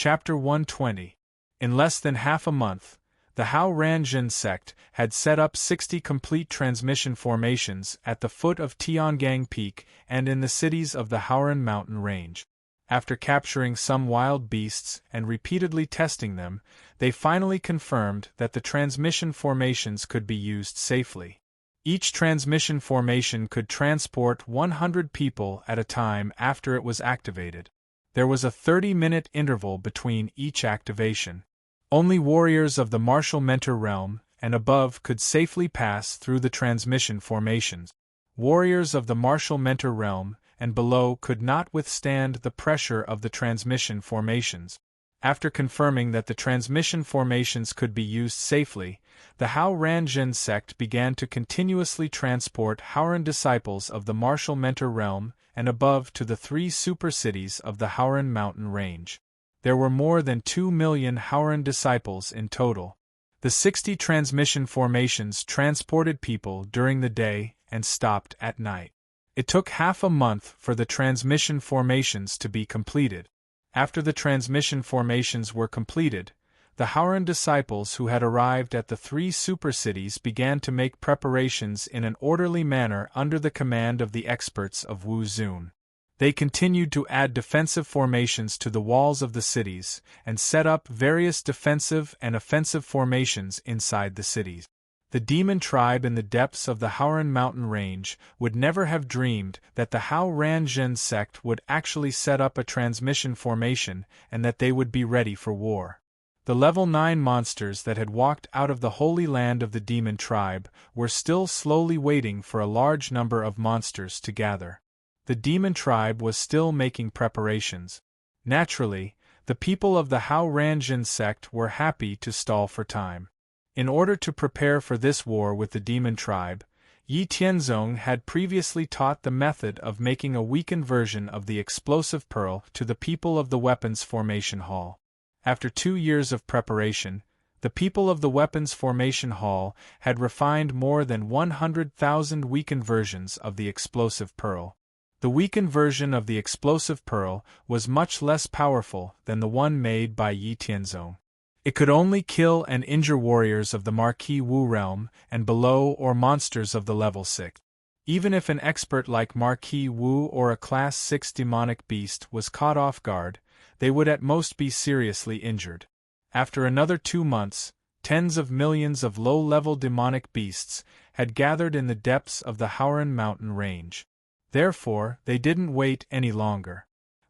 Chapter 120. In less than half a month, the Hao Ranjin sect had set up 60 complete transmission formations at the foot of Tiangang Peak and in the cities of the Haoran mountain range. After capturing some wild beasts and repeatedly testing them, they finally confirmed that the transmission formations could be used safely. Each transmission formation could transport 100 people at a time after it was activated. There was a 30-minute interval between each activation. Only warriors of the martial mentor realm and above could safely pass through the transmission formations. Warriors of the martial mentor realm and below could not withstand the pressure of the transmission formations. After confirming that the transmission formations could be used safely, the Hao Ranjin sect began to continuously transport Haoran disciples of the martial mentor realm and above to the 3 super cities of the Haoran mountain range. There were more than 2 million Haoran disciples in total. The 60 transmission formations transported people during the day and stopped at night. It took half a month for the transmission formations to be completed. After the transmission formations were completed, the Haoran disciples who had arrived at the 3 super cities began to make preparations in an orderly manner under the command of the experts of Wu Zun. They continued to add defensive formations to the walls of the cities and set up various defensive and offensive formations inside the cities. The demon tribe in the depths of the Haoran mountain range would never have dreamed that the Hao Ranjin sect would actually set up a transmission formation and that they would be ready for war. The level 9 monsters that had walked out of the holy land of the demon tribe were still slowly waiting for a large number of monsters to gather. The demon tribe was still making preparations. Naturally, the people of the Hao Ranjin sect were happy to stall for time. In order to prepare for this war with the demon tribe, Yi Tianzong had previously taught the method of making a weakened version of the explosive pearl to the people of the weapons formation hall. After 2 years of preparation, the people of the weapons formation hall had refined more than 100,000 weakened versions of the explosive pearl. The weakened version of the explosive pearl was much less powerful than the one made by Yi Tianzong. It could only kill and injure warriors of the Marquis Wu realm and below or monsters of the level 6. Even if an expert like Marquis Wu or a class 6 demonic beast was caught off guard, they would at most be seriously injured. After another 2 months, tens of millions of low-level demonic beasts had gathered in the depths of the Haoran mountain range. Therefore, they didn't wait any longer.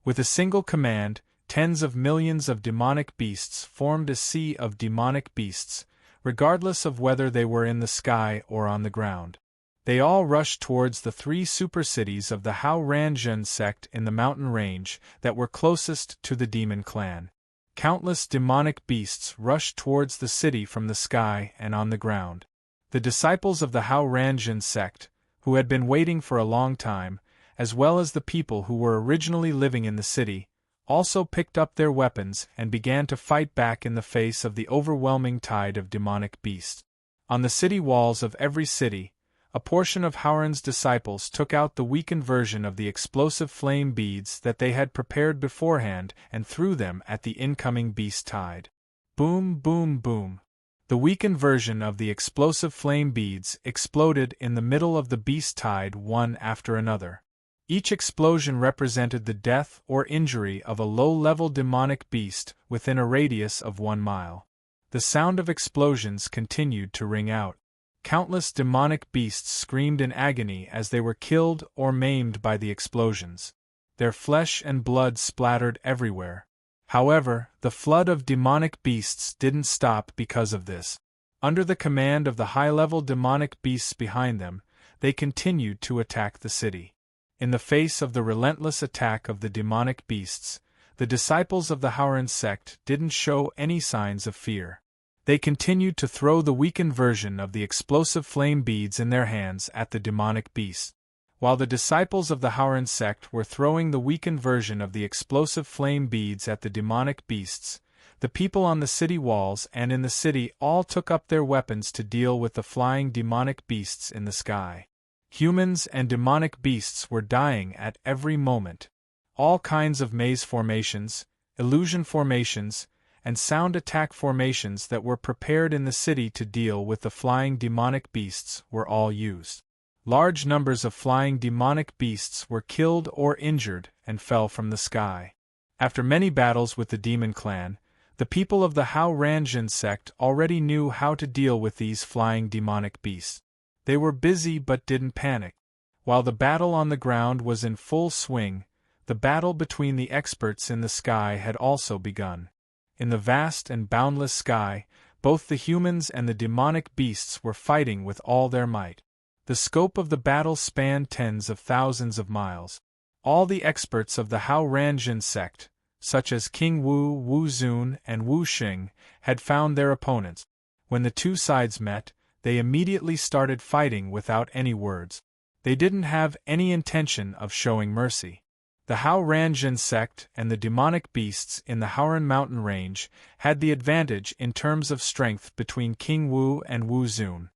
With a single command, tens of millions of demonic beasts formed a sea of demonic beasts, regardless of whether they were in the sky or on the ground. They all rushed towards the 3 super cities of the Hao Ranjin sect in the mountain range that were closest to the demon clan. Countless demonic beasts rushed towards the city from the sky and on the ground. The disciples of the Hao Ranjin sect, who had been waiting for a long time, as well as the people who were originally living in the city, also picked up their weapons and began to fight back in the face of the overwhelming tide of demonic beasts. On the city walls of every city, a portion of Haoran's disciples took out the weakened version of the explosive flame beads that they had prepared beforehand and threw them at the incoming beast tide. Boom, boom, boom. The weakened version of the explosive flame beads exploded in the middle of the beast tide one after another. Each explosion represented the death or injury of a low-level demonic beast within a radius of 1 mile. The sound of explosions continued to ring out. Countless demonic beasts screamed in agony as they were killed or maimed by the explosions. Their flesh and blood splattered everywhere. However, the flood of demonic beasts didn't stop because of this. Under the command of the high-level demonic beasts behind them, they continued to attack the city. In the face of the relentless attack of the demonic beasts, the disciples of the Haoran sect didn't show any signs of fear. They continued to throw the weakened version of the explosive flame beads in their hands at the demonic beasts. While the disciples of the Haoran sect were throwing the weakened version of the explosive flame beads at the demonic beasts, the people on the city walls and in the city all took up their weapons to deal with the flying demonic beasts in the sky. Humans and demonic beasts were dying at every moment. All kinds of maze formations, illusion formations, and sound attack formations that were prepared in the city to deal with the flying demonic beasts were all used. Large numbers of flying demonic beasts were killed or injured and fell from the sky. After many battles with the demon clan, the people of the Hao Ranjin sect already knew how to deal with these flying demonic beasts. They were busy but didn't panic. While the battle on the ground was in full swing, the battle between the experts in the sky had also begun. In the vast and boundless sky, both the humans and the demonic beasts were fighting with all their might. The scope of the battle spanned tens of thousands of miles. All the experts of the Hao Ranjin sect, such as King Wu, Wu Zun, and Wu Xing, had found their opponents. When the two sides met, they immediately started fighting without any words. They didn't have any intention of showing mercy. The Hao Ranjin sect and the demonic beasts in the Haoran mountain range had the advantage in terms of strength between King Wu and Wu Zun.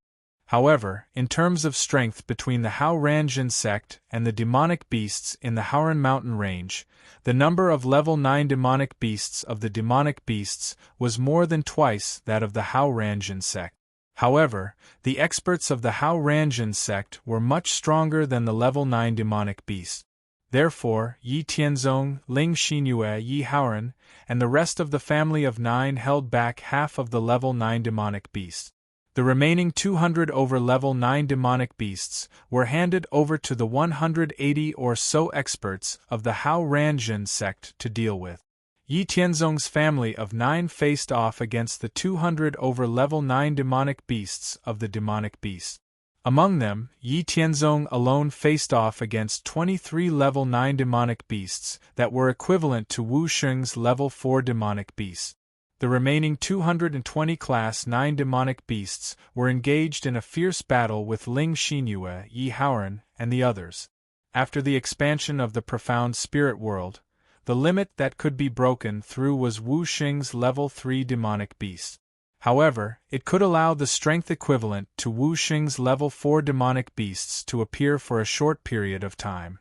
However, in terms of strength between the Hao Ranjin sect and the demonic beasts in the Haoran mountain range, the number of level 9 demonic beasts of the demonic beasts was more than twice that of the Hao Ranjin sect. However, the experts of the Hao Ranjin sect were much stronger than the level 9 demonic beasts. Therefore, Yi Tianzong, Ling Xinyue, Yi Haoran, and the rest of the family of 9 held back half of the level 9 demonic beasts. The remaining 200 over level 9 demonic beasts were handed over to the 180 or so experts of the Hao Ranjin sect to deal with. Yi Tianzong's family of 9 faced off against the 200 over level 9 demonic beasts of the demonic beasts. Among them, Yi Tianzong alone faced off against 23 level 9 demonic beasts that were equivalent to Wu Xing's level 4 demonic beasts. The remaining 220 class 9 demonic beasts were engaged in a fierce battle with Ling Xinyue, Yi Haoran, and the others. After the expansion of the profound spirit world, the limit that could be broken through was Wu Xing's level 3 demonic beast. However, it could allow the strength equivalent to Wu Xing's level 4 demonic beasts to appear for a short period of time.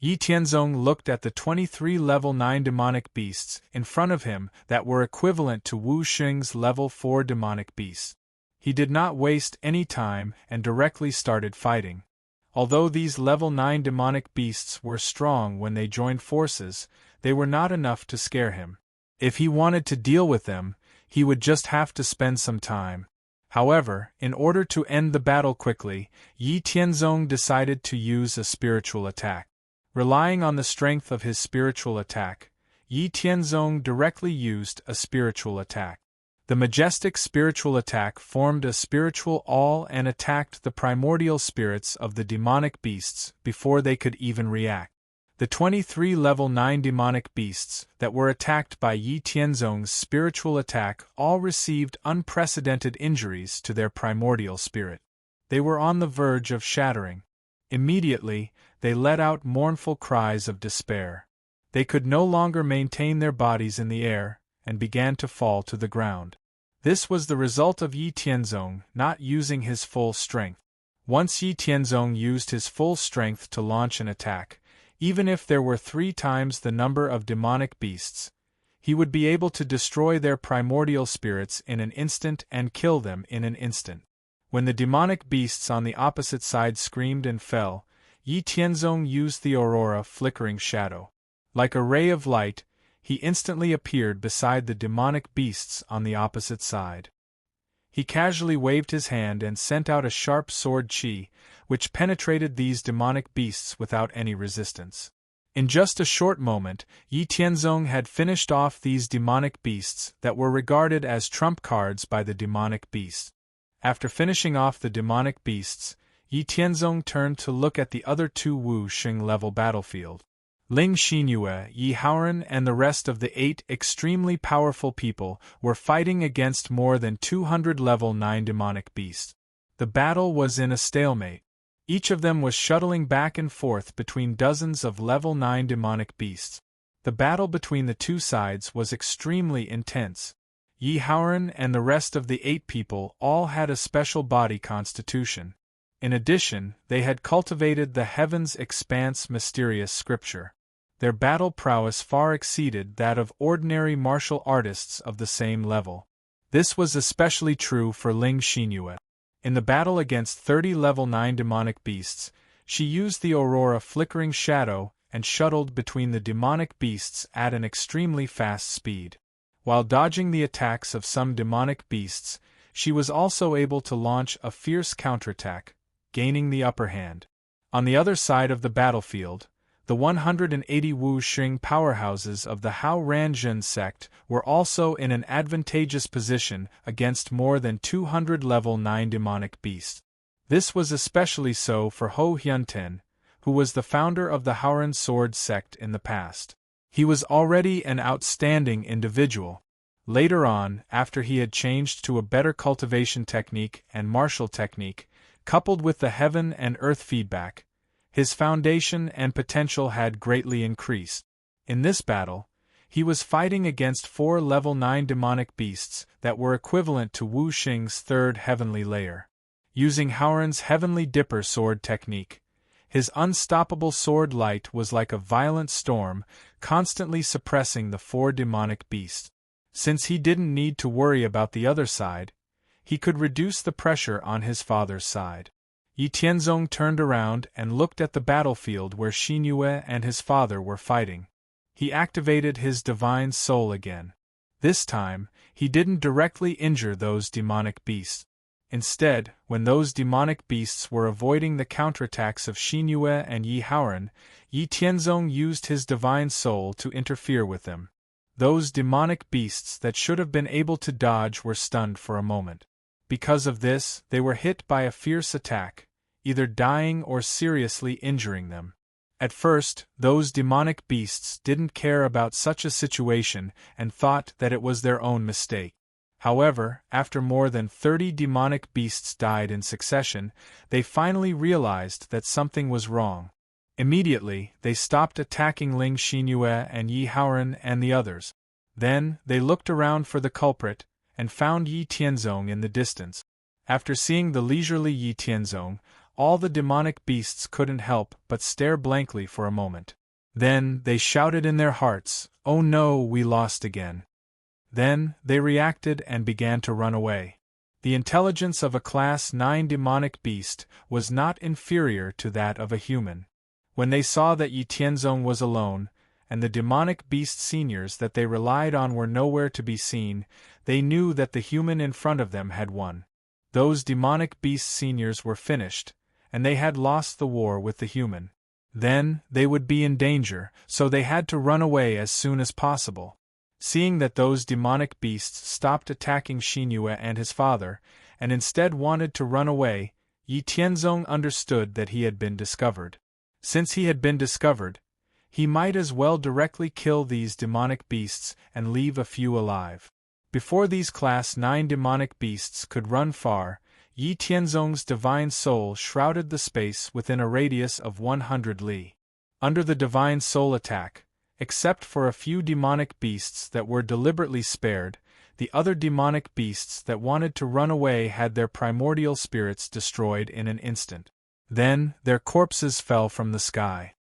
Yi Tianzong looked at the 23 level 9 demonic beasts in front of him that were equivalent to Wu Xing's level 4 demonic beasts. He did not waste any time and directly started fighting. Although these level 9 demonic beasts were strong when they joined forces, they were not enough to scare him. If he wanted to deal with them, he would just have to spend some time. However, in order to end the battle quickly, Yi Tianzong decided to use a spiritual attack. Relying on the strength of his spiritual attack, Yi Tianzong directly used a spiritual attack. The majestic spiritual attack formed a spiritual awl and attacked the primordial spirits of the demonic beasts before they could even react. The 23 level 9 demonic beasts that were attacked by Yi Tianzong's spiritual attack all received unprecedented injuries to their primordial spirit. They were on the verge of shattering. Immediately, they let out mournful cries of despair. They could no longer maintain their bodies in the air, and began to fall to the ground. This was the result of Yi Tianzong not using his full strength. Once Yi Tianzong used his full strength to launch an attack, even if there were 3 times the number of demonic beasts, he would be able to destroy their primordial spirits in an instant and kill them in an instant. When the demonic beasts on the opposite side screamed and fell, Yi Tianzong used the aurora flickering shadow. Like a ray of light, he instantly appeared beside the demonic beasts on the opposite side. He casually waved his hand and sent out a sharp sword chi, which penetrated these demonic beasts without any resistance. In just a short moment, Yi Tianzong had finished off these demonic beasts that were regarded as trump cards by the demonic beasts. After finishing off the demonic beasts, Yi Tianzong turned to look at the other 2 Wu Xing level battlefield. Ling Xinyue, Yi Haoran, and the rest of the 8 extremely powerful people were fighting against more than 200 level 9 demonic beasts. The battle was in a stalemate. Each of them was shuttling back and forth between dozens of level 9 demonic beasts. The battle between the 2 sides was extremely intense. Yi Haoran and the rest of the 8 people all had a special body constitution. In addition, they had cultivated the Heavens Expanse mysterious scripture. Their battle prowess far exceeded that of ordinary martial artists of the same level. This was especially true for Ling Xinyue. In the battle against 30 level 9 demonic beasts, she used the Aurora flickering shadow and shuttled between the demonic beasts at an extremely fast speed. While dodging the attacks of some demonic beasts, she was also able to launch a fierce counterattack, gaining the upper hand. On the other side of the battlefield, the 180 Wu Xing powerhouses of the Hao Ranjun sect were also in an advantageous position against more than 200 level 9 demonic beasts. This was especially so for Ho Hyunten, who was the founder of the Haoran sword sect in the past. He was already an outstanding individual. Later on, after he had changed to a better cultivation technique and martial technique, coupled with the heaven and earth feedback, his foundation and potential had greatly increased. In this battle, he was fighting against 4 level 9 demonic beasts that were equivalent to Wu Xing's third heavenly layer. Using Haoran's heavenly dipper sword technique, his unstoppable sword light was like a violent storm, constantly suppressing the 4 demonic beasts. Since he didn't need to worry about the other side, he could reduce the pressure on his father's side. Yi Tianzong turned around and looked at the battlefield where Xinyue and his father were fighting. He activated his divine soul again. This time, he didn't directly injure those demonic beasts. Instead, when those demonic beasts were avoiding the counterattacks of Xinyue and Yi Haoran, Yi Tianzong used his divine soul to interfere with them. Those demonic beasts that should have been able to dodge were stunned for a moment. Because of this, they were hit by a fierce attack, either dying or seriously injuring them. At first, those demonic beasts didn't care about such a situation and thought that it was their own mistake. However, after more than 30 demonic beasts died in succession, they finally realized that something was wrong. Immediately, they stopped attacking Ling Xinyue and Yi Haoran and the others. Then, they looked around for the culprit, and found Yi Tianzong in the distance. After seeing the leisurely Yi Tianzong, all the demonic beasts couldn't help but stare blankly for a moment. Then, they shouted in their hearts, "Oh no, we lost again." Then, they reacted and began to run away. The intelligence of a Class 9 demonic beast was not inferior to that of a human. When they saw that Yi Tianzong was alone, and the demonic beast seniors that they relied on were nowhere to be seen, they knew that the human in front of them had won. Those demonic beast seniors were finished, and they had lost the war with the human. Then, they would be in danger, so they had to run away as soon as possible. Seeing that those demonic beasts stopped attacking Xinyue and his father, and instead wanted to run away, Yi Tianzong understood that he had been discovered. Since he had been discovered, he might as well directly kill these demonic beasts and leave a few alive. Before these Class 9 demonic beasts could run far, Yi Tianzong's divine soul shrouded the space within a radius of 100 li. Under the divine soul attack, except for a few demonic beasts that were deliberately spared, the other demonic beasts that wanted to run away had their primordial spirits destroyed in an instant. Then, their corpses fell from the sky.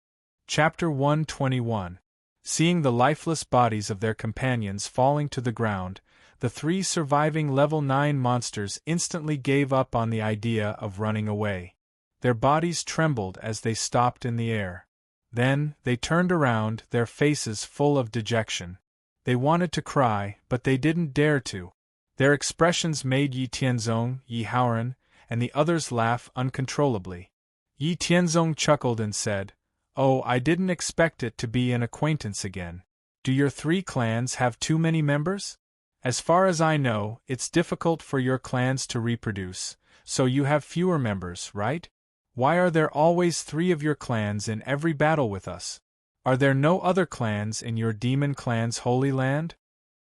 Chapter 121. Seeing the lifeless bodies of their companions falling to the ground, the 3 surviving level 9 monsters instantly gave up on the idea of running away. Their bodies trembled as they stopped in the air. Then, they turned around, their faces full of dejection. They wanted to cry, but they didn't dare to. Their expressions made Yi Tianzong, Yi Haoran, and the others laugh uncontrollably. Yi Tianzong chuckled and said, "Oh, I didn't expect it to be an acquaintance again. Do your 3 clans have too many members? As far as I know, it's difficult for your clans to reproduce, so you have fewer members, right? Why are there always 3 of your clans in every battle with us? Are there no other clans in your demon clan's holy land?"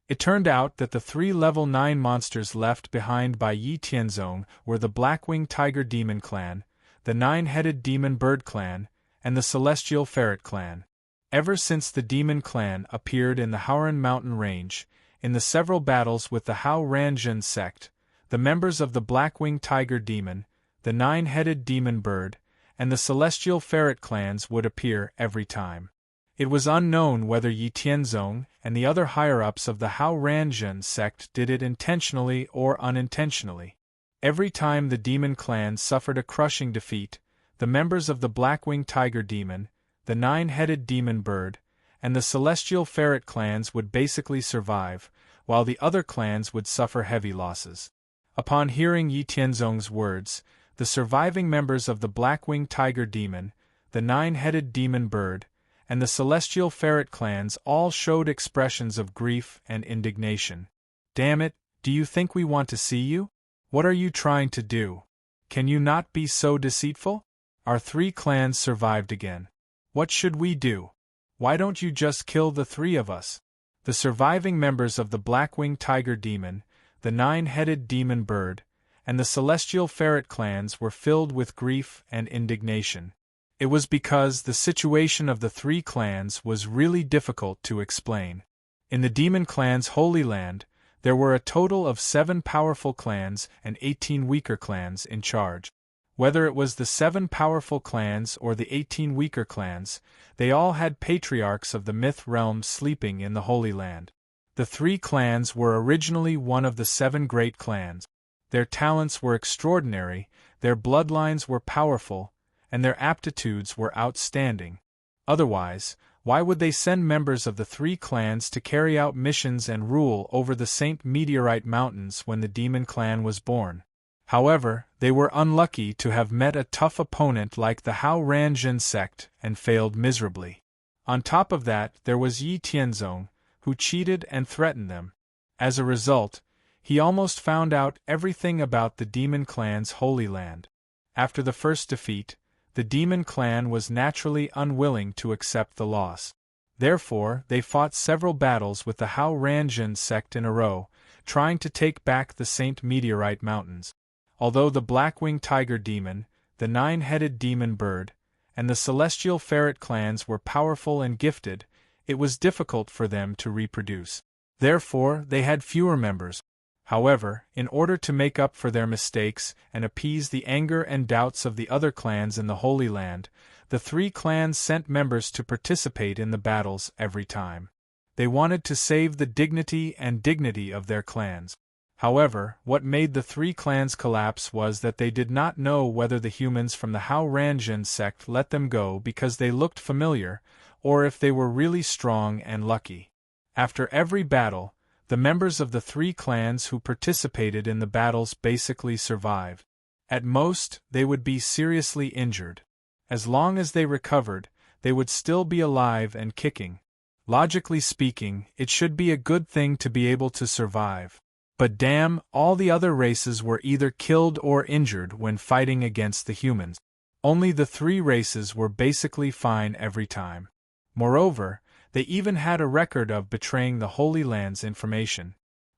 It turned out that the 3 level 9 monsters left behind by Yi Tianzong were the Blackwing Tiger Demon Clan, the 9-headed Demon Bird Clan, and the Celestial Ferret Clan. Ever since the Demon Clan appeared in the Haoran mountain range, in the several battles with the Hao Ranjun sect, the members of the Blackwing Tiger Demon, the 9-headed Demon Bird, and the Celestial Ferret clans would appear every time. It was unknown whether Yi Tianzong and the other higher-ups of the Hao Ranjun sect did it intentionally or unintentionally. Every time the demon clan suffered a crushing defeat, the members of the Black-Winged Tiger Demon, the Nine-Headed Demon Bird, and the Celestial Ferret clans would basically survive, while the other clans would suffer heavy losses. Upon hearing Yi Tianzong's words, the surviving members of the Black-Winged Tiger Demon, the Nine-Headed Demon Bird, and the Celestial Ferret clans all showed expressions of grief and indignation. "Damn it, do you think we want to see you? What are you trying to do? Can you not be so deceitful? Our 3 clans survived again. What should we do? Why don't you just kill the 3 of us?" The surviving members of the Black-Winged Tiger Demon, the Nine-Headed Demon Bird, and the Celestial Ferret clans were filled with grief and indignation. It was because the situation of the 3 clans was really difficult to explain. In the Demon Clan's Holy Land, there were a total of 7 powerful clans and 18 weaker clans in charge. Whether it was the 7 powerful clans or the 18 weaker clans, they all had patriarchs of the myth realm sleeping in the Holy Land. The 3 clans were originally one of the 7 great clans. Their talents were extraordinary, their bloodlines were powerful, and their aptitudes were outstanding. Otherwise, why would they send members of the 3 clans to carry out missions and rule over the Saint Meteorite Mountains when the Demon Clan was born? However, they were unlucky to have met a tough opponent like the Hao Ranjun sect and failed miserably. On top of that, there was Yi Tianzong, who cheated and threatened them. As a result, he almost found out everything about the Demon Clan's Holy Land. After the first defeat, the Demon Clan was naturally unwilling to accept the loss. Therefore, they fought several battles with the Hao Ranjun sect in a row, trying to take back the Saint Meteorite Mountains. Although the Black-Winged Tiger Demon, the Nine-Headed Demon Bird, and the Celestial Ferret clans were powerful and gifted, it was difficult for them to reproduce. Therefore, they had fewer members. However, in order to make up for their mistakes and appease the anger and doubts of the other clans in the Holy Land, the 3 clans sent members to participate in the battles every time. They wanted to save the dignity of their clans. However, what made the 3 clans collapse was that they did not know whether the humans from the Hao Ranjun sect let them go because they looked familiar, or if they were really strong and lucky. After every battle, the members of the 3 clans who participated in the battles basically survived. At most, they would be seriously injured. As long as they recovered, they would still be alive and kicking. Logically speaking, it should be a good thing to be able to survive. But damn, all the other races were either killed or injured when fighting against the humans. Only the 3 races were basically fine every time. Moreover, they even had a record of betraying the Holy Land's information.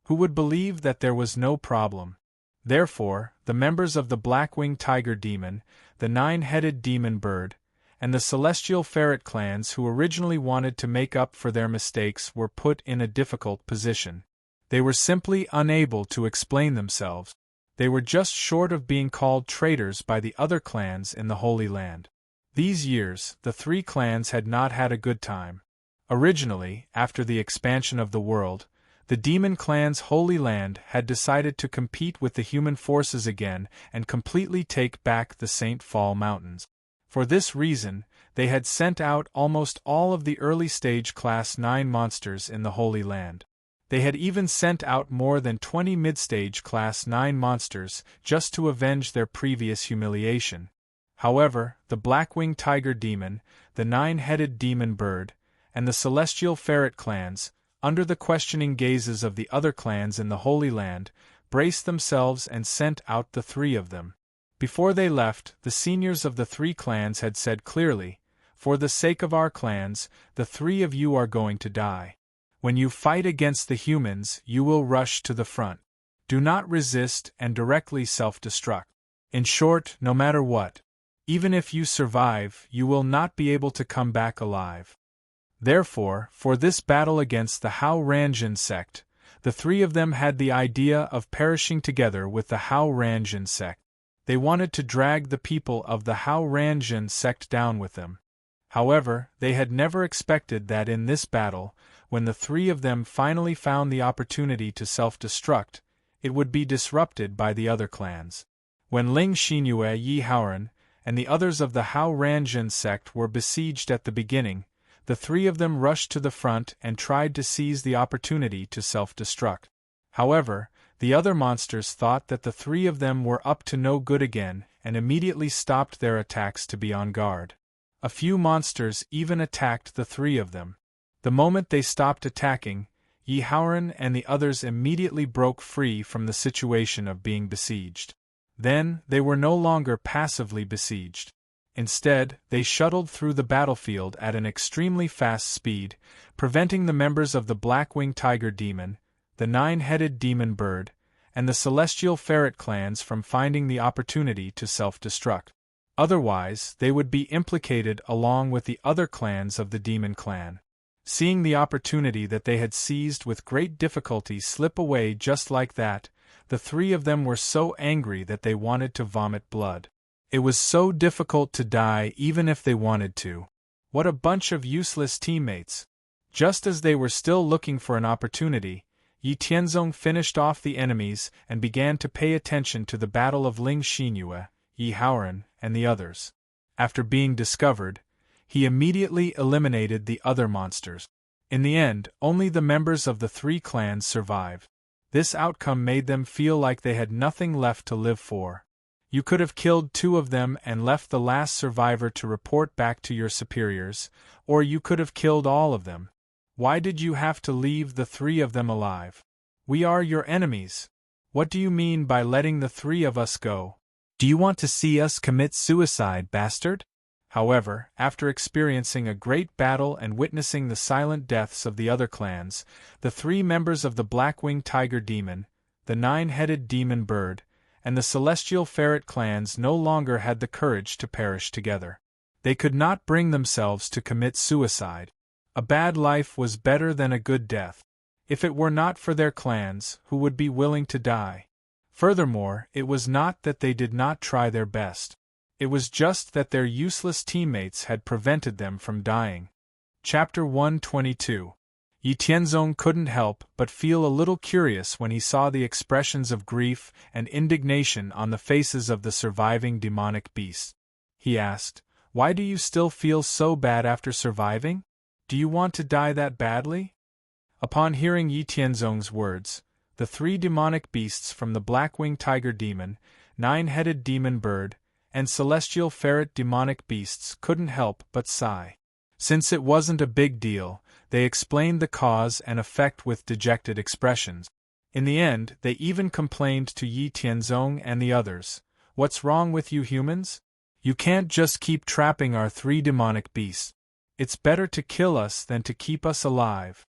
Who would believe that there was no problem? Therefore, the members of the Black-Winged Tiger Demon, the Nine-Headed Demon Bird, and the Celestial Ferret clans who originally wanted to make up for their mistakes were put in a difficult position. They were simply unable to explain themselves. They were just short of being called traitors by the other clans in the Holy Land. These years, the 3 clans had not had a good time. Originally, after the expansion of the world, the Demon Clan's Holy Land had decided to compete with the human forces again and completely take back the Saint Fall Mountains. For this reason, they had sent out almost all of the early-stage Class 9 monsters in the Holy Land. They had even sent out more than 20 mid-stage Class 9 monsters just to avenge their previous humiliation. However, the Black-Winged Tiger Demon, the Nine-Headed Demon Bird, and the Celestial Ferret clans, under the questioning gazes of the other clans in the Holy Land, braced themselves and sent out the 3 of them. Before they left, the seniors of the 3 clans had said clearly, "For the sake of our clans, the 3 of you are going to die. When you fight against the humans, you will rush to the front. Do not resist and directly self-destruct. In short, no matter what, even if you survive, you will not be able to come back alive." Therefore, for this battle against the Hao Ranjun sect, the 3 of them had the idea of perishing together with the Hao Ranjun sect. They wanted to drag the people of the Hao Ranjun sect down with them. However, they had never expected that in this battle, when the three of them finally found the opportunity to self-destruct, it would be disrupted by the other clans. When Ling Xinyue, Yi Haoran, and the others of the Hao Ranjin sect were besieged at the beginning, the three of them rushed to the front and tried to seize the opportunity to self-destruct. However, the other monsters thought that the three of them were up to no good again and immediately stopped their attacks to be on guard. A few monsters even attacked the three of them. The moment they stopped attacking, Yi Haoran and the others immediately broke free from the situation of being besieged. Then, they were no longer passively besieged. Instead, they shuttled through the battlefield at an extremely fast speed, preventing the members of the Black-Winged Tiger Demon, the Nine-Headed Demon Bird, and the Celestial Ferret clans from finding the opportunity to self-destruct. Otherwise, they would be implicated along with the other clans of the Demon Clan. Seeing the opportunity that they had seized with great difficulty slip away just like that, the three of them were so angry that they wanted to vomit blood. It was so difficult to die even if they wanted to. What a bunch of useless teammates! Just as they were still looking for an opportunity, Yi Tianzong finished off the enemies and began to pay attention to the battle of Ling Xinyue, Yi Haoran, and the others. After being discovered, he immediately eliminated the other monsters. In the end, only the members of the three clans survived. This outcome made them feel like they had nothing left to live for. You could have killed two of them and left the last survivor to report back to your superiors, or you could have killed all of them. Why did you have to leave the three of them alive? We are your enemies. What do you mean by letting the three of us go? Do you want to see us commit suicide, bastard? However, after experiencing a great battle and witnessing the silent deaths of the other clans, the three members of the Black-Winged Tiger Demon, the Nine-Headed Demon Bird, and the Celestial Ferret clans no longer had the courage to perish together. They could not bring themselves to commit suicide. A bad life was better than a good death. If it were not for their clans, who would be willing to die? Furthermore, it was not that they did not try their best. It was just that their useless teammates had prevented them from dying. Chapter 122. Yi Tianzong couldn't help but feel a little curious when he saw the expressions of grief and indignation on the faces of the surviving demonic beasts. He asked, "Why do you still feel so bad after surviving? Do you want to die that badly?" Upon hearing Yi Tianzong's words, the three demonic beasts from the Black-Winged Tiger Demon, Nine-Headed Demon Bird, and Celestial Ferret demonic beasts couldn't help but sigh. Since it wasn't a big deal, they explained the cause and effect with dejected expressions. In the end, they even complained to Yi Tianzong and the others, "What's wrong with you humans? You can't just keep trapping our three demonic beasts. It's better to kill us than to keep us alive."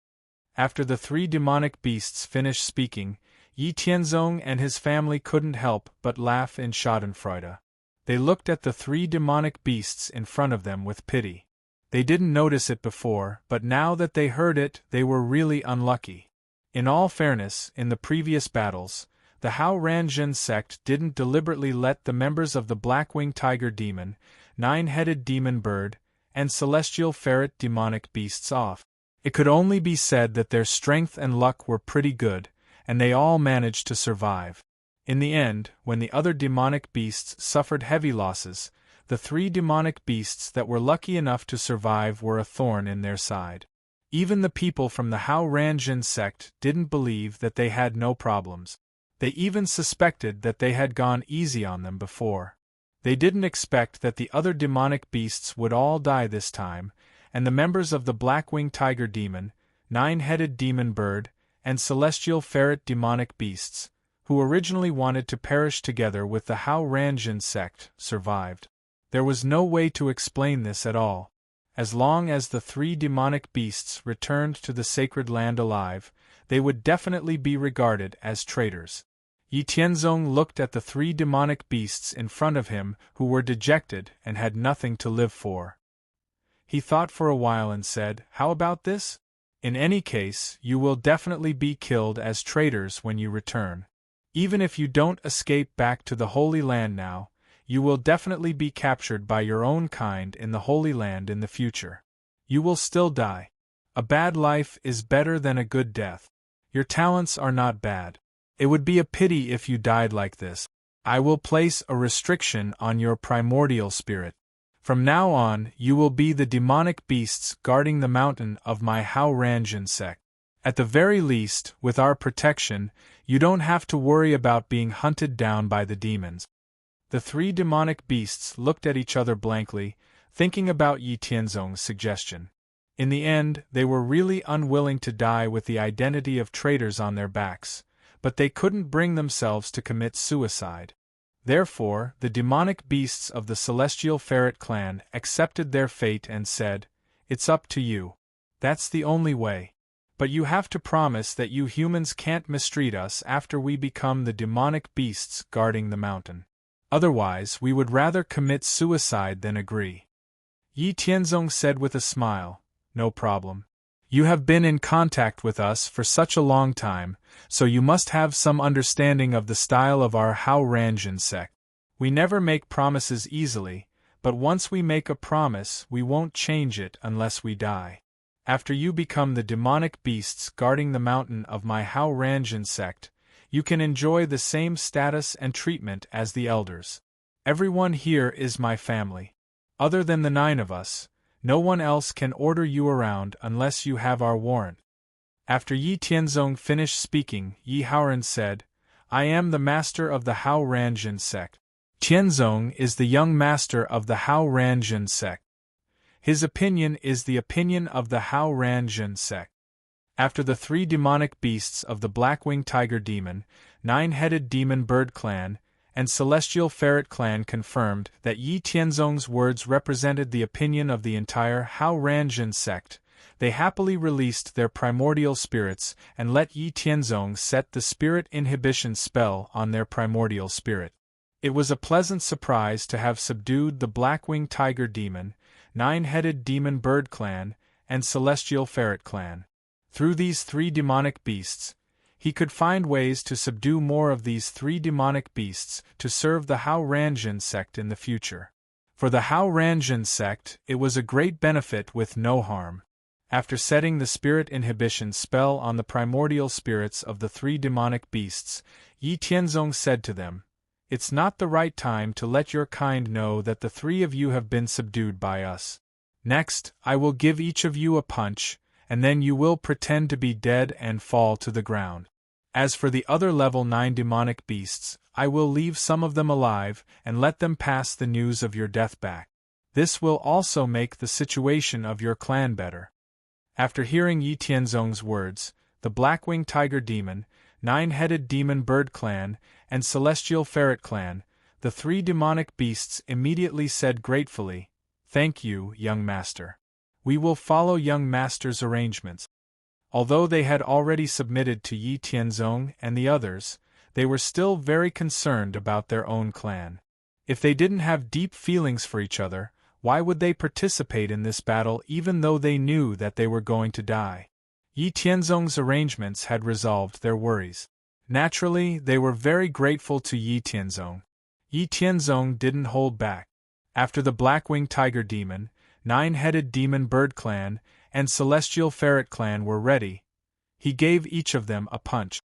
After the three demonic beasts finished speaking, Yi Tianzong and his family couldn't help but laugh in schadenfreude. They looked at the three demonic beasts in front of them with pity. They didn't notice it before, but now that they heard it, they were really unlucky. In all fairness, in the previous battles, the Hao Ranjin sect didn't deliberately let the members of the Black-Winged Tiger Demon, Nine-Headed Demon Bird, and Celestial Ferret demonic beasts off. It could only be said that their strength and luck were pretty good, and they all managed to survive. In the end, when the other demonic beasts suffered heavy losses, the three demonic beasts that were lucky enough to survive were a thorn in their side. Even the people from the Hao Ranjin sect didn't believe that they had no problems. They even suspected that they had gone easy on them before. They didn't expect that the other demonic beasts would all die this time, and the members of the Black-Winged Tiger Demon, Nine-Headed Demon Bird, and Celestial Ferret demonic beasts, who originally wanted to perish together with the Hao Ranjin sect, survived. There was no way to explain this at all. As long as the three demonic beasts returned to the sacred land alive, they would definitely be regarded as traitors. Yi Tianzong looked at the three demonic beasts in front of him who were dejected and had nothing to live for. He thought for a while and said, "How about this? In any case, you will definitely be killed as traitors when you return. Even if you don't escape back to the Holy Land now, you will definitely be captured by your own kind in the Holy Land in the future. You will still die. A bad life is better than a good death. Your talents are not bad. It would be a pity if you died like this. I will place a restriction on your primordial spirit. From now on, you will be the demonic beasts guarding the mountain of my Hao Ranjin sect. At the very least, with our protection, you don't have to worry about being hunted down by the demons. The three demonic beasts looked at each other blankly, thinking about Yi Tianzong's suggestion. In the end, they were really unwilling to die with the identity of traitors on their backs, but they couldn't bring themselves to commit suicide. Therefore, the demonic beasts of the Celestial Ferret clan accepted their fate and said, "It's up to you. That's the only way. But you have to promise that you humans can't mistreat us after we become the demonic beasts guarding the mountain. Otherwise, we would rather commit suicide than agree." Yi Tianzong said with a smile, "No problem. You have been in contact with us for such a long time, so you must have some understanding of the style of our Hao Ranjin sect. We never make promises easily, but once we make a promise, we won't change it unless we die. After you become the demonic beasts guarding the mountain of my Hao Ranjin sect, you can enjoy the same status and treatment as the elders. Everyone here is my family. Other than the 9 of us, no one else can order you around unless you have our warrant." After Yi Tianzong finished speaking, Yi Haoran said, "I am the master of the Hao Ranjin sect. Tianzong is the young master of the Hao Ranjin sect. His opinion is the opinion of the Hao Ranjin sect." After the 3 demonic beasts of the Blackwing Tiger Demon, 9-headed Demon Bird Clan, and Celestial Ferret Clan confirmed that Yi Tianzong's words represented the opinion of the entire Hao Ranjin sect, they happily released their primordial spirits and let Yi Tianzong set the spirit inhibition spell on their primordial spirit. It was a pleasant surprise to have subdued the Blackwing Tiger Demon, 9-headed Demon Bird Clan, and Celestial Ferret Clan. Through these 3 demonic beasts, he could find ways to subdue more of these 3 demonic beasts to serve the Hao Ranjin sect in the future. For the Hao Ranjin sect, it was a great benefit with no harm. After setting the spirit inhibition spell on the primordial spirits of the 3 demonic beasts, Yi Tianzong said to them, "It's not the right time to let your kind know that the 3 of you have been subdued by us. Next, I will give each of you a punch, and then you will pretend to be dead and fall to the ground. As for the other level 9 demonic beasts, I will leave some of them alive and let them pass the news of your death back. This will also make the situation of your clan better." After hearing Yi Tianzong's words, the Blackwing Tiger Demon, 9-headed Demon Bird Clan, and Celestial Ferret Clan, the 3 demonic beasts immediately said gratefully, "Thank you, young master. We will follow young master's arrangements." Although they had already submitted to Yi Tianzong and the others, they were still very concerned about their own clan. If they didn't have deep feelings for each other, why would they participate in this battle even though they knew that they were going to die? Yi Tianzong's arrangements had resolved their worries. Naturally, they were very grateful to Yi Tianzong. Yi Tianzong didn't hold back. After the Blackwing Tiger Demon, 9-headed Demon Bird Clan, and Celestial Ferret Clan were ready, he gave each of them a punch.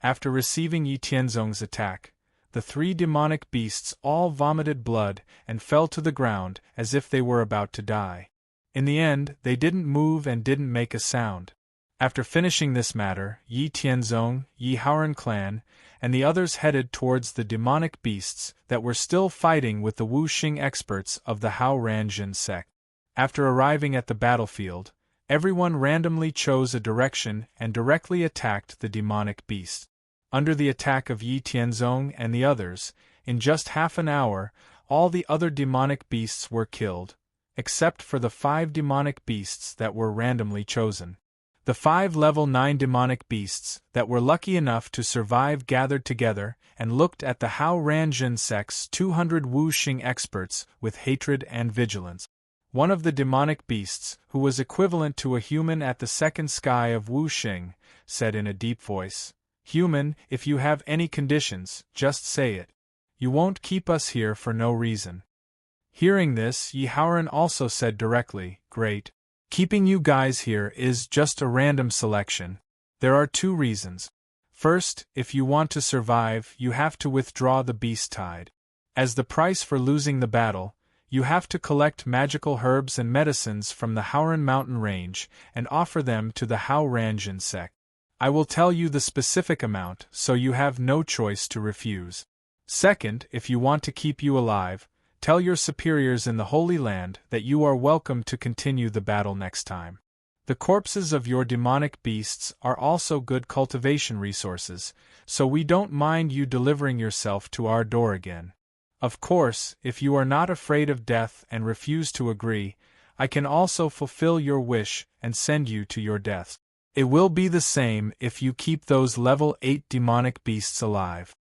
After receiving Yi Tianzong's attack, the 3 demonic beasts all vomited blood and fell to the ground as if they were about to die. In the end, they didn't move and didn't make a sound. After finishing this matter, Yi Tianzong, Yi Haoran Clan, and the others headed towards the demonic beasts that were still fighting with the Wuxing experts of the Hao Ranjin sect. After arriving at the battlefield, everyone randomly chose a direction and directly attacked the demonic beast. Under the attack of Yi Tianzong and the others, in just half an hour, all the other demonic beasts were killed, except for the 5 demonic beasts that were randomly chosen. The 5 level 9 demonic beasts that were lucky enough to survive gathered together and looked at the Hao Ranjin sect's 200 Wuxing experts with hatred and vigilance. One of the demonic beasts, who was equivalent to a human at the second sky of Wuxing, said in a deep voice, "Human, if you have any conditions, just say it." You won't keep us here for no reason. Hearing this, Yi Haoran also said directly, Great. Keeping you guys here is just a random selection. There are 2 reasons. First, if you want to survive, you have to withdraw the beast tide. As the price for losing the battle, you have to collect magical herbs and medicines from the Haoran mountain range and offer them to the Hao Ranjin sect. I will tell you the specific amount, so you have no choice to refuse. Second, if you want to keep you alive, tell your superiors in the Holy Land that you are welcome to continue the battle next time. The corpses of your demonic beasts are also good cultivation resources, so we don't mind you delivering yourself to our door again. Of course, if you are not afraid of death and refuse to agree, I can also fulfill your wish and send you to your deaths. It will be the same if you keep those level 8 demonic beasts alive.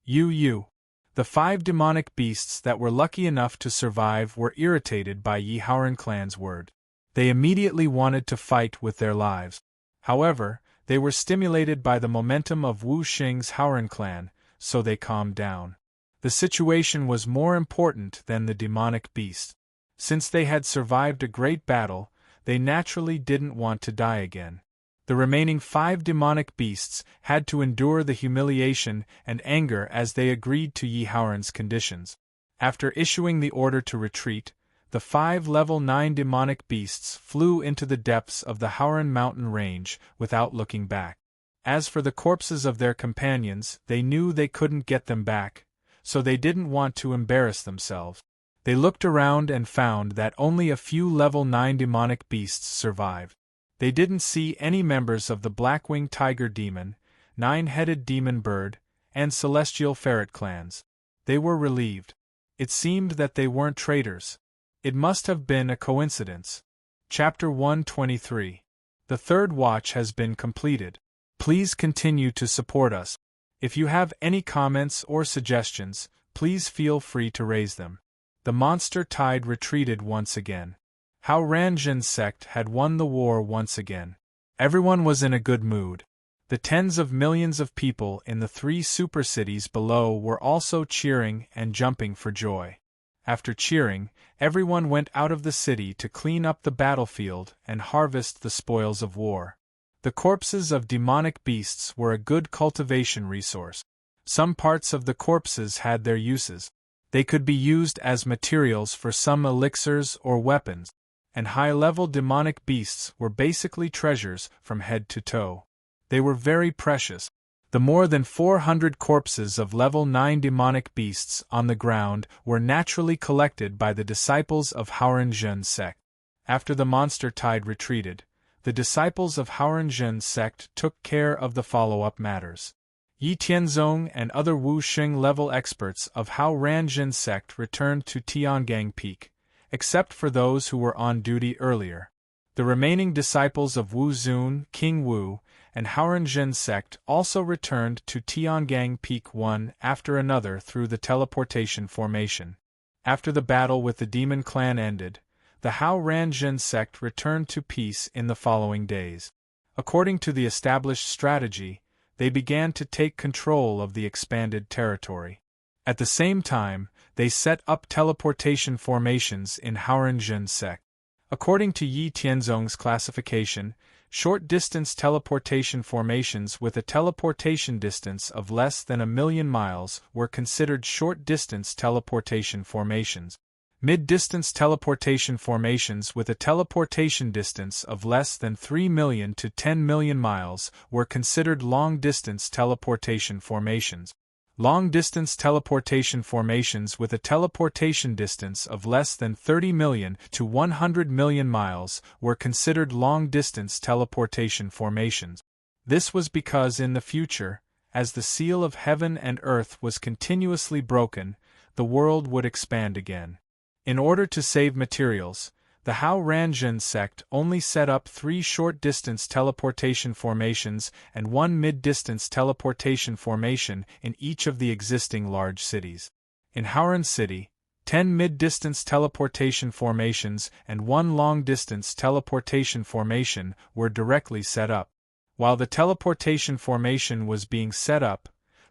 The 5 demonic beasts that were lucky enough to survive were irritated by Yi Haoran clan's word. They immediately wanted to fight with their lives. However, they were stimulated by the momentum of Wu Xing's Haoran clan, so they calmed down. The situation was more important than the demonic beast. Since they had survived a great battle, they naturally didn't want to die again. The remaining 5 demonic beasts had to endure the humiliation and anger as they agreed to Yi Haoran's conditions. After issuing the order to retreat, the 5 level 9 demonic beasts flew into the depths of the Haoran mountain range without looking back. As for the corpses of their companions, they knew they couldn't get them back, so they didn't want to embarrass themselves. They looked around and found that only a few level 9 demonic beasts survived. They didn't see any members of the Blackwing Tiger Demon, 9-headed Demon Bird, and Celestial Ferret clans. They were relieved. It seemed that they weren't traitors. It must have been a coincidence. Chapter 123. The 3rd watch has been completed. Please continue to support us. If you have any comments or suggestions, please feel free to raise them. The monster tide retreated once again. Hao Ranjin's sect had won the war once again. Everyone was in a good mood. The tens of millions of people in the 3 super cities below were also cheering and jumping for joy. After cheering, everyone went out of the city to clean up the battlefield and harvest the spoils of war. The corpses of demonic beasts were a good cultivation resource. Some parts of the corpses had their uses. They could be used as materials for some elixirs or weapons, and high-level demonic beasts were basically treasures from head to toe. They were very precious. The more than 400 corpses of level 9 demonic beasts on the ground were naturally collected by the disciples of Haoranjin's sect. After the monster tide retreated, the disciples of Haoranjin's sect took care of the follow-up matters. Yi Tianzong and other Wu Xing level experts of Hao Ranjin's sect returned to Tiangang Peak, except for those who were on duty earlier. The remaining disciples of Wu Zun, King Wu, and Haoranjin's sect also returned to Tiangang Peak one after another through the teleportation formation. After the battle with the demon clan ended, the Hao Ranjin sect returned to peace in the following days. According to the established strategy, they began to take control of the expanded territory. At the same time, they set up teleportation formations in Haoranjin sect. According to Yi Tianzong's classification, short-distance teleportation formations with a teleportation distance of less than 1,000,000 miles were considered short-distance teleportation formations. Mid-distance teleportation formations with a teleportation distance of less than 3 million to 10 million miles were considered long-distance teleportation formations. Long-distance teleportation formations with a teleportation distance of less than 30 million to 100 million miles were considered long-distance teleportation formations. This was because in the future, as the seal of heaven and earth was continuously broken, the world would expand again. In order to save materials, the Hao Ranjin sect only set up 3 short-distance teleportation formations and 1 mid-distance teleportation formation in each of the existing large cities. In Haoran City, 10 mid-distance teleportation formations and 1 long-distance teleportation formation were directly set up. While the teleportation formation was being set up,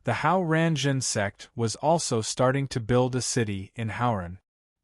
the Hao Ranjin sect was also starting to build a city in Haoran.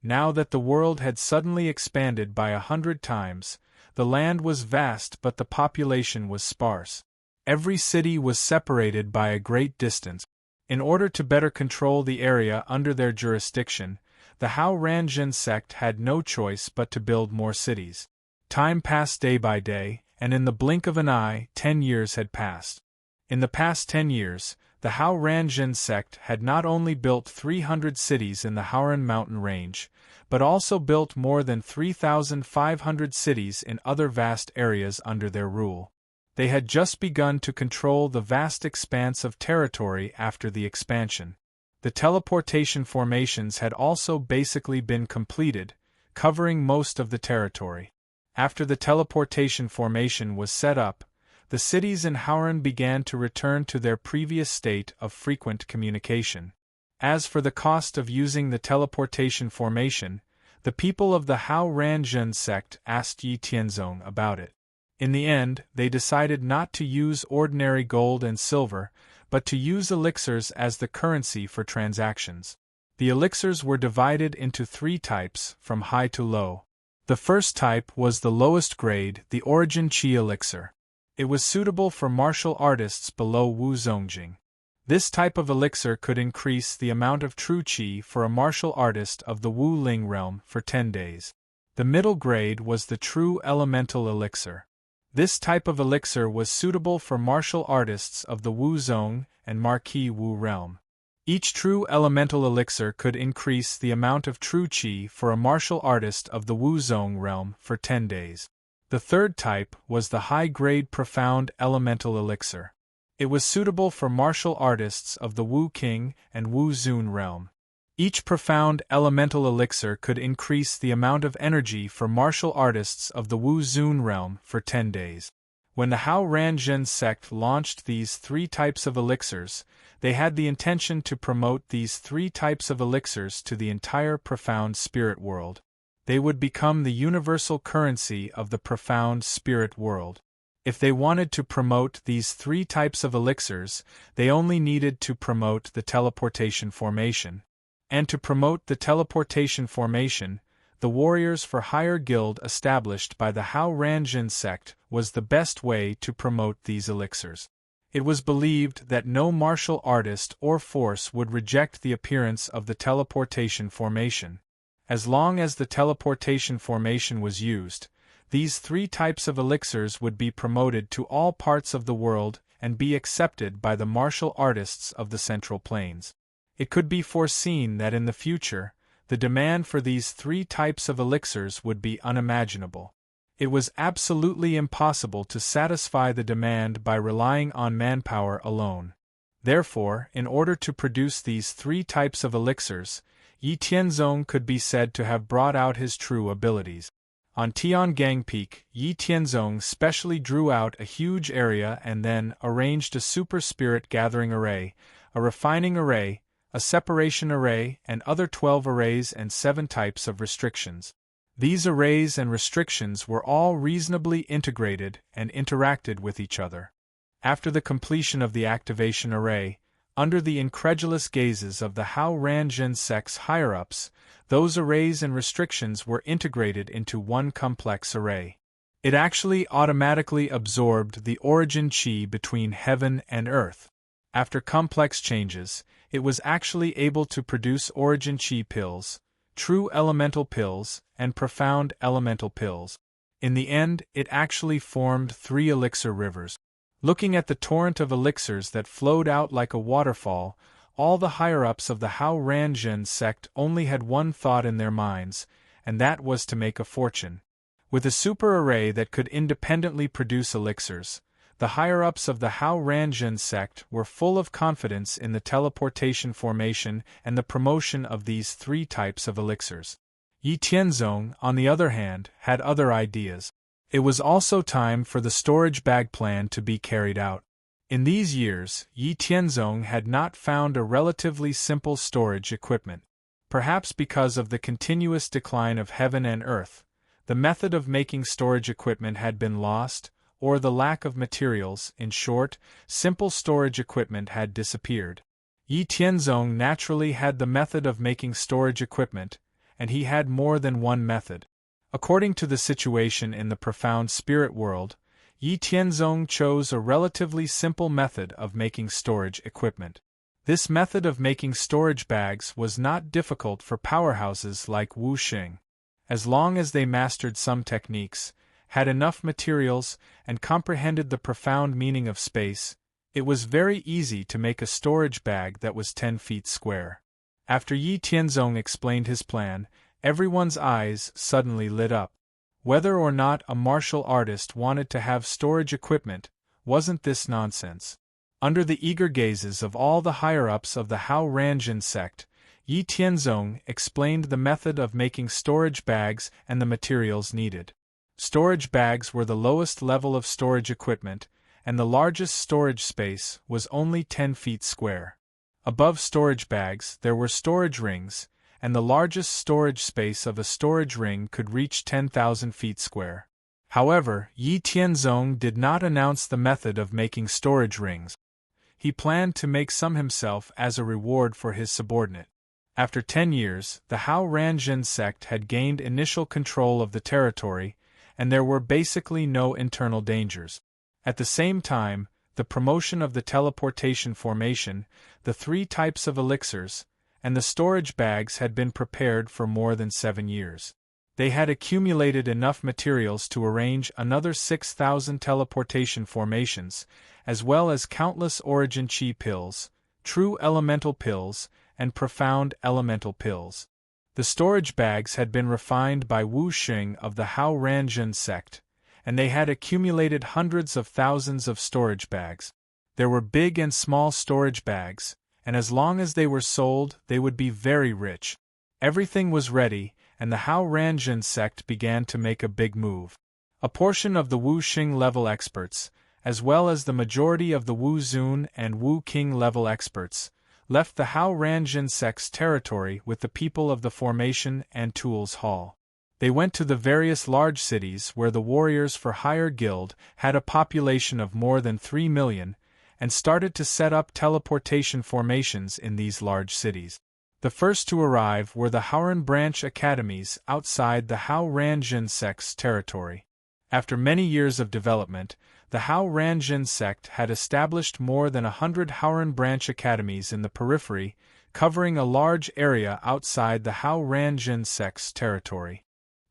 Now that the world had suddenly expanded by 100 times, the land was vast but the population was sparse. Every city was separated by a great distance. In order to better control the area under their jurisdiction, the Hao Ranjin sect had no choice but to build more cities. Time passed day by day, and in the blink of an eye, 10 years had passed. In the past 10 years, the Hao Ranjin sect had not only built 300 cities in the Haoran mountain range, but also built more than 3,500 cities in other vast areas under their rule. They had just begun to control the vast expanse of territory after the expansion. The teleportation formations had also basically been completed, covering most of the territory. After the teleportation formation was set up, the cities in Haoran began to return to their previous state of frequent communication. As for the cost of using the teleportation formation, the people of the Hao Ranjin sect asked Yi Tianzong about it. In the end, they decided not to use ordinary gold and silver, but to use elixirs as the currency for transactions. The elixirs were divided into 3 types, from high to low. The first type was the lowest grade, the Origin Qi elixir. It was suitable for martial artists below Wu Zongjing. This type of elixir could increase the amount of true qi for a martial artist of the Wu Ling realm for 10 days. The middle grade was the true elemental elixir. This type of elixir was suitable for martial artists of the Wu Zong and Marquis Wu realm. Each true elemental elixir could increase the amount of true qi for a martial artist of the Wu Zong realm for 10 days. The third type was the high-grade profound elemental elixir. It was suitable for martial artists of the Wu Qing and Wu Zun realm. Each profound elemental elixir could increase the amount of energy for martial artists of the Wu Zun realm for 10 days. When the Hao Ranjin sect launched these 3 types of elixirs, they had the intention to promote these 3 types of elixirs to the entire profound spirit world. They would become the universal currency of the profound spirit world. If they wanted to promote these 3 types of elixirs, they only needed to promote the teleportation formation. And to promote the teleportation formation, the warriors for hire guild established by the Hao Ranjin sect was the best way to promote these elixirs. It was believed that no martial artist or force would reject the appearance of the teleportation formation. As long as the teleportation formation was used, these 3 types of elixirs would be promoted to all parts of the world and be accepted by the martial artists of the Central Plains. It could be foreseen that in the future, the demand for these 3 types of elixirs would be unimaginable. It was absolutely impossible to satisfy the demand by relying on manpower alone. Therefore, in order to produce these 3 types of elixirs, Yi Tianzong could be said to have brought out his true abilities. On Tiangang Peak, Yi Tianzong specially drew out a huge area and then arranged a super spirit gathering array, a refining array, a separation array, and other 12 arrays and 7 types of restrictions. These arrays and restrictions were all reasonably integrated and interacted with each other. After the completion of the activation array, under the incredulous gazes of the Hao Ranjin sect's higher-ups, those arrays and restrictions were integrated into one complex array. It actually automatically absorbed the origin qi between heaven and earth. After complex changes, it was actually able to produce origin qi pills, true elemental pills, and profound elemental pills. In the end, it actually formed 3 elixir rivers. Looking at the torrent of elixirs that flowed out like a waterfall, all the higher-ups of the Hao Ranjin sect only had one thought in their minds, and that was to make a fortune. With a super array that could independently produce elixirs, the higher-ups of the Hao Ranjin sect were full of confidence in the teleportation formation and the promotion of these 3 types of elixirs. Yi Tianzong, on the other hand, had other ideas. It was also time for the storage bag plan to be carried out. In these years, Yi Tianzong had not found a relatively simple storage equipment. Perhaps because of the continuous decline of heaven and earth, the method of making storage equipment had been lost, or the lack of materials, in short, simple storage equipment had disappeared. Yi Tianzong naturally had the method of making storage equipment, and he had more than one method. According to the situation in the profound spirit world, Yi Tianzong chose a relatively simple method of making storage equipment. This method of making storage bags was not difficult for powerhouses like Wu Xing. As long as they mastered some techniques, had enough materials, and comprehended the profound meaning of space, it was very easy to make a storage bag that was 10 feet square. After Yi Tianzong explained his plan, everyone's eyes suddenly lit up. Whether or not a martial artist wanted to have storage equipment, wasn't this nonsense? Under the eager gazes of all the higher-ups of the Hao Ranjin sect, Yi Tianzong explained the method of making storage bags and the materials needed. Storage bags were the lowest level of storage equipment, and the largest storage space was only 10 feet square. Above storage bags there were storage rings, and the largest storage space of a storage ring could reach 10,000 feet square. However, Yi Tianzong did not announce the method of making storage rings. He planned to make some himself as a reward for his subordinate. After 10 years, the Hao Ranjin sect had gained initial control of the territory, and there were basically no internal dangers. At the same time, the promotion of the teleportation formation, the 3 types of elixirs, and the storage bags had been prepared for more than 7 years. They had accumulated enough materials to arrange another 6,000 teleportation formations, as well as countless origin chi pills, true elemental pills, and profound elemental pills. The storage bags had been refined by Wu Xing of the Hao Ranjin sect, and they had accumulated hundreds of thousands of storage bags. There were big and small storage bags, and as long as they were sold, they would be very rich. Everything was ready, and the Hao Ranjin sect began to make a big move. A portion of the Wu Xing level experts, as well as the majority of the Wu Zun and Wu King level experts, left the Hao Ranjin sect's territory with the people of the Formation and Tools Hall. They went to the various large cities where the warriors for hire guild had a population of more than 3 million, and started to set up teleportation formations in these large cities. The first to arrive were the Haoran branch academies outside the Hao Ranjin sect's territory. After many years of development, the Hao Ranjin sect had established more than 100 Haoran branch academies in the periphery, covering a large area outside the Hao Ranjin sect's territory.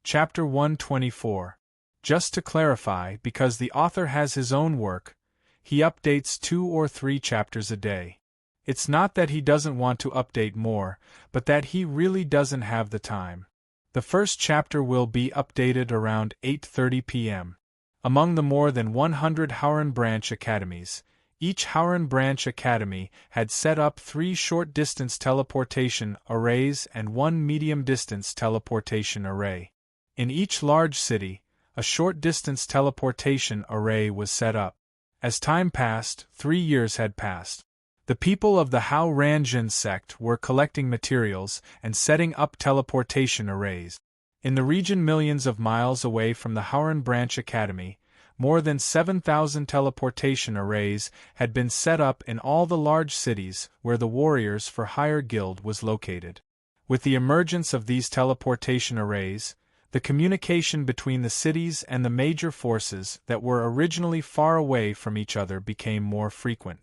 Chapter 124. Just to clarify, because the author has his own work, he updates 2 or 3 chapters a day. It's not that he doesn't want to update more, but that he really doesn't have the time. The first chapter will be updated around 8:30 p.m. Among the more than 100 Haoran branch academies, each Haoran branch academy had set up 3 short-distance teleportation arrays and 1 medium-distance teleportation array. In each large city, a short-distance teleportation array was set up. As time passed, 3 years had passed. The people of the Hao Ranjin sect were collecting materials and setting up teleportation arrays. In the region millions of miles away from the Haoran Branch Academy, more than 7,000 teleportation arrays had been set up in all the large cities where the Warriors for Hire Guild was located. With the emergence of these teleportation arrays, the communication between the cities and the major forces that were originally far away from each other became more frequent.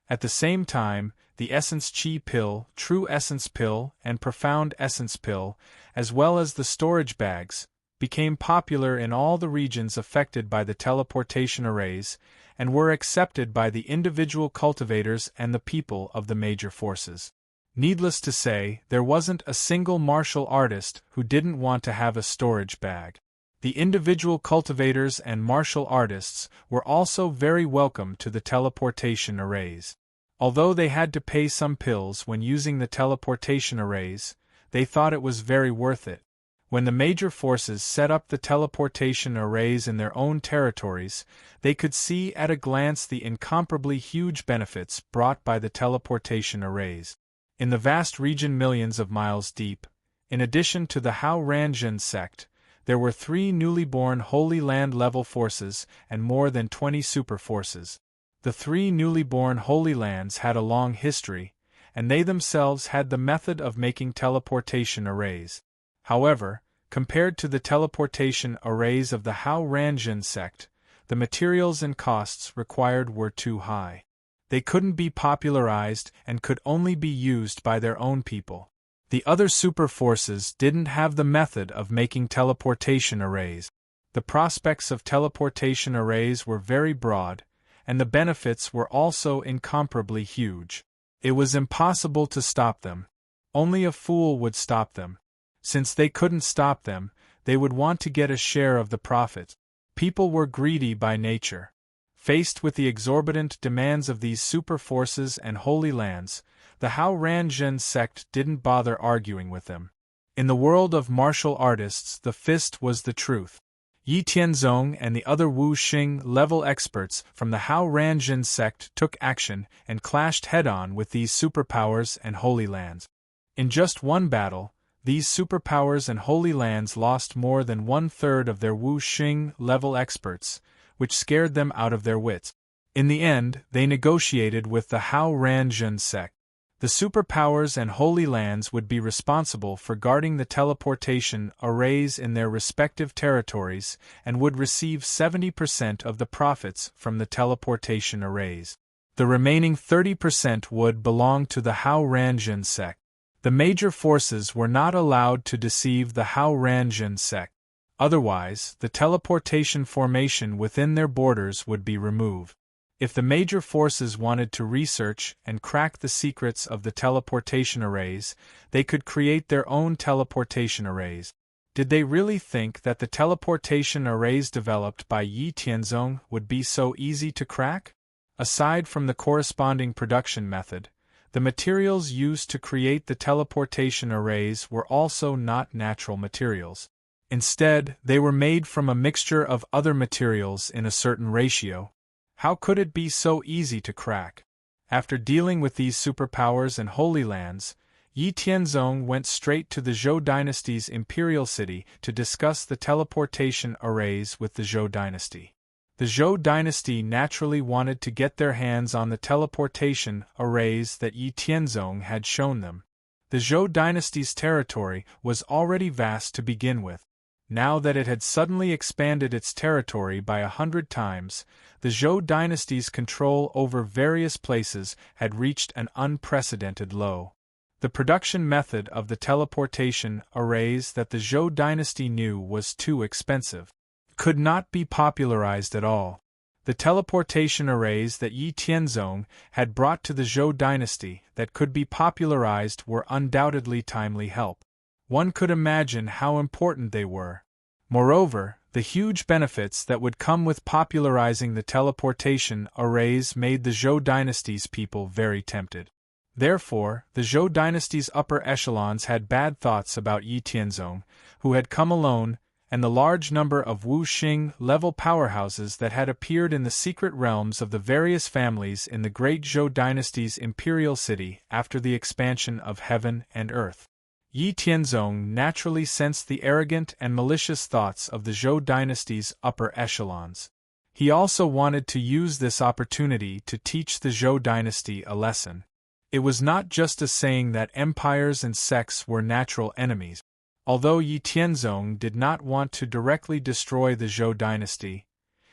At the same time, the Essence Chi Pill, True Essence Pill, and Profound Essence Pill, as well as the storage bags, became popular in all the regions affected by the teleportation arrays, and were accepted by the individual cultivators and the people of the major forces. Needless to say, there wasn't a single martial artist who didn't want to have a storage bag. The individual cultivators and martial artists were also very welcome to the teleportation arrays. Although they had to pay some pills when using the teleportation arrays, they thought it was very worth it. When the major forces set up the teleportation arrays in their own territories, they could see at a glance the incomparably huge benefits brought by the teleportation arrays. In the vast region millions of miles deep, in addition to the Hao Ranjin sect, there were 3 newly born Holy Land level forces and more than 20 super forces. The 3 newly born Holy Lands had a long history, and they themselves had the method of making teleportation arrays. However, compared to the teleportation arrays of the Hao Ranjin sect, the materials and costs required were too high. They couldn't be popularized and could only be used by their own people. The other super forces didn't have the method of making teleportation arrays. The prospects of teleportation arrays were very broad, and the benefits were also incomparably huge. It was impossible to stop them. Only a fool would stop them. Since they couldn't stop them, they would want to get a share of the profit. People were greedy by nature. Faced with the exorbitant demands of these super forces and holy lands, the Hao Ranjin sect didn't bother arguing with them. In the world of martial artists, the fist was the truth. Yi Tianzong and the other Wu Xing level experts from the Hao Ranjin sect took action and clashed head-on with these superpowers and holy lands. In just one battle, these superpowers and holy lands lost more than 1/3 of their Wu Xing level experts, which scared them out of their wits. In the end, they negotiated with the Hao Ranjin sect. The superpowers and holy lands would be responsible for guarding the teleportation arrays in their respective territories and would receive 70% of the profits from the teleportation arrays. The remaining 30% would belong to the Hao Ranjin sect. The major forces were not allowed to deceive the Hao Ranjin sect. Otherwise, the teleportation formation within their borders would be removed. If the major forces wanted to research and crack the secrets of the teleportation arrays, they could create their own teleportation arrays. Did they really think that the teleportation arrays developed by Yi Tianzong would be so easy to crack? Aside from the corresponding production method, the materials used to create the teleportation arrays were also not natural materials. Instead, they were made from a mixture of other materials in a certain ratio. How could it be so easy to crack? After dealing with these superpowers and holy lands, Yi Tianzong went straight to the Zhou dynasty's imperial city to discuss the teleportation arrays with the Zhou dynasty. The Zhou dynasty naturally wanted to get their hands on the teleportation arrays that Yi Tianzong had shown them. The Zhou dynasty's territory was already vast to begin with. Now that it had suddenly expanded its territory by 100 times, the Zhou dynasty's control over various places had reached an unprecedented low. The production method of the teleportation arrays that the Zhou dynasty knew was too expensive. Could not be popularized at all. The teleportation arrays that Yi Tianzong had brought to the Zhou dynasty that could be popularized were undoubtedly timely help. One could imagine how important they were. Moreover, the huge benefits that would come with popularizing the teleportation arrays made the Zhou dynasty's people very tempted. Therefore, the Zhou dynasty's upper echelons had bad thoughts about Yi Tianzong, who had come alone, and the large number of Wu Xing level powerhouses that had appeared in the secret realms of the various families in the great Zhou dynasty's imperial city after the expansion of heaven and earth. Yi Tianzong naturally sensed the arrogant and malicious thoughts of the Zhou dynasty's upper echelons. He also wanted to use this opportunity to teach the Zhou dynasty a lesson. It was not just a saying that empires and sects were natural enemies. Although Yi Tianzong did not want to directly destroy the Zhou dynasty,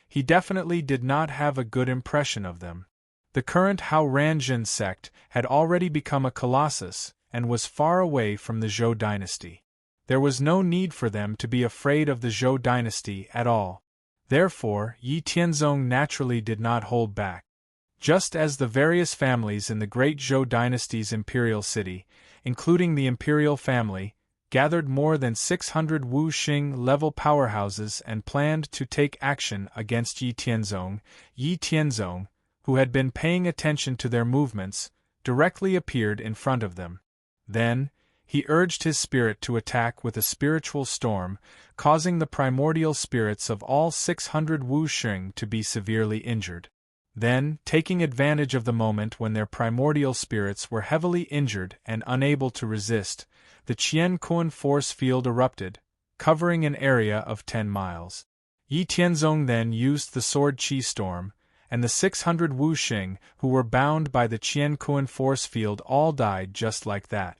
he definitely did not have a good impression of them. The current Hao Ranjin sect had already become a colossus and was far away from the Zhou dynasty. There was no need for them to be afraid of the Zhou dynasty at all. Therefore, Yi Tianzong naturally did not hold back. Just as the various families in the great Zhou dynasty's imperial city, including the imperial family, gathered more than 600 Wu Xing level powerhouses and planned to take action against Yi Tianzong, who had been paying attention to their movements, directly appeared in front of them. Then, he urged his spirit to attack with a spiritual storm, causing the primordial spirits of all 600 Wu Xing to be severely injured. Then, taking advantage of the moment when their primordial spirits were heavily injured and unable to resist, the Qian Kun force field erupted, covering an area of 10 miles. Yi Tianzong then used the sword Qi storm, and the 600 Wu Xing who were bound by the Qian Kuan force field all died just like that.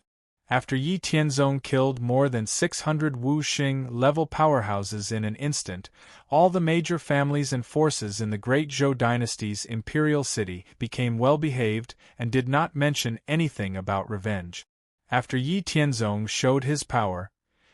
After Yi Tianzong killed more than 600 Wu Xing level powerhouses in an instant, all the major families and forces in the Great Zhou dynasty's imperial city became well-behaved and did not mention anything about revenge. After Yi Tianzong showed his power,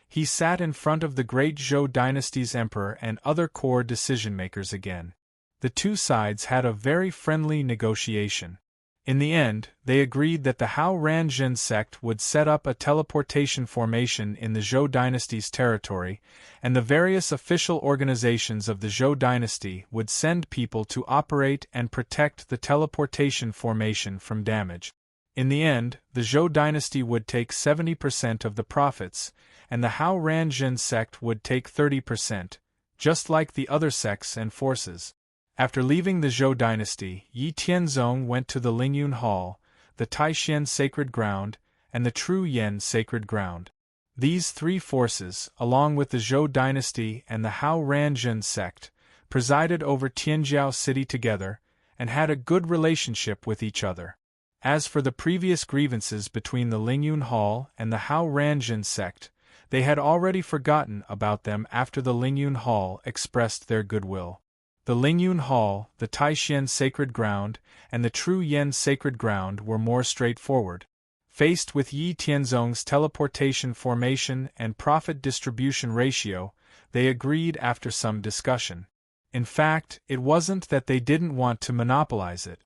he sat in front of the Great Zhou dynasty's emperor and other core decision-makers again. The two sides had a very friendly negotiation. In the end, they agreed that the Hao Ranjin sect would set up a teleportation formation in the Zhou dynasty's territory, and the various official organizations of the Zhou dynasty would send people to operate and protect the teleportation formation from damage. In the end, the Zhou dynasty would take 70% of the profits, and the Hao Ranjin sect would take 30%, just like the other sects and forces. After leaving the Zhou dynasty, Yi Tianzong went to the Lingyun Hall, the Taixuan Sacred Ground, and the True Yen Sacred Ground. These three forces, along with the Zhou dynasty and the Hao Ranjin sect, presided over Tianjiao city together, and had a good relationship with each other. As for the previous grievances between the Lingyun Hall and the Hao Ranjin sect, they had already forgotten about them after the Lingyun Hall expressed their goodwill. The Lingyun Hall, the Taixuan Sacred Ground, and the True Yen Sacred Ground were more straightforward. Faced with Yi Tianzong's teleportation formation and profit distribution ratio, they agreed after some discussion. In fact, it wasn't that they didn't want to monopolize it.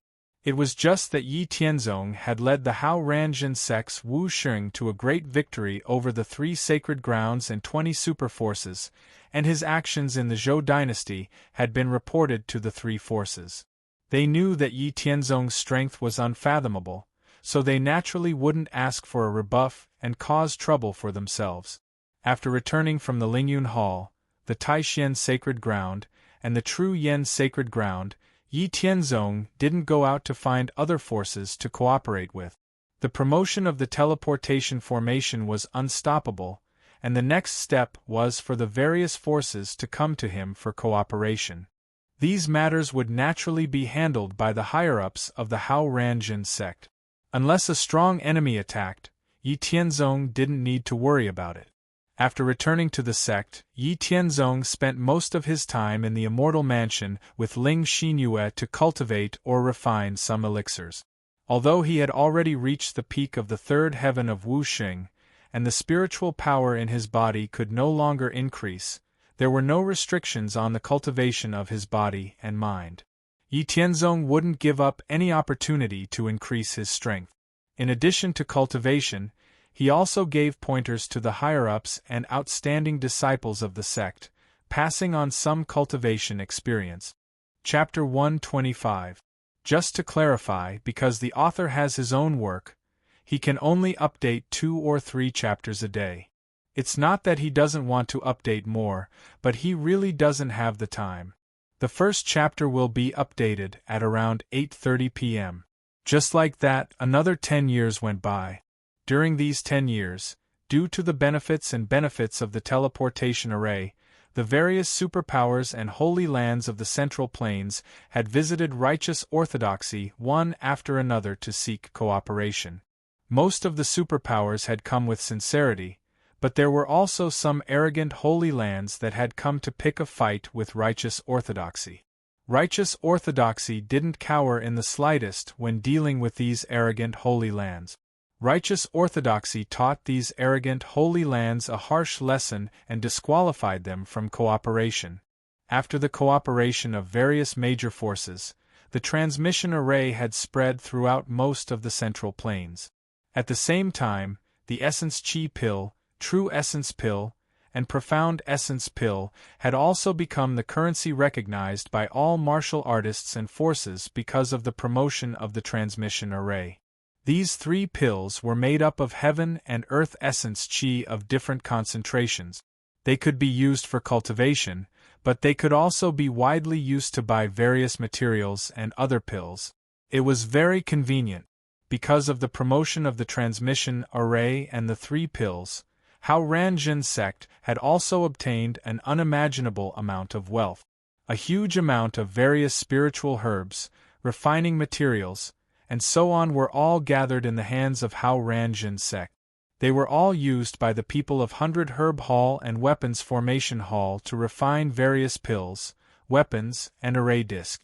It was just that Yi Tianzong had led the Hao Ranjin sect's Wu Xing to a great victory over the 3 sacred grounds and 20 superforces, and his actions in the Zhou dynasty had been reported to the 3 forces. They knew that Yi Tianzong's strength was unfathomable, so they naturally wouldn't ask for a rebuff and cause trouble for themselves. After returning from the Lingyun Hall, the Taixuan Sacred Ground, and the True Yen Sacred Ground, Yi Tianzong didn't go out to find other forces to cooperate with. The promotion of the teleportation formation was unstoppable, and the next step was for the various forces to come to him for cooperation. These matters would naturally be handled by the higher-ups of the Hao Ranjin sect. Unless a strong enemy attacked, Yi Tianzong didn't need to worry about it. After returning to the sect, Yi Tianzong spent most of his time in the Immortal Mansion with Ling Xinyue to cultivate or refine some elixirs. Although he had already reached the peak of the 3rd heaven of Wu Xing, and the spiritual power in his body could no longer increase, there were no restrictions on the cultivation of his body and mind. Yi Tianzong wouldn't give up any opportunity to increase his strength. In addition to cultivation, he also gave pointers to the higher-ups and outstanding disciples of the sect, passing on some cultivation experience. Chapter 125. Just to clarify, because the author has his own work, he can only update 2 or 3 chapters a day. It's not that he doesn't want to update more, but he really doesn't have the time. The first chapter will be updated at around 8:30 p.m. Just like that, another 10 years went by. During these 10 years, due to the benefits of the teleportation array, the various superpowers and holy lands of the Central Plains had visited righteous orthodoxy one after another to seek cooperation. Most of the superpowers had come with sincerity, but there were also some arrogant holy lands that had come to pick a fight with righteous orthodoxy. Righteous orthodoxy didn't cower in the slightest when dealing with these arrogant holy lands. Righteous orthodoxy taught these arrogant holy lands a harsh lesson and disqualified them from cooperation. After the cooperation of various major forces, the transmission array had spread throughout most of the Central Plains. At the same time, the Essence Chi Pill, True Essence Pill, and Profound Essence Pill had also become the currency recognized by all martial artists and forces because of the promotion of the transmission array. These 3 pills were made up of heaven and earth essence chi of different concentrations. They could be used for cultivation, but they could also be widely used to buy various materials and other pills. It was very convenient. Because of the promotion of the transmission array and the 3 pills, Hao Ranjin sect had also obtained an unimaginable amount of wealth. A huge amount of various spiritual herbs, refining materials, and so on were all gathered in the hands of Hao Ranjin sect. They were all used by the people of 100 Herb Hall and Weapons Formation Hall to refine various pills, weapons, and array disc.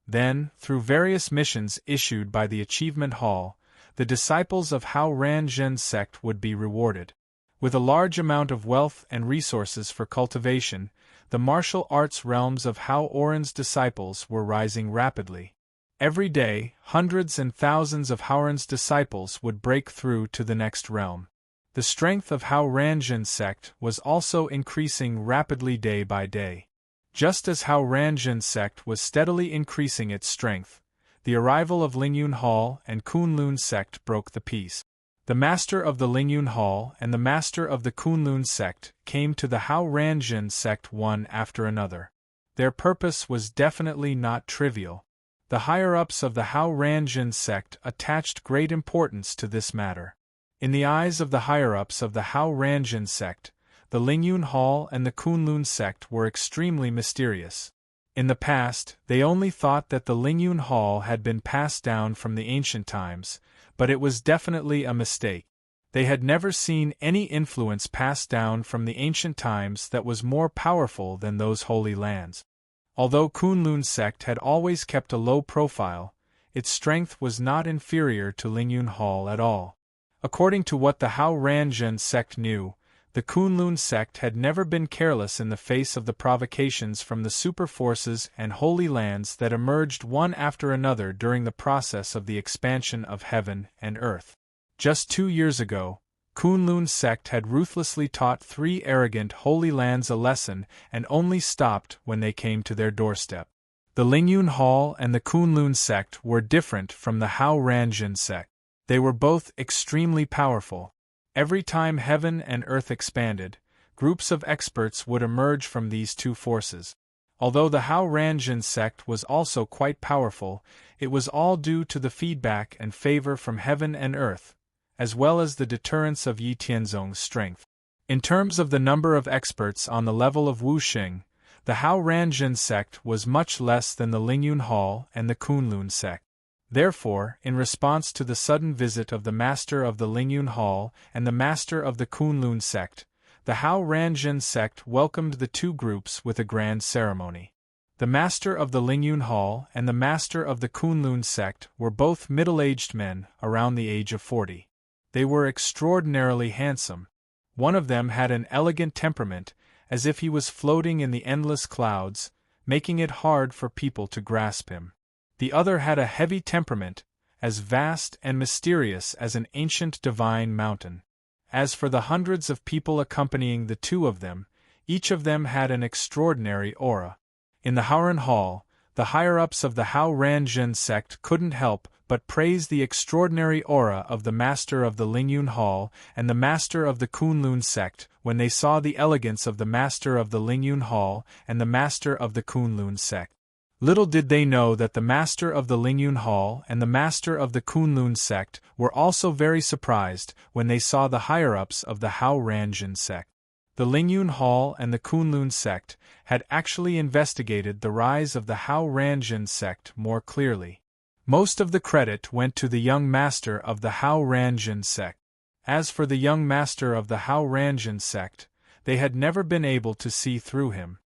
Then, through various missions issued by the Achievement Hall, the disciples of Hao Ranjin sect would be rewarded. With a large amount of wealth and resources for cultivation, the martial arts realms of Hao Oren's disciples were rising rapidly. Every day, hundreds and thousands of Haoren's disciples would break through to the next realm. The strength of Hao Ranjin sect was also increasing rapidly day by day. Just as Hao Ranjin sect was steadily increasing its strength, the arrival of Lingyun Hall and Kunlun sect broke the peace. The master of the Lingyun Hall and the master of the Kunlun sect came to the Hao Ranjin sect one after another. Their purpose was definitely not trivial. The higher-ups of the Hao Ranjin sect attached great importance to this matter. In the eyes of the higher-ups of the Hao Ranjin sect, the Lingyun Hall and the Kunlun sect were extremely mysterious. In the past, they only thought that the Lingyun Hall had been passed down from the ancient times, but it was definitely a mistake. They had never seen any influence passed down from the ancient times that was more powerful than those holy lands. Although Kunlun sect had always kept a low profile, its strength was not inferior to Lingyun Hall at all. According to what the Hao Ranjin sect knew, the Kunlun sect had never been careless in the face of the provocations from the super forces and holy lands that emerged one after another during the process of the expansion of heaven and earth. Just 2 years ago, Kunlun sect had ruthlessly taught 3 arrogant holy lands a lesson and only stopped when they came to their doorstep. The Lingyun Hall and the Kunlun sect were different from the Hao Ranjin sect. They were both extremely powerful. Every time heaven and earth expanded, groups of experts would emerge from these two forces. Although the Hao Ranjin sect was also quite powerful, it was all due to the feedback and favor from heaven and earth, as well as the deterrence of Yi Tianzong's strength. In terms of the number of experts on the level of Wuxing, the Hao Ranjin sect was much less than the Lingyun Hall and the Kunlun sect. Therefore, in response to the sudden visit of the master of the Lingyun Hall and the master of the Kunlun sect, the Hao Ranjin sect welcomed the two groups with a grand ceremony. The master of the Lingyun Hall and the master of the Kunlun sect were both middle-aged men around the age of 40. They were extraordinarily handsome. One of them had an elegant temperament, as if he was floating in the endless clouds, making it hard for people to grasp him. The other had a heavy temperament, as vast and mysterious as an ancient divine mountain. As for the hundreds of people accompanying the two of them, each of them had an extraordinary aura. In the Haoren Hall, the higher-ups of the Hao Ranjin sect couldn't help but praise the extraordinary aura of the master of the Lingyun Hall and the master of the Kunlun sect when they saw the elegance of the master of the Lingyun Hall and the master of the Kunlun sect. Little did they know that the master of the Lingyun Hall and the master of the Kunlun sect were also very surprised when they saw the higher-ups of the Hao Ranjin sect. The Lingyun Hall and the Kunlun sect had actually investigated the rise of the Hao Ranjin sect more clearly. Most of the credit went to the young master of the Hao Ranjin sect. As for the young master of the Hao Ranjin sect, they had never been able to see through him.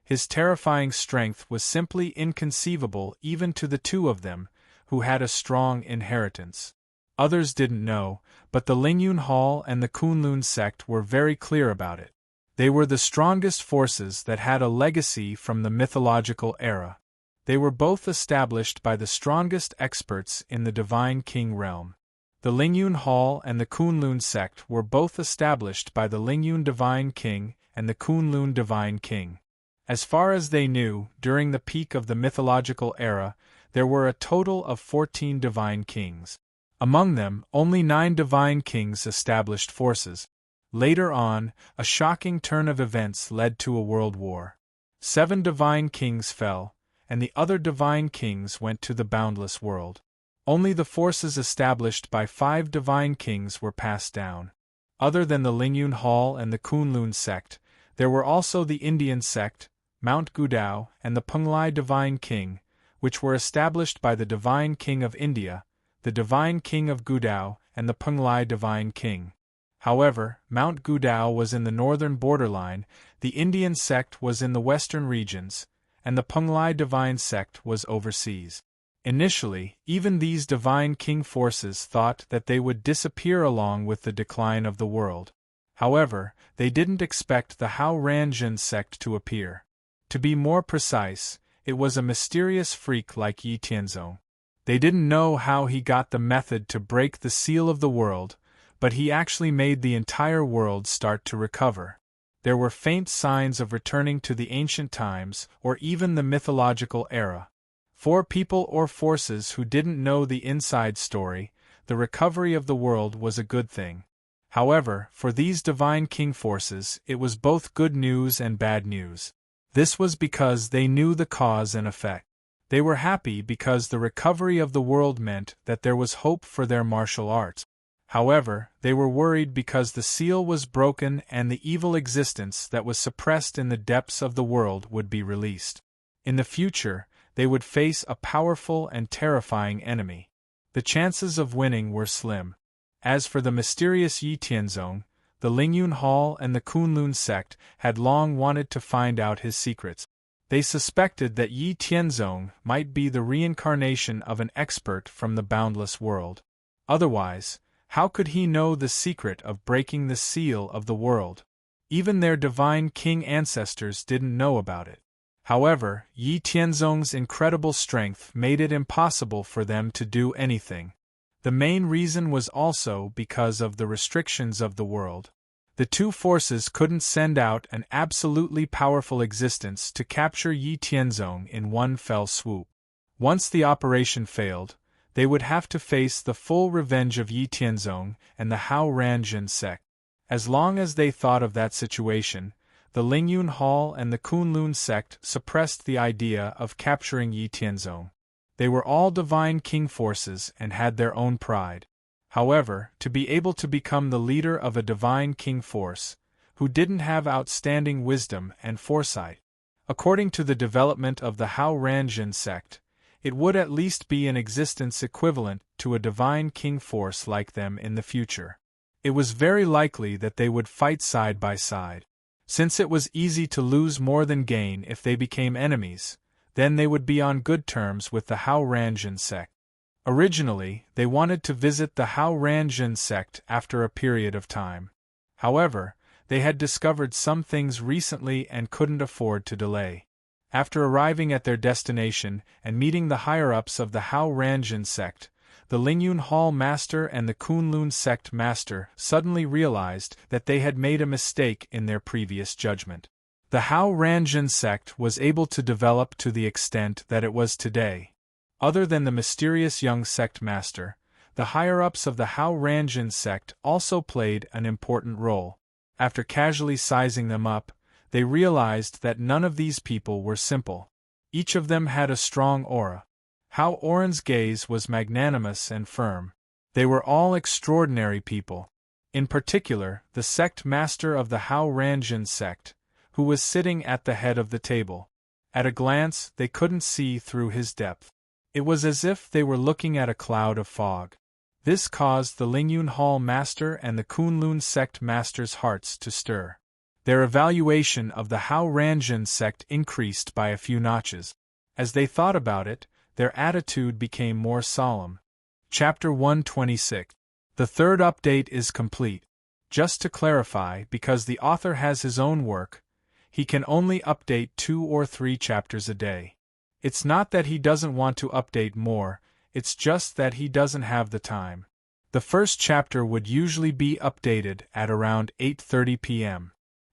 His terrifying strength was simply inconceivable even to the two of them, who had a strong inheritance. Others didn't know, but the Lingyun Hall and the Kunlun sect were very clear about it. They were the strongest forces that had a legacy from the mythological era. They were both established by the strongest experts in the Divine King realm. The Lingyun Hall and the Kunlun sect were both established by the Lingyun Divine King and the Kunlun Divine King. As far as they knew, during the peak of the mythological era, there were a total of 14 divine kings. Among them, only 9 divine kings established forces. Later on, a shocking turn of events led to a world war. 7 divine kings fell, and the other divine kings went to the boundless world. Only the forces established by 5 divine kings were passed down. Other than the Lingyun Hall and the Kunlun sect, there were also the Indian sect, Mount Gudao, and the Penglai Divine King, which were established by the Divine King of India, the Divine King of Gudao, and the Penglai Divine King. However, Mount Gudao was in the northern borderline, the Indian sect was in the western regions, and the Penglai Divine sect was overseas. Initially, even these Divine King forces thought that they would disappear along with the decline of the world. However, they didn't expect the Hao Ranjin sect to appear. To be more precise, it was a mysterious freak like Yi Tianzong. They didn't know how he got the method to break the seal of the world, but he actually made the entire world start to recover. There were faint signs of returning to the ancient times or even the mythological era. For people or forces who didn't know the inside story, the recovery of the world was a good thing. However, for these Divine King forces, it was both good news and bad news. This was because they knew the cause and effect. They were happy because the recovery of the world meant that there was hope for their martial arts. However, they were worried because the seal was broken and the evil existence that was suppressed in the depths of the world would be released. In the future, they would face a powerful and terrifying enemy. The chances of winning were slim. As for the mysterious Yi Tianzong, the Lingyun Hall and the Kunlun sect had long wanted to find out his secrets. They suspected that Yi Tianzong might be the reincarnation of an expert from the boundless world. Otherwise, how could he know the secret of breaking the seal of the world? Even their Divine King ancestors didn't know about it. However, Yi Tianzong's incredible strength made it impossible for them to do anything. The main reason was also because of the restrictions of the world. The two forces couldn't send out an absolutely powerful existence to capture Yi Tianzong in one fell swoop. Once the operation failed, they would have to face the full revenge of Yi Tianzong and the Hao Ranjin sect. As long as they thought of that situation, the Lingyun Hall and the Kunlun sect suppressed the idea of capturing Yi Tianzong. They were all Divine King forces and had their own pride. However, to be able to become the leader of a Divine King force, who didn't have outstanding wisdom and foresight, according to the development of the Hao Ranjin sect, it would at least be an existence equivalent to a Divine King force like them in the future. It was very likely that they would fight side by side. Since it was easy to lose more than gain if they became enemies, then they would be on good terms with the Hao Ranjin sect. Originally, they wanted to visit the Hao Ranjin sect after a period of time. However, they had discovered some things recently and couldn't afford to delay. After arriving at their destination and meeting the higher-ups of the Hao Ranjin sect, the Lingyun Hall master and the Kunlun sect master suddenly realized that they had made a mistake in their previous judgment. The Hao Ranjin sect was able to develop to the extent that it was today. Other than the mysterious young sect master, the higher-ups of the Hao Ranjin sect also played an important role. After casually sizing them up, they realized that none of these people were simple. Each of them had a strong aura. Hao Oren's gaze was magnanimous and firm. They were all extraordinary people. In particular, the sect master of the Hao Ranjin sect, who was sitting at the head of the table. At a glance, they couldn't see through his depth. It was as if they were looking at a cloud of fog. This caused the Lingyun Hall master and the Kunlun sect master's hearts to stir. Their evaluation of the Hao Ranjin sect increased by a few notches. As they thought about it, their attitude became more solemn. Chapter 126. The third update is complete. Just to clarify, because the author has his own work, he can only update 2 or 3 chapters a day. It's not that he doesn't want to update more, it's just that he doesn't have the time. The first chapter would usually be updated at around 8:30 p.m.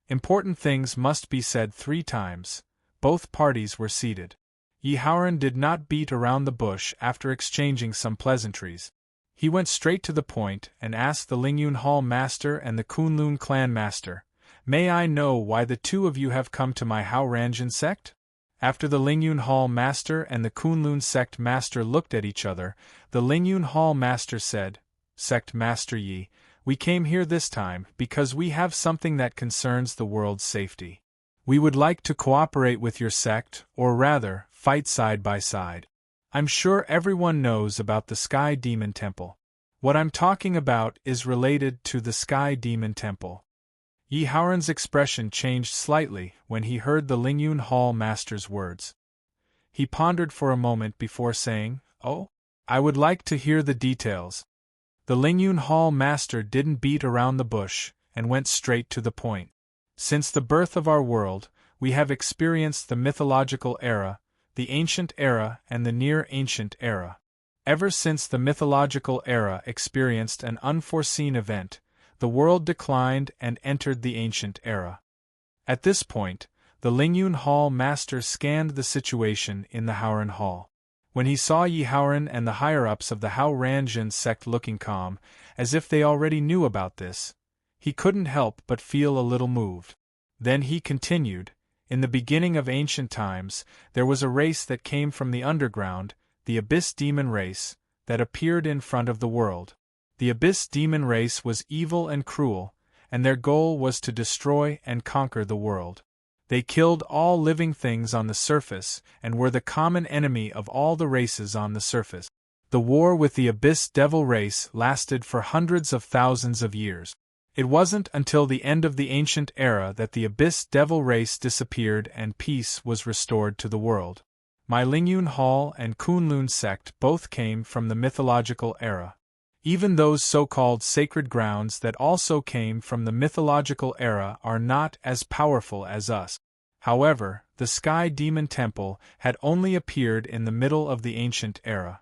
Important things must be said 3 times. Both parties were seated. Yi Haoren did not beat around the bush after exchanging some pleasantries. He went straight to the point and asked the Lingyun Hall master and the Kunlun clan master, "May I know why the 2 of you have come to my Hao Ranjin sect?" After the Lingyun Hall master and the Kunlun sect master looked at each other, the Lingyun Hall master said, "Sect Master Yi, we came here this time because we have something that concerns the world's safety. We would like to cooperate with your sect, or rather, fight side by side. I'm sure everyone knows about the Sky Demon Temple. What I'm talking about is related to the Sky Demon Temple. Yi Haoran's expression changed slightly when he heard the Lingyun Hall master's words. He pondered for a moment before saying, "Oh, I would like to hear the details." The Lingyun Hall master didn't beat around the bush, and went straight to the point. Since the birth of our world, we have experienced the mythological era, the ancient era and the near-ancient era. Ever since the mythological era experienced an unforeseen event, the world declined and entered the ancient era. At this point, the Lingyun Hall master scanned the situation in the Haoran Hall. When he saw Yi Haoran and the higher-ups of the Hao Ranjin sect looking calm, as if they already knew about this, he couldn't help but feel a little moved. Then he continued, "In the beginning of ancient times, there was a race that came from the underground, the Abyss Demon race, that appeared in front of the world. The Abyss Demon race was evil and cruel, and their goal was to destroy and conquer the world. They killed all living things on the surface and were the common enemy of all the races on the surface. The war with the Abyss Devil race lasted for hundreds of thousands of years. It wasn't until the end of the ancient era that the Abyss Devil race disappeared and peace was restored to the world. My Lingyun Hall and Kunlun sect both came from the mythological era. Even those so-called sacred grounds that also came from the mythological era are not as powerful as us. However, the Sky Demon Temple had only appeared in the middle of the ancient era.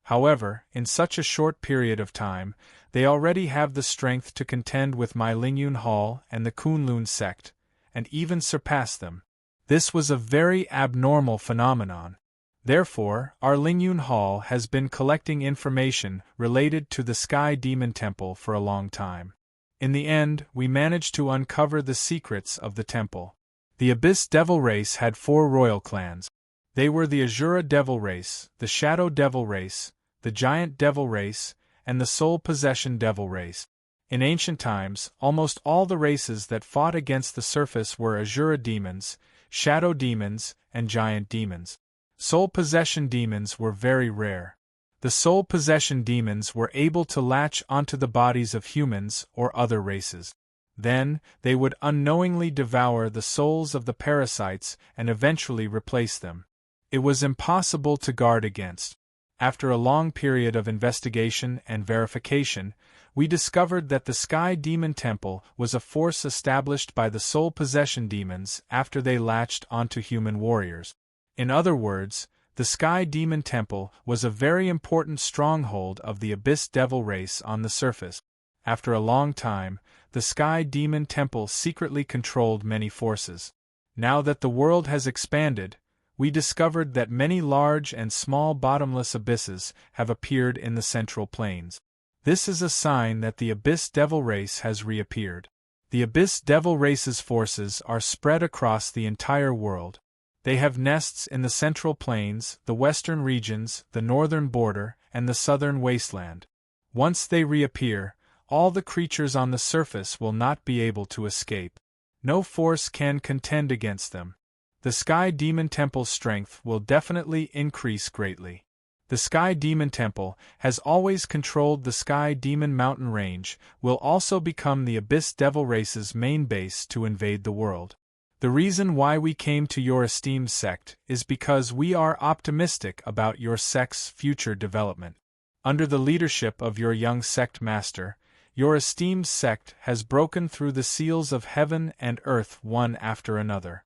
However, in such a short period of time, they already have the strength to contend with my Lingyun Hall and the Kunlun sect, and even surpass them. This was a very abnormal phenomenon. Therefore, our Lingyun Hall has been collecting information related to the Sky Demon Temple for a long time. In the end, we managed to uncover the secrets of the temple. The Abyss Devil race had 4 royal clans. They were the Azura Devil race, the Shadow Devil race, the Giant Devil race, and the Soul Possession Devil race. In ancient times, almost all the races that fought against the surface were Azura demons, Shadow demons, and Giant demons. Soul Possession demons were very rare. The Soul Possession demons were able to latch onto the bodies of humans or other races. Then, they would unknowingly devour the souls of the parasites and eventually replace them. It was impossible to guard against. After a long period of investigation and verification, we discovered that the Sky Demon Temple was a force established by the Soul Possession demons after they latched onto human warriors. In other words, the Sky Demon Temple was a very important stronghold of the Abyss Devil race on the surface. After a long time, the Sky Demon Temple secretly controlled many forces. Now that the world has expanded, we discovered that many large and small bottomless abysses have appeared in the Central Plains. This is a sign that the Abyss Devil race has reappeared. The Abyss Devil race's forces are spread across the entire world. They have nests in the Central Plains, the western regions, the northern border, and the southern wasteland. Once they reappear, all the creatures on the surface will not be able to escape. No force can contend against them. The Sky Demon Temple's strength will definitely increase greatly. The Sky Demon Temple has always controlled the Sky Demon Mountain Range, will also become the Abyss Devil race's main base to invade the world. The reason why we came to your esteemed sect is because we are optimistic about your sect's future development. Under the leadership of your young sect master, your esteemed sect has broken through the seals of heaven and earth one after another.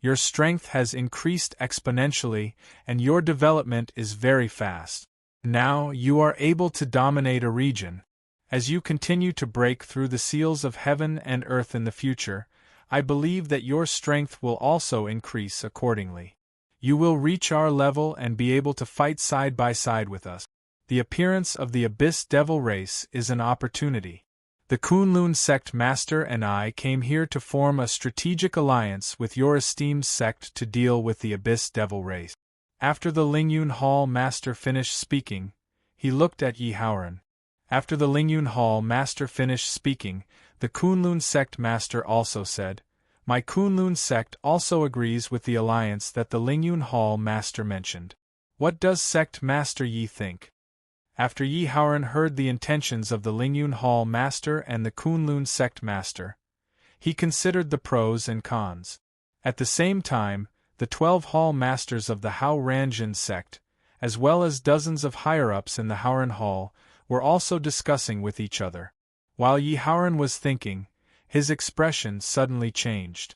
Your strength has increased exponentially, and your development is very fast. Now you are able to dominate a region. As you continue to break through the seals of heaven and earth in the future, I believe that your strength will also increase accordingly. You will reach our level and be able to fight side by side with us. The appearance of the Abyss Devil race is an opportunity. The Kunlun sect master and I came here to form a strategic alliance with your esteemed sect to deal with the Abyss Devil race. After the Lingyun Hall master finished speaking, he looked at Yi Haoran. After the Lingyun Hall master finished speaking, the Kunlun sect master also said, My Kunlun sect also agrees with the alliance that the Lingyun Hall Master mentioned. What does Sect Master Yi think? After Yi Haoran heard the intentions of the Lingyun Hall Master and the Kunlun Sect Master, he considered the pros and cons. At the same time, the 12 Hall Masters of the Hao Ranjin sect, as well as dozens of higher-ups in the Haoran Hall, were also discussing with each other. While Yi Haoran was thinking, his expression suddenly changed.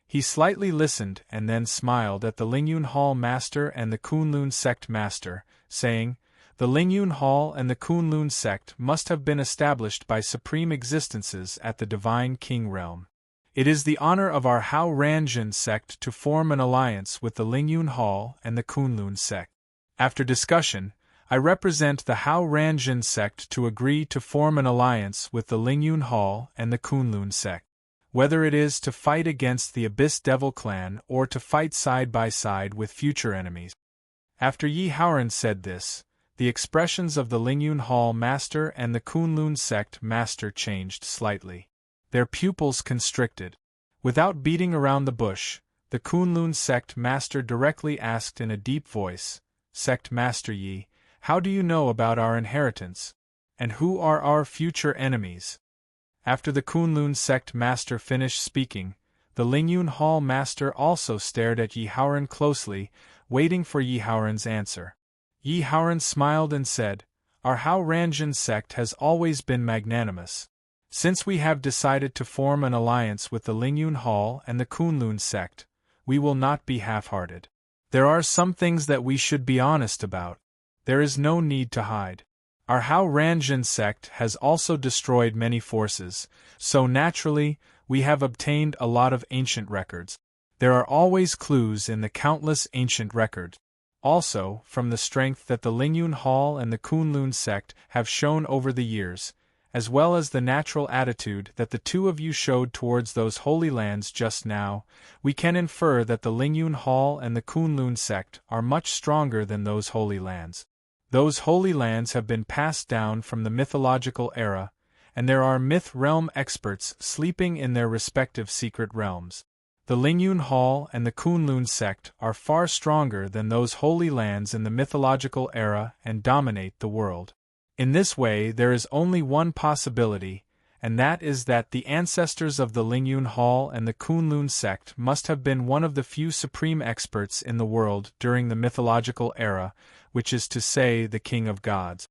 He slightly listened and then smiled at the Lingyun Hall Master and the Kunlun Sect Master, saying, "The Lingyun Hall and the Kunlun Sect must have been established by supreme existences at the Divine King Realm. It is the honor of our Hao Ranjin sect to form an alliance with the Lingyun Hall and the Kunlun Sect. After discussion, I represent the Hao Ranjin sect to agree to form an alliance with the Lingyun Hall and the Kunlun Sect. Whether it is to fight against the Abyss Devil clan or to fight side by side with future enemies." After Yi Haoran said this, the expressions of the Lingyun Hall Master and the Kunlun Sect Master changed slightly. Their pupils constricted. Without beating around the bush, the Kunlun Sect Master directly asked in a deep voice, "Sect Master Yi, how do you know about our inheritance? And who are our future enemies?" After the Kunlun Sect Master finished speaking, the Lingyun Hall Master also stared at Yi Haoran closely, waiting for Yi Haoran's answer. Yi Haoran smiled and said, "Our Hao Ranjin sect has always been magnanimous. Since we have decided to form an alliance with the Lingyun Hall and the Kunlun sect, we will not be half-hearted. There are some things that we should be honest about. There is no need to hide. Our Hao Ranjin sect has also destroyed many forces, so naturally, we have obtained a lot of ancient records. There are always clues in the countless ancient records. Also, from the strength that the Lingyun Hall and the Kunlun sect have shown over the years, as well as the natural attitude that the two of you showed towards those holy lands just now, we can infer that the Lingyun Hall and the Kunlun sect are much stronger than those holy lands. Those holy lands have been passed down from the mythological era, and there are myth realm experts sleeping in their respective secret realms. The Lingyun Hall and the Kunlun sect are far stronger than those holy lands in the mythological era and dominate the world. In this way, there is only one possibility, and that is that the ancestors of the Lingyun Hall and the Kunlun sect must have been one of the few supreme experts in the world during the mythological era, which is to say the King of Gods.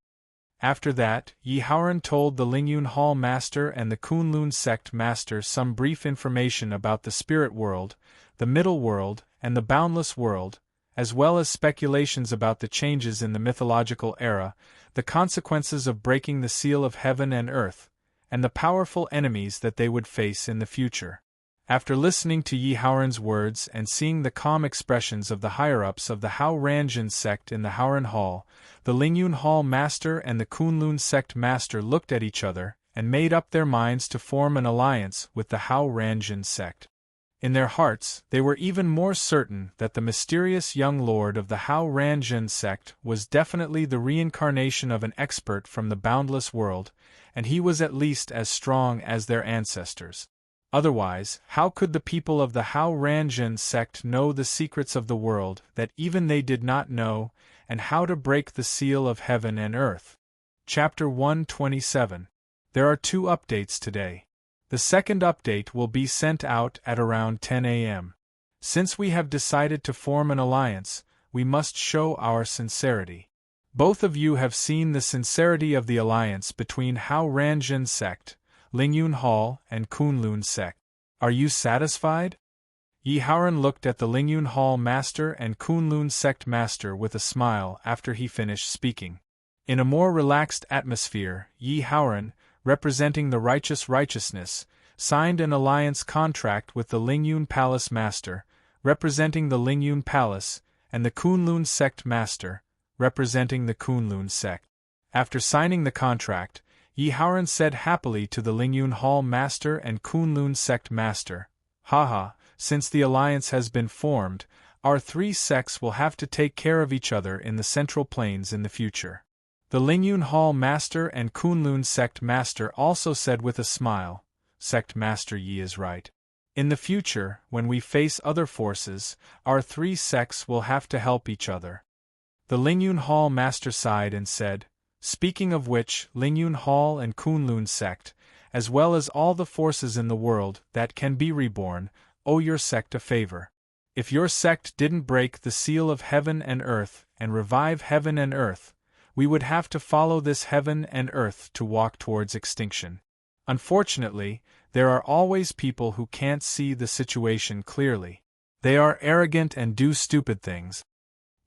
After that, Yi Haoran told the Lingyun Hall Master and the Kunlun Sect Master some brief information about the spirit world, the middle world, and the boundless world, as well as speculations about the changes in the mythological era, the consequences of breaking the seal of heaven and earth, and the powerful enemies that they would face in the future. After listening to Yi Haoran's words and seeing the calm expressions of the higher-ups of the Hao Ranjin sect in the Haoran Hall, the Lingyun Hall Master and the Kunlun Sect Master looked at each other and made up their minds to form an alliance with the Hao Ranjin sect. In their hearts, they were even more certain that the mysterious young lord of the Hao Ranjin sect was definitely the reincarnation of an expert from the boundless world, and he was at least as strong as their ancestors. Otherwise, how could the people of the Hao Ranjin sect know the secrets of the world that even they did not know, and how to break the seal of heaven and earth? Chapter 127. There are 2 updates today. The second update will be sent out at around 10 a.m. Since we have decided to form an alliance, we must show our sincerity. Both of you have seen the sincerity of the alliance between Hao Ranjin sect, Lingyun Hall, and Kunlun sect. Are you satisfied? Yi Haoran looked at the Lingyun Hall Master and Kunlun Sect Master with a smile after he finished speaking. In a more relaxed atmosphere, Yi Haoran, representing the righteousness, signed an alliance contract with the Lingyun Palace Master, representing the Lingyun Palace, and the Kunlun Sect Master, representing the Kunlun Sect. After signing the contract, Yi Haoran said happily to the Lingyun Hall Master and Kunlun Sect Master, "Haha, since the alliance has been formed, our 3 sects will have to take care of each other in the Central Plains in the future." The Lingyun Hall Master and Kunlun Sect Master also said with a smile, "Sect Master Yi is right. In the future, when we face other forces, our three sects will have to help each other. The Lingyun Hall master sighed and said, speaking of which, Lingyun Hall and Kunlun sect, as well as all the forces in the world that can be reborn, owe your sect a favor. If your sect didn't break the seal of heaven and earth and revive heaven and earth, we would have to follow this heaven and earth to walk towards extinction. Unfortunately, there are always people who can't see the situation clearly. They are arrogant and do stupid things.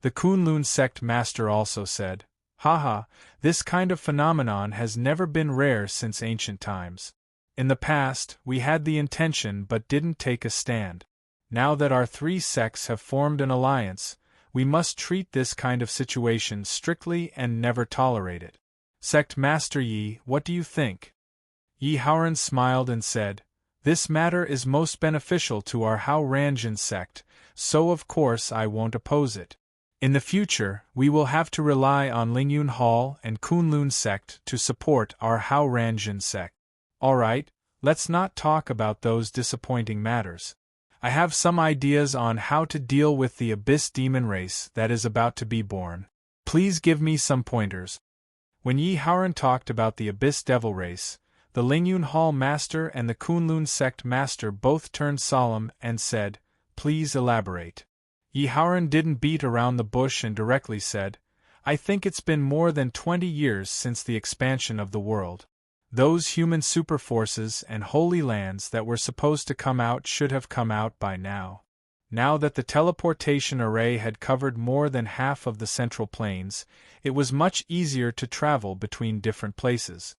The Kunlun sect master also said, haha, this kind of phenomenon has never been rare since ancient times. In the past, we had the intention but didn't take a stand. Now that our three sects have formed an alliance, we must treat this kind of situation strictly and never tolerate it. Sect Master Yi, what do you think? Yi Haoran smiled and said, this matter is most beneficial to our Hao Ranjin sect, so of course I won't oppose it. In the future, we will have to rely on Lingyun Hall and Kunlun sect to support our Hao Ranjin sect. Alright, let's not talk about those disappointing matters. I have some ideas on how to deal with the Abyss Demon race that is about to be born. Please give me some pointers. When Yi Haoran talked about the Abyss Devil race, the Lingyun Hall master and the Kunlun sect master both turned solemn and said, please elaborate. Yi Haoran didn't beat around the bush and directly said, I think it's been more than 20 years since the expansion of the world. Those human superforces and holy lands that were supposed to come out should have come out by now. Now that the teleportation array had covered more than half of the central plains, it was much easier to travel between different places.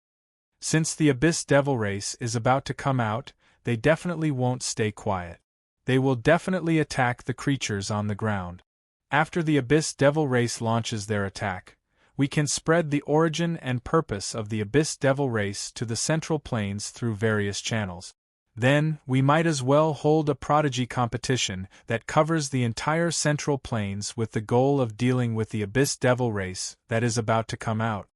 Since the Abyss Devil race is about to come out, they definitely won't stay quiet. They will definitely attack the creatures on the ground. After the Abyss Devil race launches their attack, we can spread the origin and purpose of the Abyss Devil race to the central plains through various channels. Then, we might as well hold a prodigy competition that covers the entire central plains with the goal of dealing with the Abyss Devil race that is about to come out.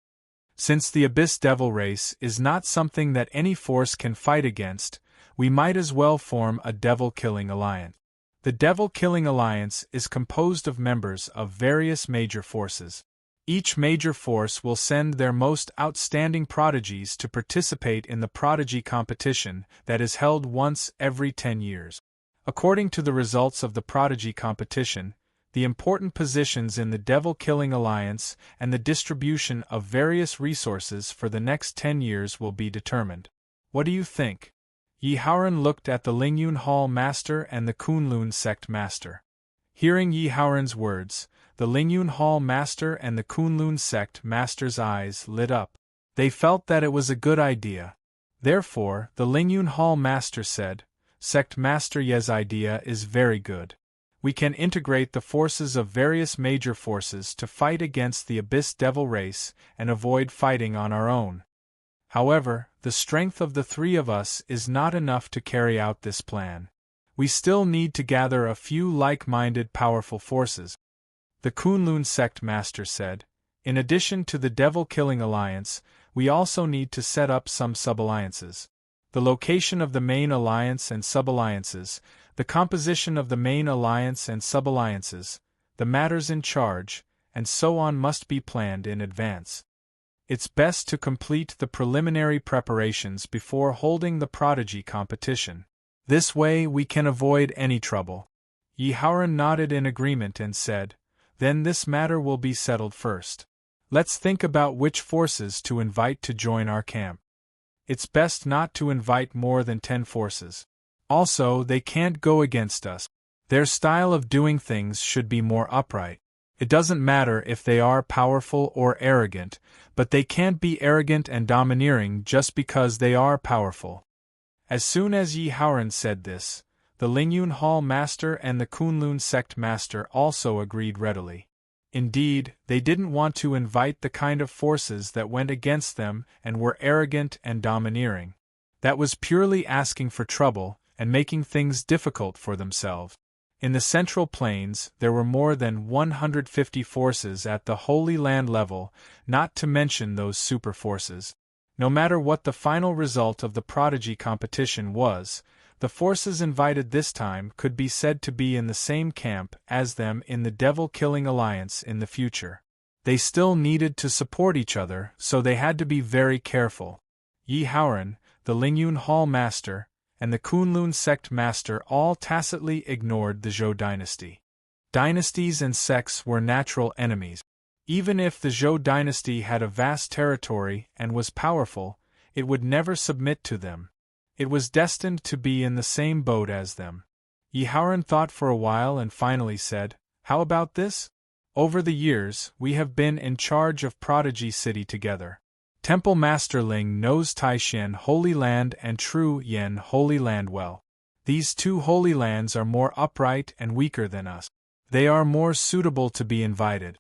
Since the Abyss Devil race is not something that any force can fight against, we might as well form a devil-killing alliance. The devil-killing alliance is composed of members of various major forces. Each major force will send their most outstanding prodigies to participate in the prodigy competition that is held once every 10 years. According to the results of the prodigy competition, the important positions in the devil-killing alliance and the distribution of various resources for the next 10 years will be determined. What do you think? Yi Haoran looked at the Lingyun Hall master and the Kunlun sect master. Hearing Yi Haoran's words, the Lingyun Hall master and the Kunlun sect master's eyes lit up. They felt that it was a good idea. Therefore, the Lingyun Hall master said, Sect Master Ye's idea is very good. We can integrate the forces of various major forces to fight against the Abyss Devil race and avoid fighting on our own. However, the strength of the three of us is not enough to carry out this plan. We still need to gather a few like-minded powerful forces. The Kunlun sect master said, in addition to the devil-killing alliance, we also need to set up some sub-alliances. The location of the main alliance and sub-alliances, the composition of the main alliance and sub-alliances, the matters in charge, and so on must be planned in advance. It's best to complete the preliminary preparations before holding the prodigy competition. This way we can avoid any trouble. Yi Haoran nodded in agreement and said, then this matter will be settled first. Let's think about which forces to invite to join our camp. It's best not to invite more than 10 forces. Also, they can't go against us. Their style of doing things should be more upright. It doesn't matter if they are powerful or arrogant, but they can't be arrogant and domineering just because they are powerful. As soon as Yi Haoran said this, the Lingyun Hall master and the Kunlun sect master also agreed readily. Indeed, they didn't want to invite the kind of forces that went against them and were arrogant and domineering. That was purely asking for trouble and making things difficult for themselves. In the Central Plains, there were more than 150 forces at the Holy Land level, not to mention those super forces. No matter what the final result of the prodigy competition was, The forces invited this time could be said to be in the same camp as them in the devil-killing alliance in the future. They still needed to support each other, so they had to be very careful. Yi Haoran, the Lingyun Hall master, and the Kunlun sect master all tacitly ignored the Zhou dynasty. Dynasties and sects were natural enemies. Even if the Zhou dynasty had a vast territory and was powerful, it would never submit to them. It was destined to be in the same boat as them. Yi Haoran thought for a while and finally said, "How about this? Over the years, we have been in charge of Prodigy City together. Temple Master Ling knows Taishan Holy Land and True Yen Holy Land well. These two holy lands are more upright and weaker than us. They are more suitable to be invited.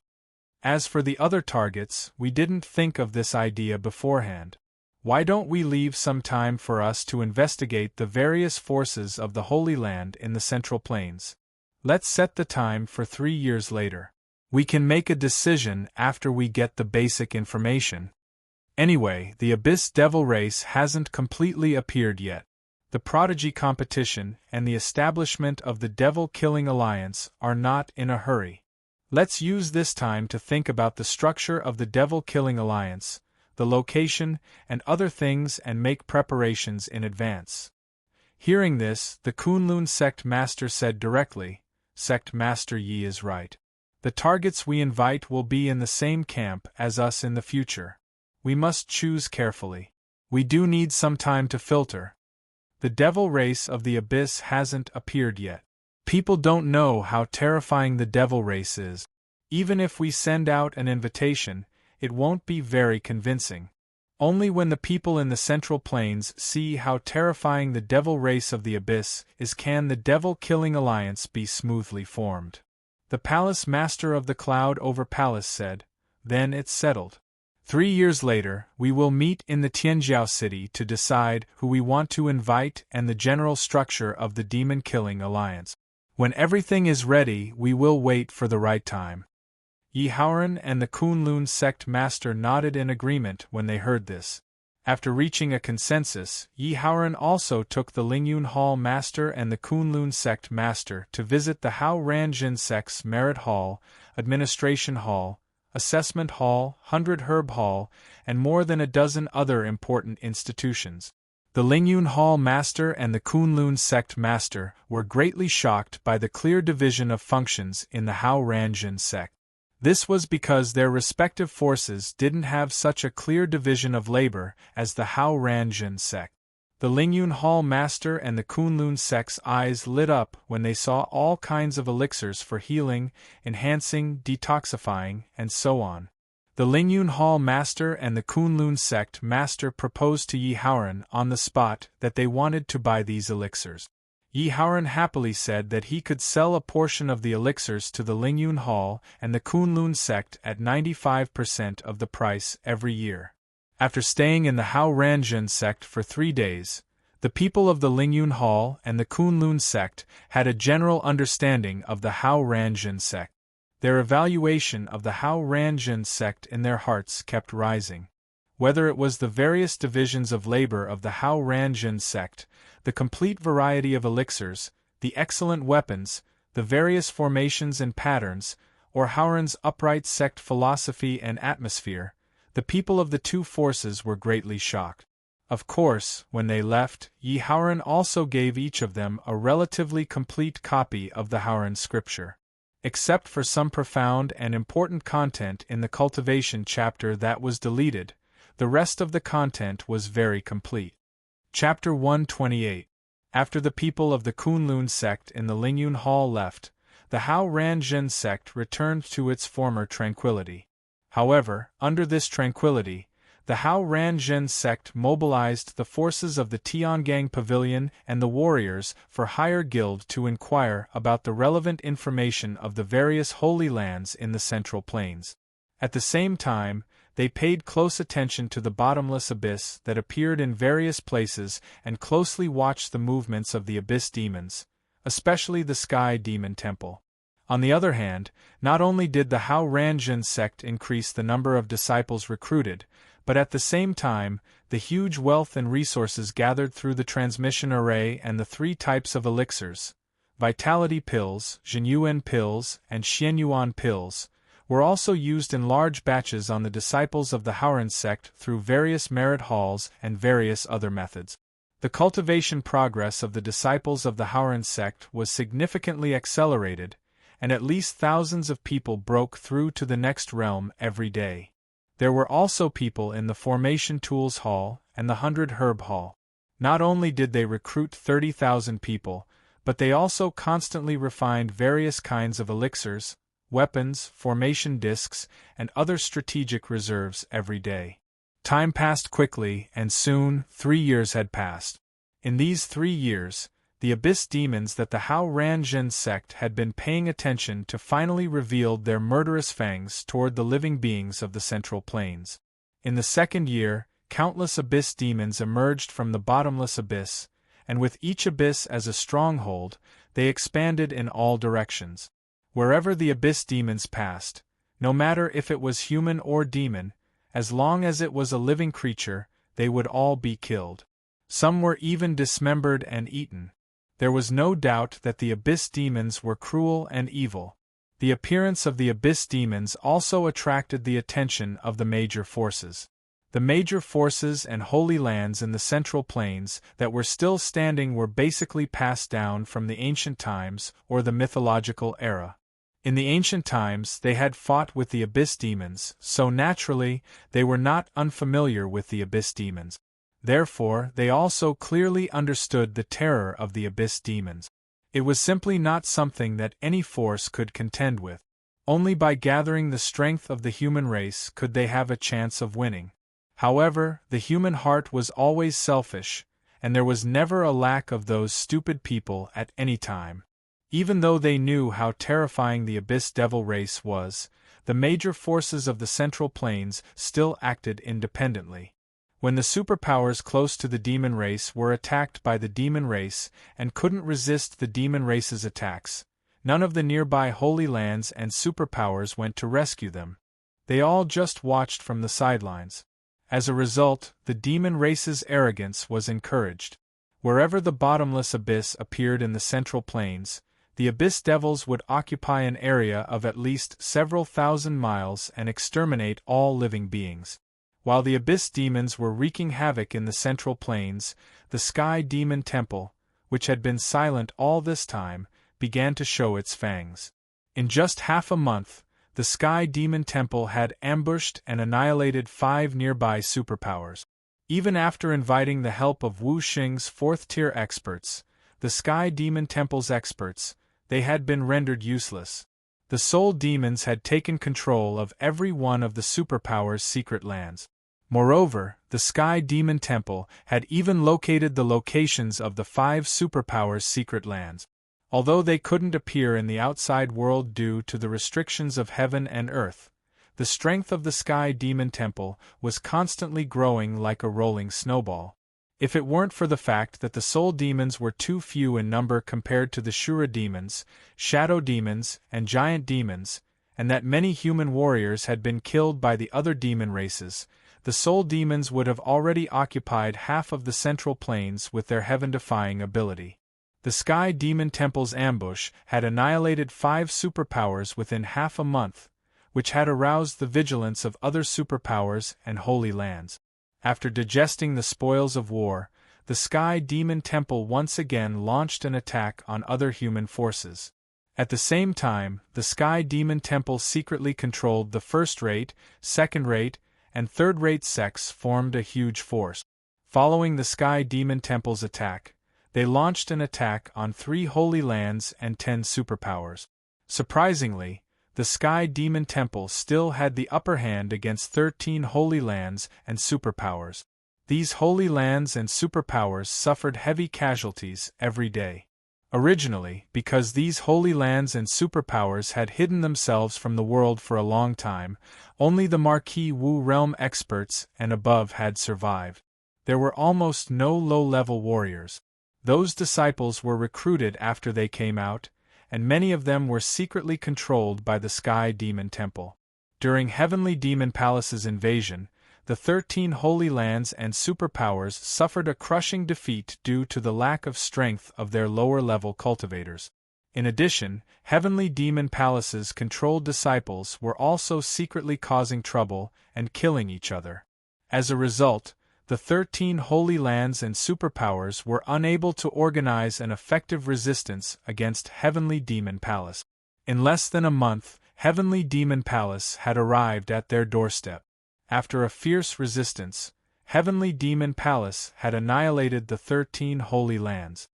As for the other targets, we didn't think of this idea beforehand. Why don't we leave some time for us to investigate the various forces of the Holy Land in the Central Plains? Let's set the time for 3 years later. We can make a decision after we get the basic information. Anyway, the Abyss Devil race hasn't completely appeared yet. The Prodigy competition and the establishment of the Devil-Killing Alliance are not in a hurry. Let's use this time to think about the structure of the Devil-Killing Alliance, the location, and other things and make preparations in advance." Hearing this, the Kunlun sect master said directly, "Sect Master Yi is right. The targets we invite will be in the same camp as us in the future. We must choose carefully. We do need some time to filter. The devil race of the Abyss hasn't appeared yet. People don't know how terrifying the devil race is. Even if we send out an invitation, it won't be very convincing. Only when the people in the Central Plains see how terrifying the devil race of the Abyss is can the devil-killing alliance be smoothly formed." The palace master of the Cloud Over Palace said, "Then it's settled. 3 years later, we will meet in the Tianjiao city to decide who we want to invite and the general structure of the demon-killing alliance. When everything is ready, we will wait for the right time." Yi Haoran and the Kunlun sect master nodded in agreement when they heard this. After reaching a consensus, Yi Haoran also took the Lingyun Hall master and the Kunlun sect master to visit the Hao Ranjin sect's Merit Hall, Administration Hall, Assessment Hall, 100 Herb Hall, and more than a dozen other important institutions. The Lingyun Hall master and the Kunlun sect master were greatly shocked by the clear division of functions in the Hao Ranjin sect. This was because their respective forces didn't have such a clear division of labor as the Hao Ranjin sect. The Lingyun Hall master and the Kunlun sect's eyes lit up when they saw all kinds of elixirs for healing, enhancing, detoxifying, and so on. The Lingyun Hall master and the Kunlun sect master proposed to Yi Haoran on the spot that they wanted to buy these elixirs. Yi Haoran happily said that he could sell a portion of the elixirs to the Lingyun Hall and the Kunlun sect at 95% of the price every year. After staying in the Hao Ranjin sect for 3 days, the people of the Lingyun Hall and the Kunlun sect had a general understanding of the Hao Ranjin sect. Their evaluation of the Hao Ranjin sect in their hearts kept rising. Whether it was the various divisions of labor of the Hao Ranjin sect, the complete variety of elixirs, the excellent weapons, the various formations and patterns, or Haoran's upright sect philosophy and atmosphere, the people of the two forces were greatly shocked. Of course, when they left, Yi Haoran also gave each of them a relatively complete copy of the Haoran scripture. Except for some profound and important content in the cultivation chapter that was deleted, the rest of the content was very complete. Chapter 128. After the people of the Kunlun sect in the Lingyun Hall left, the Hao Ranjin sect returned to its former tranquility. However, under this tranquility, the Hao Ranjin sect mobilized the forces of the Tiangang Pavilion and the warriors for Higher Guild to inquire about the relevant information of the various holy lands in the Central Plains. At the same time, they paid close attention to the bottomless abyss that appeared in various places and closely watched the movements of the abyss demons, especially the Sky Demon Temple. On the other hand, not only did the Hao Ranjin sect increase the number of disciples recruited, But at the same time, the huge wealth and resources gathered through the transmission array and the three types of elixirs, vitality pills, Zhenyuan pills, and Xianyuan pills, were also used in large batches on the disciples of the Haoran sect through various merit halls and various other methods. The cultivation progress of the disciples of the Haoran sect was significantly accelerated, and at least thousands of people broke through to the next realm every day. There were also people in the Formation Tools Hall and the 100 Herb Hall. Not only did they recruit 30,000 people, but they also constantly refined various kinds of elixirs, weapons, formation discs, and other strategic reserves every day. Time passed quickly, and soon 3 years had passed. In these 3 years, the abyss demons that the Hao Ranjin sect had been paying attention to finally revealed their murderous fangs toward the living beings of the Central Plains. In the 2nd year, countless abyss demons emerged from the bottomless abyss, and with each abyss as a stronghold, they expanded in all directions. Wherever the abyss demons passed, no matter if it was human or demon, as long as it was a living creature, they would all be killed. Some were even dismembered and eaten. There was no doubt that the abyss demons were cruel and evil. The appearance of the abyss demons also attracted the attention of the major forces. The major forces and holy lands in the Central Plains that were still standing were basically passed down from the ancient times or the mythological era. In the ancient times they had fought with the abyss demons, so naturally, they were not unfamiliar with the abyss demons. Therefore, they also clearly understood the terror of the abyss demons. It was simply not something that any force could contend with. Only by gathering the strength of the human race could they have a chance of winning. However, the human heart was always selfish, and there was never a lack of those stupid people at any time. Even though they knew how terrifying the abyss devil race was, the major forces of the Central Plains still acted independently. When the superpowers close to the demon race were attacked by the demon race and couldn't resist the demon race's attacks, none of the nearby holy lands and superpowers went to rescue them. They all just watched from the sidelines. As a result, the demon race's arrogance was encouraged. Wherever the bottomless abyss appeared in the Central Plains, the abyss devils would occupy an area of at least several thousand miles and exterminate all living beings. While the abyss demons were wreaking havoc in the Central Plains, the Sky Demon Temple, which had been silent all this time, began to show its fangs. In just half a month, the Sky Demon Temple had ambushed and annihilated 5 nearby superpowers. Even after inviting the help of Wu Xing's 4th-tier experts, the Sky Demon Temple's experts, they had been rendered useless. The Soul Demons had taken control of every one of the superpowers' secret lands. Moreover, the Sky Demon Temple had even located the locations of the 5 superpowers' secret lands. Although they couldn't appear in the outside world due to the restrictions of heaven and earth, the strength of the Sky Demon Temple was constantly growing like a rolling snowball. If it weren't for the fact that the Soul Demons were too few in number compared to the Shura Demons, Shadow Demons, and Giant Demons, and that many human warriors had been killed by the other demon races, the Soul Demons would have already occupied half of the Central Plains with their heaven-defying ability. The Sky Demon Temple's ambush had annihilated 5 superpowers within half a month, which had aroused the vigilance of other superpowers and holy lands. After digesting the spoils of war, the Sky Demon Temple once again launched an attack on other human forces. At the same time, the Sky Demon Temple secretly controlled the first-rate, second-rate, and third-rate sects formed a huge force. Following the Sky Demon Temple's attack, they launched an attack on 3 holy lands and 10 superpowers. Surprisingly, the Sky Demon Temple still had the upper hand against 13 holy lands and superpowers. These holy lands and superpowers suffered heavy casualties every day. Originally, because these holy lands and superpowers had hidden themselves from the world for a long time, only the Marquis Wu realm experts and above had survived. There were almost no low-level warriors. Those disciples were recruited after they came out, and many of them were secretly controlled by the Sky Demon Temple. During Heavenly Demon Palace's invasion, the 13 Holy Lands and superpowers suffered a crushing defeat due to the lack of strength of their lower-level cultivators. In addition, heavenly demon palaces' controlled disciples were also secretly causing trouble and killing each other. As a result, the 13 Holy Lands and superpowers were unable to organize an effective resistance against Heavenly Demon Palace. In less than a month, Heavenly Demon Palace had arrived at their doorstep. After a fierce resistance, Heavenly Demon Palace had annihilated the 13 Holy Lands.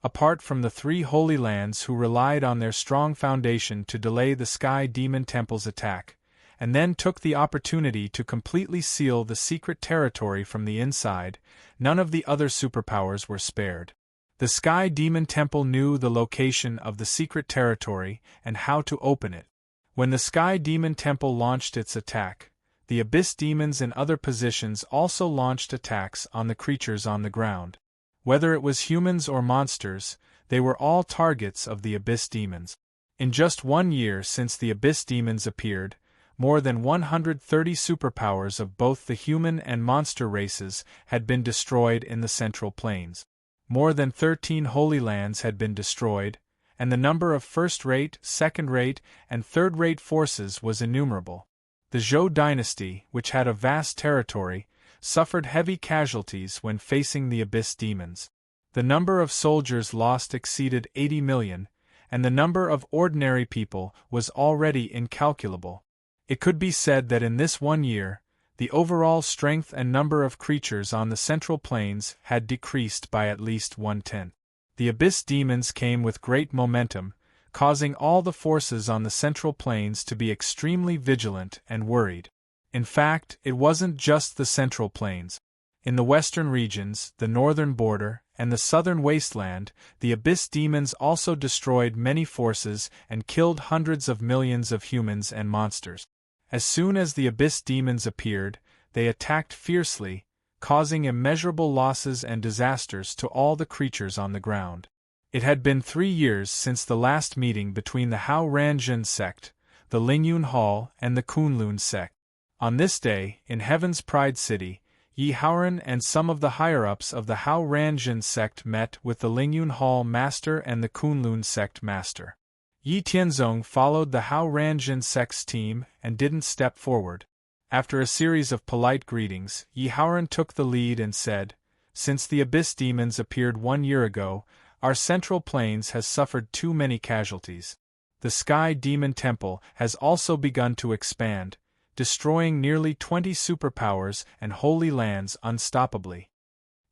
Apart from the 3 Holy Lands who relied on their strong foundation to delay the Sky Demon Temple's attack, and then took the opportunity to completely seal the secret territory from the inside, none of the other superpowers were spared. The Sky Demon Temple knew the location of the secret territory and how to open it. When the Sky Demon Temple launched its attack, the Abyss Demons in other positions also launched attacks on the creatures on the ground. Whether it was humans or monsters, they were all targets of the Abyss Demons. In just 1 year since the Abyss Demons appeared, more than 130 superpowers of both the human and monster races had been destroyed in the Central Plains. More than 13 Holy Lands had been destroyed, and the number of first-rate, second-rate, and third-rate forces was innumerable. The Zhou dynasty, which had a vast territory, suffered heavy casualties when facing the Abyss Demons. The number of soldiers lost exceeded 80 million, and the number of ordinary people was already incalculable. It could be said that in this 1 year, the overall strength and number of creatures on the Central Plains had decreased by at least 1/10. The Abyss Demons came with great momentum, causing all the forces on the Central Plains to be extremely vigilant and worried. In fact, it wasn't just the Central Plains. In the western regions, the northern border, and the southern wasteland, the Abyss Demons also destroyed many forces and killed hundreds of millions of humans and monsters. As soon as the Abyss Demons appeared, they attacked fiercely, causing immeasurable losses and disasters to all the creatures on the ground. It had been 3 years since the last meeting between the Hao Ranjun sect, the Lingyun Hall, and the Kunlun sect. On this day, in Heaven's Pride City, Yi Haoran and some of the higher-ups of the Hao Ranjun sect met with the Lingyun Hall master and the Kunlun sect master. Yi Tianzong followed the Hao Ranjun sect's team and didn't step forward. After a series of polite greetings, Yi Haoran took the lead and said, "Since the Abyss Demons appeared 1 year ago, our Central Plains has suffered too many casualties. The Sky Demon Temple has also begun to expand, destroying nearly 20 superpowers and holy lands unstoppably.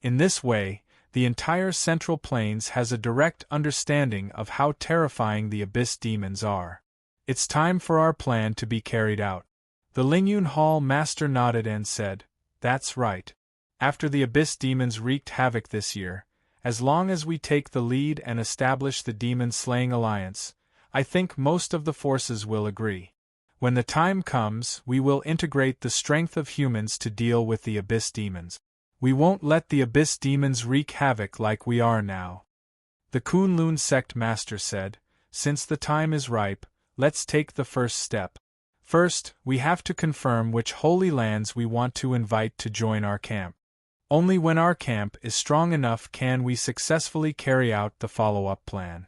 In this way, the entire Central Plains has a direct understanding of how terrifying the Abyss Demons are. It's time for our plan to be carried out." The Lingyun Hall master nodded and said, "That's right. After the Abyss Demons wreaked havoc this year, as long as we take the lead and establish the Demon-Slaying Alliance, I think most of the forces will agree. When the time comes, we will integrate the strength of humans to deal with the Abyss Demons. We won't let the Abyss Demons wreak havoc like we are now." The Kunlun sect master said, "Since the time is ripe, let's take the first step. First, we have to confirm which holy lands we want to invite to join our camp. Only when our camp is strong enough can we successfully carry out the follow-up plan."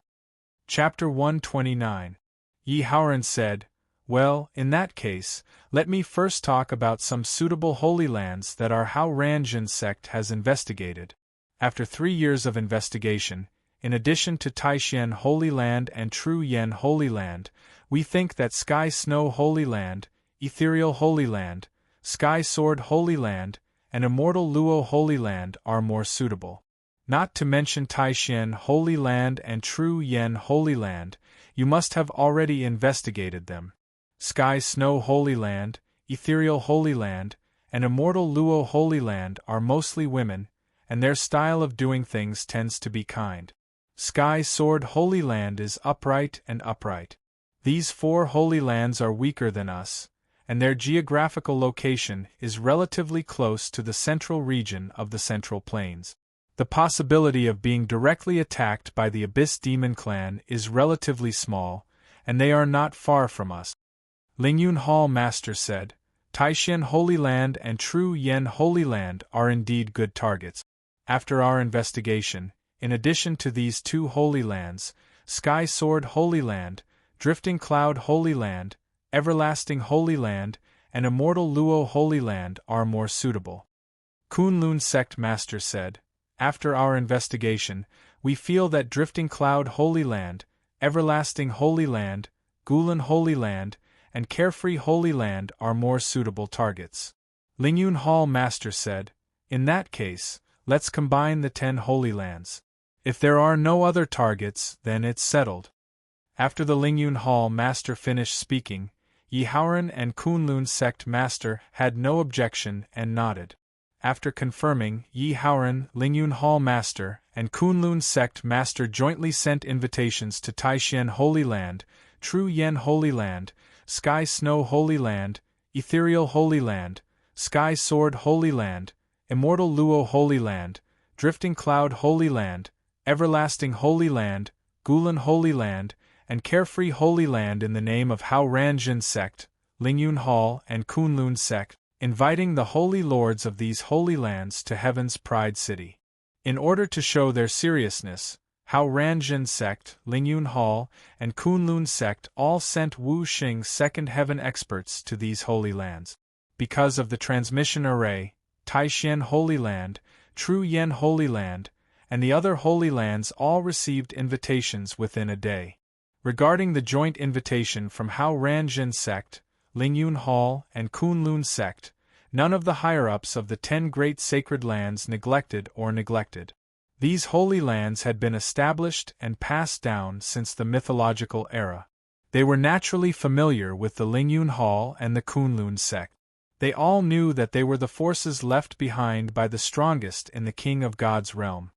Chapter 129. Yi Haoran said, "Well, in that case, let me first talk about some suitable holy lands that our Hao Ranjun sect has investigated. After 3 years of investigation, in addition to Taishan Holy Land and True Yen Holy Land, we think that Sky Snow Holy Land, Ethereal Holy Land, Sky Sword Holy Land, and Immortal Luo Holy Land are more suitable. Not to mention Taishan Holy Land and True Yen Holy Land, you must have already investigated them. Sky Snow Holy Land, Ethereal Holy Land, and Immortal Luo Holy Land are mostly women, and their style of doing things tends to be kind. Sky Sword Holy Land is upright and upright. These 4 holy lands are weaker than us, and their geographical location is relatively close to the central region of the Central Plains. The possibility of being directly attacked by the Abyss Demon clan is relatively small, and they are not far from us." Lingyun Hall master said, Taishan Holy Land and True Yen Holy Land are indeed good targets. After our investigation, in addition to these two Holy Lands, Sky Sword Holy Land, Drifting Cloud Holy Land, Everlasting Holy Land, and Immortal Luo Holy Land are more suitable. Kunlun Sect Master said, after our investigation, we feel that Drifting Cloud Holy Land, Everlasting Holy Land, Gulan Holy Land, and Carefree Holy Land are more suitable targets. Lingyun Hall Master said, in that case, let's combine the 10 Holy Lands. If there are no other targets, then it's settled. After the Lingyun Hall Master finished speaking, Yi Haoran and Kunlun Sect Master had no objection and nodded. After confirming, Yi Haoran, Lingyun Hall Master, and Kunlun Sect Master jointly sent invitations to Taishan Holy Land, True Yen Holy Land, Sky Snow Holy Land, Ethereal Holy Land, Sky Sword Holy Land, Immortal Luo Holy Land, Drifting Cloud Holy Land, Everlasting Holy Land, Gulan Holy Land, and Carefree Holy Land in the name of Hao Ranjin Sect, Lingyun Hall and Kunlun Sect, inviting the holy lords of these holy lands to Heaven's Pride City. In order to show their seriousness, Hao Ranjin Sect, Lingyun Hall, and Kunlun Sect all sent Wu Xing Second Heaven experts to these holy lands. Because of the transmission array, Taishan Holy Land, True Yen Holy Land, and the other holy lands all received invitations within a day. Regarding the joint invitation from Hao Ranjin Sect, Lingyun Hall, and Kunlun Sect, none of the higher-ups of the 10 great sacred lands neglected. These holy lands had been established and passed down since the mythological era. They were naturally familiar with the Lingyun Hall and the Kunlun Sect. They all knew that they were the forces left behind by the strongest in the King of God's realm.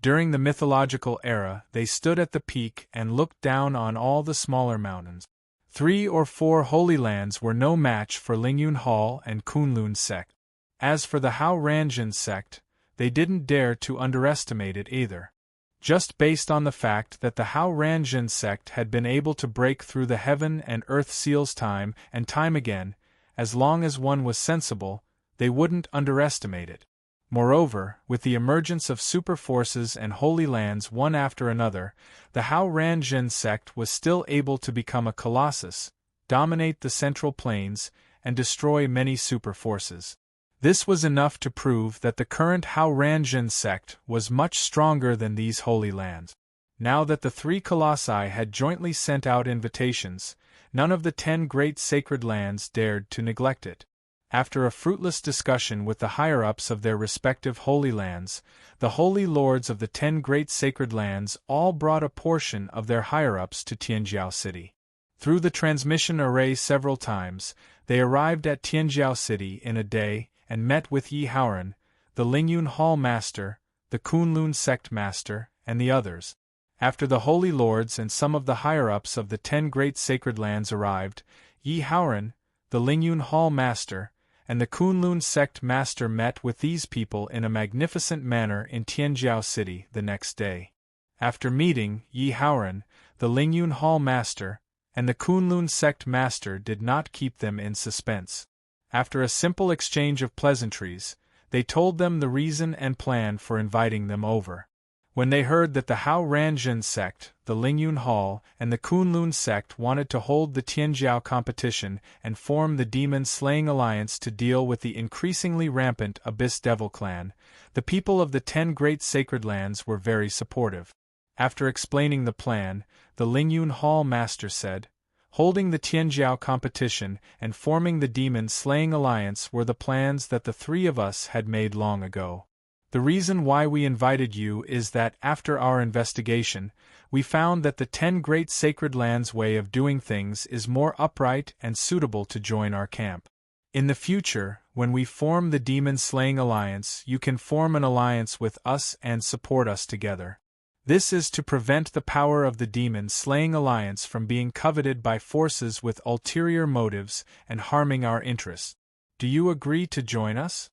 During the mythological era, they stood at the peak and looked down on all the smaller mountains. 3 or 4 holy lands were no match for Lingyun Hall and Kunlun Sect. As for the Hao Ranjin Sect, they didn't dare to underestimate it either. Just based on the fact that the Hao Ranjin Sect had been able to break through the heaven and earth seals time and time again, as long as one was sensible, they wouldn't underestimate it. Moreover, with the emergence of superforces and holy lands one after another, the Hao Ranjin Sect was still able to become a colossus, dominate the central plains, and destroy many superforces. This was enough to prove that the current Hao Ranjin Sect was much stronger than these holy lands. Now that the 3 colossi had jointly sent out invitations, none of the 10 great sacred lands dared to neglect it. After a fruitless discussion with the higher-ups of their respective holy lands, the holy lords of the 10 great sacred lands all brought a portion of their higher-ups to Tianjiao City. Through the transmission array several times, they arrived at Tianjiao City in a day and met with Yi Haoran, the Lingyun Hall Master, the Kunlun Sect Master, and the others. After the holy lords and some of the higher-ups of the 10 great sacred lands arrived, Yi Haoran, the Lingyun Hall Master, and the Kunlun Sect Master met with these people in a magnificent manner in Tianjiao City the next day. After meeting, Yi Haoran, the Lingyun Hall Master, and the Kunlun Sect Master did not keep them in suspense. After a simple exchange of pleasantries, they told them the reason and plan for inviting them over. When they heard that the Hao Ranjin Sect, the Lingyun Hall, and the Kunlun Sect wanted to hold the Tianjiao competition and form the demon-slaying alliance to deal with the increasingly rampant Abyss Devil clan, the people of the 10 great sacred lands were very supportive. After explaining the plan, the Lingyun Hall Master said, "Holding the Tianjiao competition and forming the demon-slaying alliance were the plans that the 3 of us had made long ago. The reason why we invited you is that, after our investigation, we found that the 10 great sacred lands' way of doing things is more upright and suitable to join our camp. In the future, when we form the demon-slaying alliance, you can form an alliance with us and support us together. This is to prevent the power of the demon-slaying alliance from being coveted by forces with ulterior motives and harming our interests. Do you agree to join us?"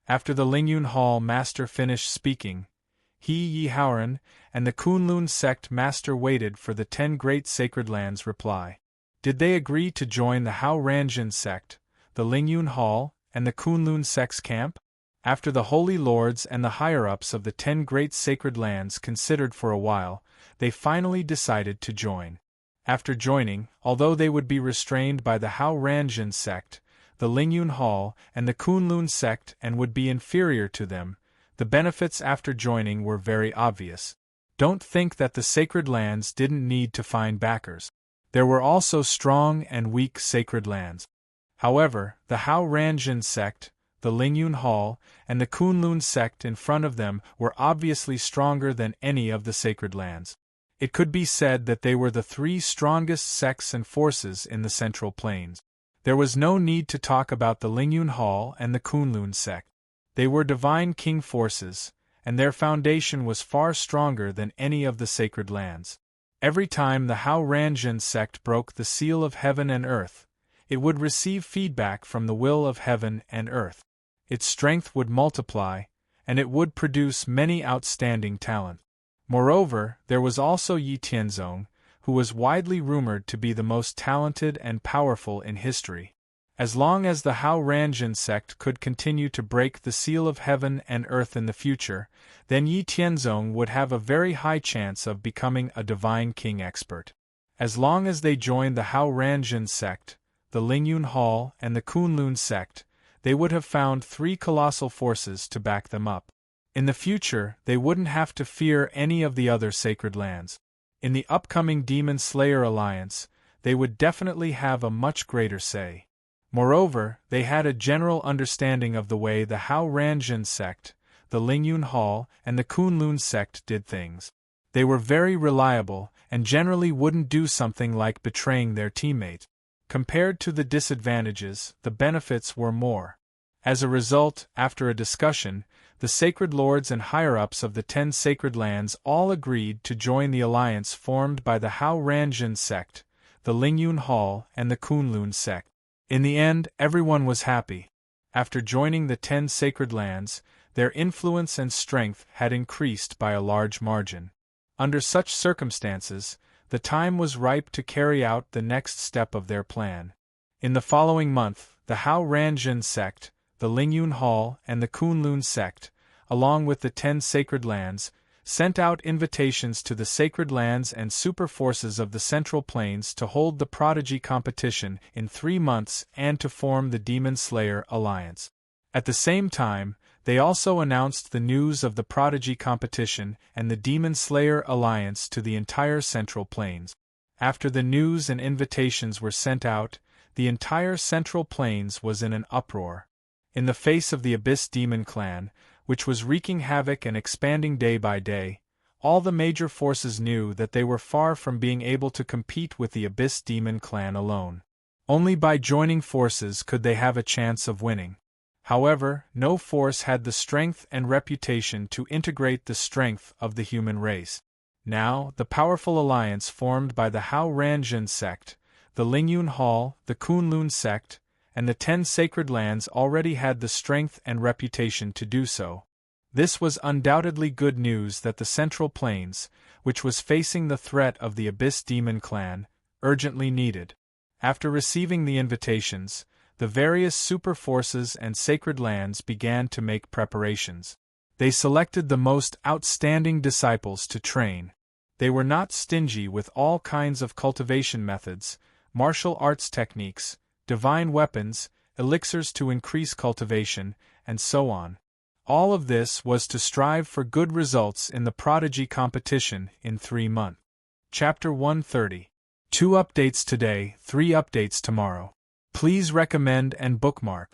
After the Lingyun Hall Master finished speaking, Yi Haoran and the Kunlun Sect Master waited for the 10 great sacred lands' reply. Did they agree to join the Hao Ranjin Sect, the Lingyun Hall, and the Kunlun sect's camp? After the holy lords and the higher-ups of the 10 great sacred lands considered for a while, they finally decided to join. After joining, although they would be restrained by the Hao Ranjin sect, the Lingyun Hall, and the Kunlun sect and would be inferior to them, the benefits after joining were very obvious. Don't think that the sacred lands didn't need to find backers. There were also strong and weak sacred lands. However, the Hao Ranjin sect, the Lingyun Hall, and the Kunlun sect in front of them were obviously stronger than any of the sacred lands. It could be said that they were the 3 strongest sects and forces in the Central Plains. There was no need to talk about the Lingyun Hall and the Kunlun sect. They were divine king forces, and their foundation was far stronger than any of the sacred lands. Every time the Hao Ranjin sect broke the seal of heaven and earth, it would receive feedback from the will of heaven and earth. Its strength would multiply, and it would produce many outstanding talent. Moreover, there was also Yi Tianzong, who was widely rumored to be the most talented and powerful in history. As long as the Hao Ranjin sect could continue to break the seal of heaven and earth in the future, then Yi Tianzong would have a very high chance of becoming a divine king expert. As long as they joined the Hao Ranjin sect, the Lingyun Hall, and the Kunlun sect, they would have found 3 colossal forces to back them up. In the future, they wouldn't have to fear any of the other sacred lands. In the upcoming Demon Slayer alliance, they would definitely have a much greater say. Moreover, they had a general understanding of the way the Hao Ranjin sect, the Lingyun Hall, and the Kunlun sect did things. They were very reliable, and generally wouldn't do something like betraying their teammate. Compared to the disadvantages, the benefits were more. As a result, after a discussion, the sacred lords and higher-ups of the 10 sacred lands all agreed to join the alliance formed by the Hao Ranjin sect, the Lingyun Hall, and the Kunlun sect. In the end, everyone was happy. After joining the 10 sacred lands, their influence and strength had increased by a large margin. Under such circumstances, the time was ripe to carry out the next step of their plan. In the following month, the Hao Ranjin sect, the Lingyun Hall, and the Kunlun sect, along with the 10 sacred lands, sent out invitations to the sacred lands and super forces of the Central Plains to hold the Prodigy competition in 3 months and to form the Demon Slayer alliance. At the same time, they also announced the news of the Prodigy competition and the Demon Slayer alliance to the entire Central Plains. After the news and invitations were sent out, the entire Central Plains was in an uproar. In the face of the Abyss Demon Clan, which was wreaking havoc and expanding day by day, all the major forces knew that they were far from being able to compete with the Abyss Demon Clan alone. Only by joining forces could they have a chance of winning. However, no force had the strength and reputation to integrate the strength of the human race. Now, the powerful alliance formed by the Hao Ranjin sect, the Lingyun Hall, the Kunlun sect, and the 10 sacred lands already had the strength and reputation to do so. This was undoubtedly good news that the Central Plains, which was facing the threat of the Abyss Demon Clan, urgently needed. After receiving the invitations, the various super forces and sacred lands began to make preparations. They selected the most outstanding disciples to train. They were not stingy with all kinds of cultivation methods, martial arts techniques, divine weapons, elixirs to increase cultivation, and so on. All of this was to strive for good results in the Prodigy competition in 3 months. Chapter 130. 2 updates today, 3 updates tomorrow. Please recommend and bookmark.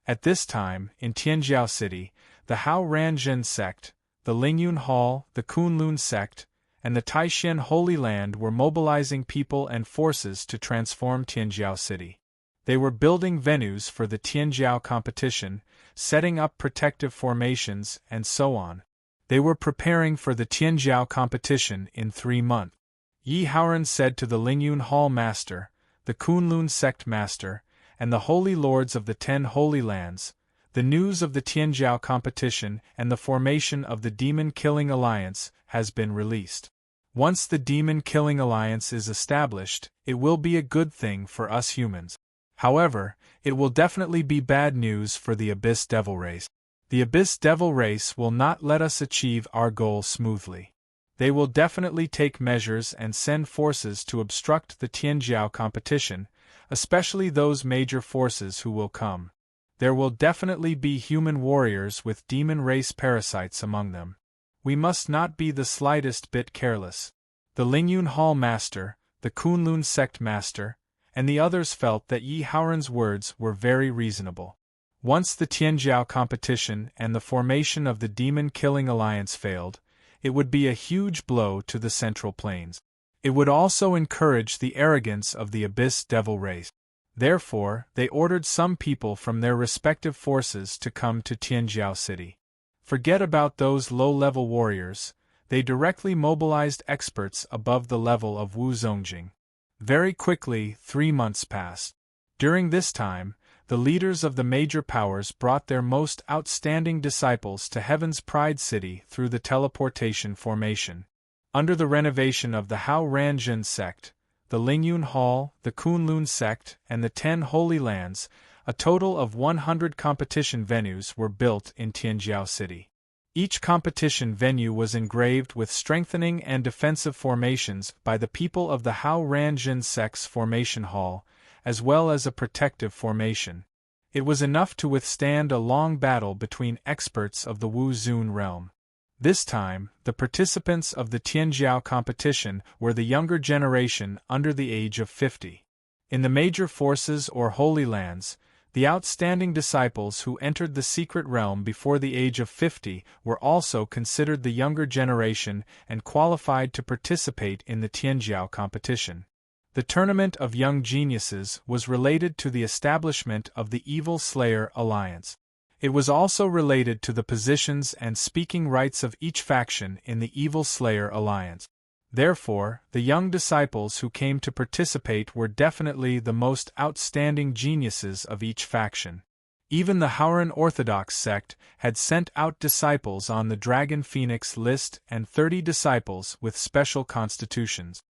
At this time, in Tianjiao City, the Hao Ranjin sect, the Lingyun Hall, the Kunlun sect, and the Taishan Holy Land were mobilizing people and forces to transform Tianjiao City. They were building venues for the Tianjiao competition, setting up protective formations, and so on. They were preparing for the Tianjiao competition in 3 months. Yi Haoran said to the Lingyun Hall Master, the Kunlun Sect Master, and the Holy Lords of the 10 Holy Lands, the news of the Tianjiao competition and the formation of the Demon Killing Alliance has been released. Once the Demon Killing Alliance is established, it will be a good thing for us humans. However, it will definitely be bad news for the Abyss Devil race. The Abyss Devil race will not let us achieve our goal smoothly. They will definitely take measures and send forces to obstruct the Tianjiao competition, especially those major forces who will come. There will definitely be human warriors with demon race parasites among them. We must not be the slightest bit careless. The Lingyun Hall Master, the Kunlun Sect Master, and the others felt that Yi Haoran's words were very reasonable. Once the Tianjiao competition and the formation of the Demon-Killing Alliance failed, it would be a huge blow to the Central Plains. It would also encourage the arrogance of the Abyss Devil race. Therefore, they ordered some people from their respective forces to come to Tianjiao City. Forget about those low-level warriors, they directly mobilized experts above the level of Wu Zongjing. Very quickly, 3 months passed. During this time, the leaders of the major powers brought their most outstanding disciples to Heaven's Pride City through the teleportation formation. Under the renovation of the Hao Ranjun sect, the Lingyun Hall, the Kunlun sect, and the 10 Holy Lands, a total of 100 competition venues were built in Tianjiao City. Each competition venue was engraved with strengthening and defensive formations by the people of the Hao Ranjun sect's formation hall, as well as a protective formation. It was enough to withstand a long battle between experts of the Wu Zun realm. This time, the participants of the Tianjiao competition were the younger generation under the age of 50. In the major forces or Holy Lands, the outstanding disciples who entered the secret realm before the age of 50 were also considered the younger generation and qualified to participate in the Tianjiao competition. The Tournament of Young Geniuses was related to the establishment of the Evil Slayer Alliance. It was also related to the positions and speaking rights of each faction in the Evil Slayer Alliance. Therefore, the young disciples who came to participate were definitely the most outstanding geniuses of each faction. Even the Haoran Orthodox sect had sent out disciples on the Dragon Phoenix list and 30 disciples with special constitutions.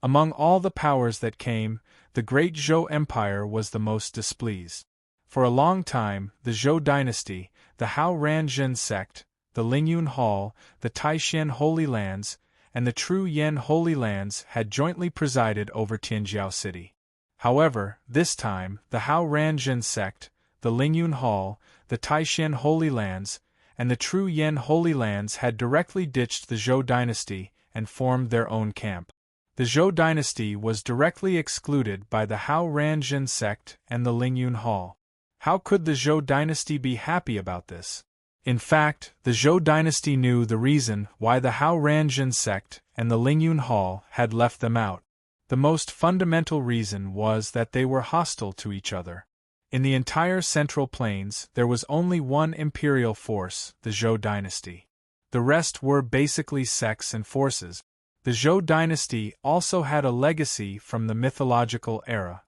Among all the powers that came, the great Zhou Empire was the most displeased. For a long time, the Zhou dynasty, the Hao Ranjun sect, the Lingyun Hall, the Taishan Holy Lands, and the True Yen Holy Lands had jointly presided over Tianjiao City. However, this time, the Hao Ranjun sect, the Lingyun Hall, the Taishan Holy Lands, and the True Yen Holy Lands had directly ditched the Zhou dynasty and formed their own camp. The Zhou dynasty was directly excluded by the Hao Ranjun sect and the Lingyun Hall. How could the Zhou dynasty be happy about this? In fact, the Zhou dynasty knew the reason why the Hao Ranjun sect and the Lingyun Hall had left them out. The most fundamental reason was that they were hostile to each other. In the entire Central Plains, there was only one imperial force, the Zhou dynasty. The rest were basically sects and forces. The Zhou dynasty also had a legacy from the mythological era.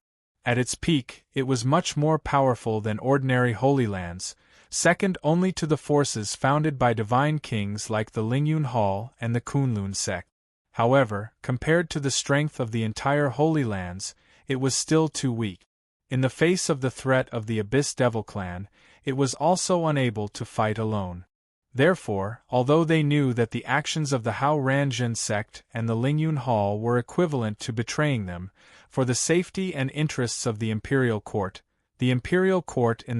At its peak, it was much more powerful than ordinary Holy Lands, second only to the forces founded by divine kings like the Lingyun Hall and the Kunlun sect. However, compared to the strength of the entire Holy Lands, it was still too weak. In the face of the threat of the Abyss Devil clan, it was also unable to fight alone. Therefore, although they knew that the actions of the Hao Ranjun sect and the Lingyun Hall were equivalent to betraying them, for the safety and interests of the imperial court in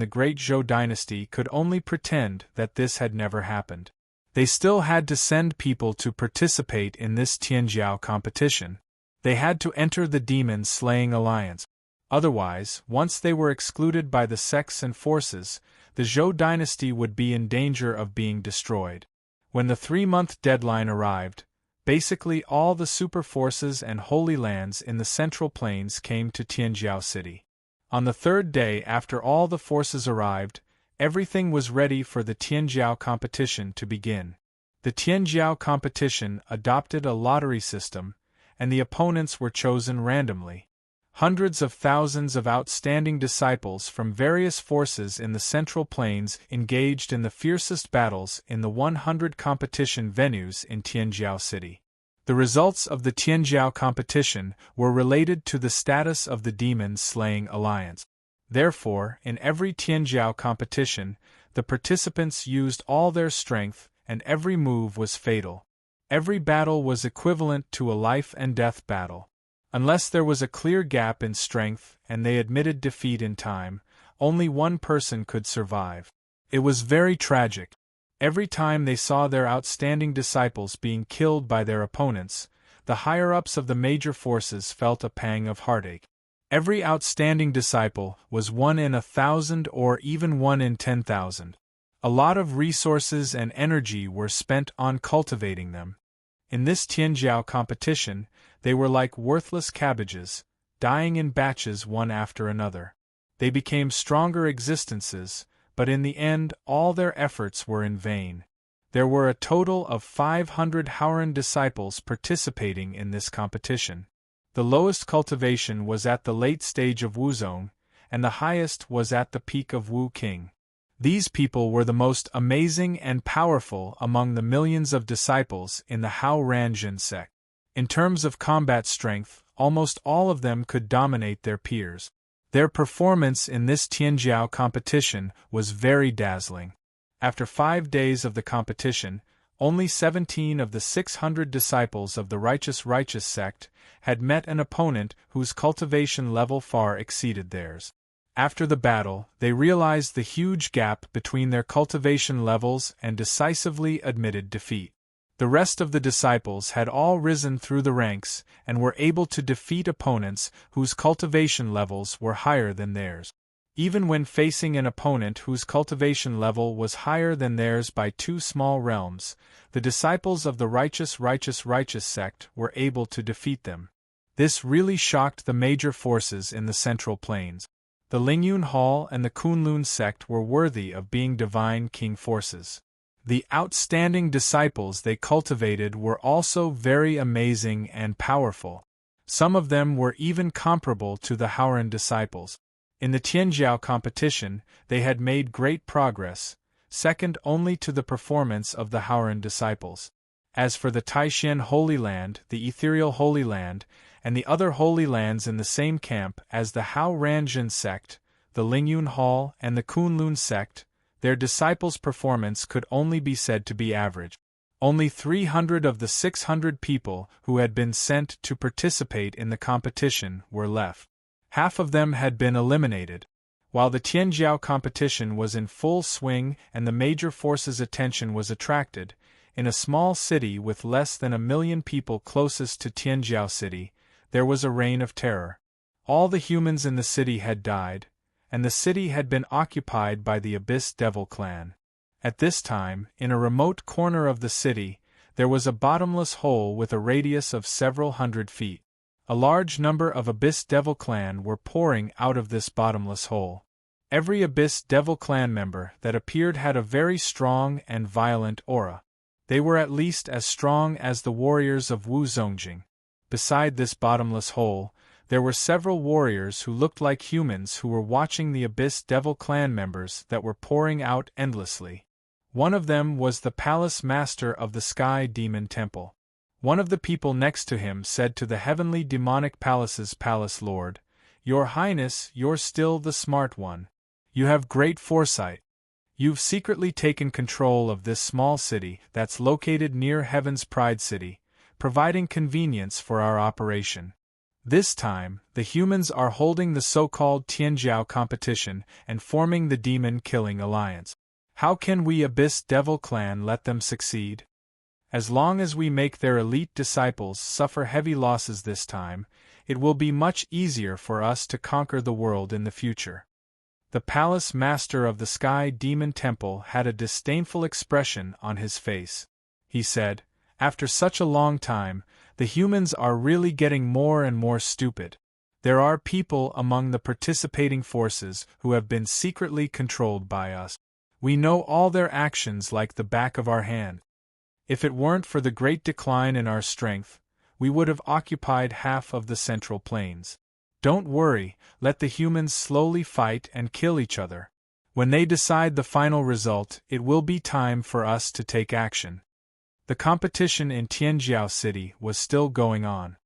the Great Zhou dynasty could only pretend that this had never happened. They still had to send people to participate in this Tianjiao competition. They had to enter the demon-slaying alliance. Otherwise, once they were excluded by the sects and forces, the Zhou dynasty would be in danger of being destroyed. When the 3-month deadline arrived, basically all the super forces and holy lands in the Central Plains came to Tianjiao City. On the 3rd day after all the forces arrived, everything was ready for the Tianjiao competition to begin. The Tianjiao competition adopted a lottery system, and the opponents were chosen randomly. Hundreds of thousands of outstanding disciples from various forces in the Central Plains engaged in the fiercest battles in the 100 competition venues in Tianjiao City. The results of the Tianjiao competition were related to the status of the Demon-Slaying Alliance. Therefore, in every Tianjiao competition, the participants used all their strength, and every move was fatal. Every battle was equivalent to a life-and-death battle. Unless there was a clear gap in strength and they admitted defeat in time, only one person could survive. It was very tragic. Every time they saw their outstanding disciples being killed by their opponents, the higher-ups of the major forces felt a pang of heartache. Every outstanding disciple was 1 in 1,000 or even 1 in 10,000. A lot of resources and energy were spent on cultivating them. In this Tianjiao competition, they were like worthless cabbages, dying in batches one after another. They became stronger existences, but in the end all their efforts were in vain. There were a total of 500 Haoran disciples participating in this competition. The lowest cultivation was at the late stage of Wuzong, and the highest was at the peak of Wu King. These people were the most amazing and powerful among the millions of disciples in the Hao Ranjin sect. In terms of combat strength, almost all of them could dominate their peers. Their performance in this Tianjiao competition was very dazzling. After 5 days of the competition, only 17 of the 600 disciples of the righteous sect had met an opponent whose cultivation level far exceeded theirs. After the battle, they realized the huge gap between their cultivation levels and decisively admitted defeat. The rest of the disciples had all risen through the ranks and were able to defeat opponents whose cultivation levels were higher than theirs. Even when facing an opponent whose cultivation level was higher than theirs by 2 small realms, the disciples of the righteous sect were able to defeat them. This really shocked the major forces in the Central Plains. The Lingyun Hall and the Kunlun sect were worthy of being divine king forces. The outstanding disciples they cultivated were also very amazing and powerful. Some of them were even comparable to the Haoran disciples. In the Tianjiao competition, they had made great progress, second only to the performance of the Haoran disciples. As for the Taishan Holy Land, the Ethereal Holy Land, and the other holy lands in the same camp as the Hao Ranjin sect, the Lingyun Hall, and the Kunlun sect, their disciples' performance could only be said to be average. Only 300 of the 600 people who had been sent to participate in the competition were left. Half of them had been eliminated. While the Tianjiao competition was in full swing and the major forces' attention was attracted, in a small city with less than 1 million people closest to Tianjiao City, there was a reign of terror. All the humans in the city had died, and the city had been occupied by the Abyss Devil clan. At this time, in a remote corner of the city, there was a bottomless hole with a radius of several hundred feet. A large number of Abyss Devil clan were pouring out of this bottomless hole. Every Abyss Devil clan member that appeared had a very strong and violent aura. They were at least as strong as the warriors of Wu Zongjing. Beside this bottomless hole, there were several warriors who looked like humans who were watching the Abyss Devil clan members that were pouring out endlessly. One of them was the palace master of the Sky Demon Temple. One of the people next to him said to the Heavenly Demonic Palace's Palace Lord, "Your Highness, you're still the smart one. You have great foresight. You've secretly taken control of this small city that's located near Heaven's Pride City, providing convenience for our operation. This time, the humans are holding the so-called Tianjiao competition and forming the demon-killing alliance. How can we Abyss Devil clan let them succeed? As long as we make their elite disciples suffer heavy losses this time, it will be much easier for us to conquer the world in the future." The palace master of the Sky Demon Temple had a disdainful expression on his face. He said, "After such a long time, the humans are really getting more and more stupid. There are people among the participating forces who have been secretly controlled by us. We know all their actions like the back of our hand. If it weren't for the great decline in our strength, we would have occupied half of the Central Plains. Don't worry, let the humans slowly fight and kill each other. When they decide the final result, it will be time for us to take action." The competition in Tianjiao City was still going on.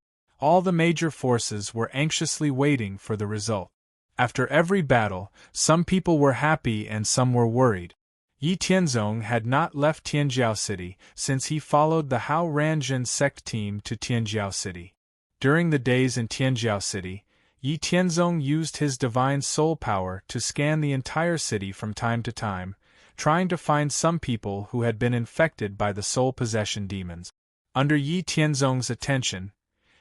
All the major forces were anxiously waiting for the result. After every battle, some people were happy and some were worried. Yi Tianzong had not left Tianjiao City since he followed the Hao Ranjin sect team to Tianjiao City. During the days in Tianjiao City, Yi Tianzong used his divine soul power to scan the entire city from time to time, trying to find some people who had been infected by the soul possession demons. Under Yi Tianzong's attention,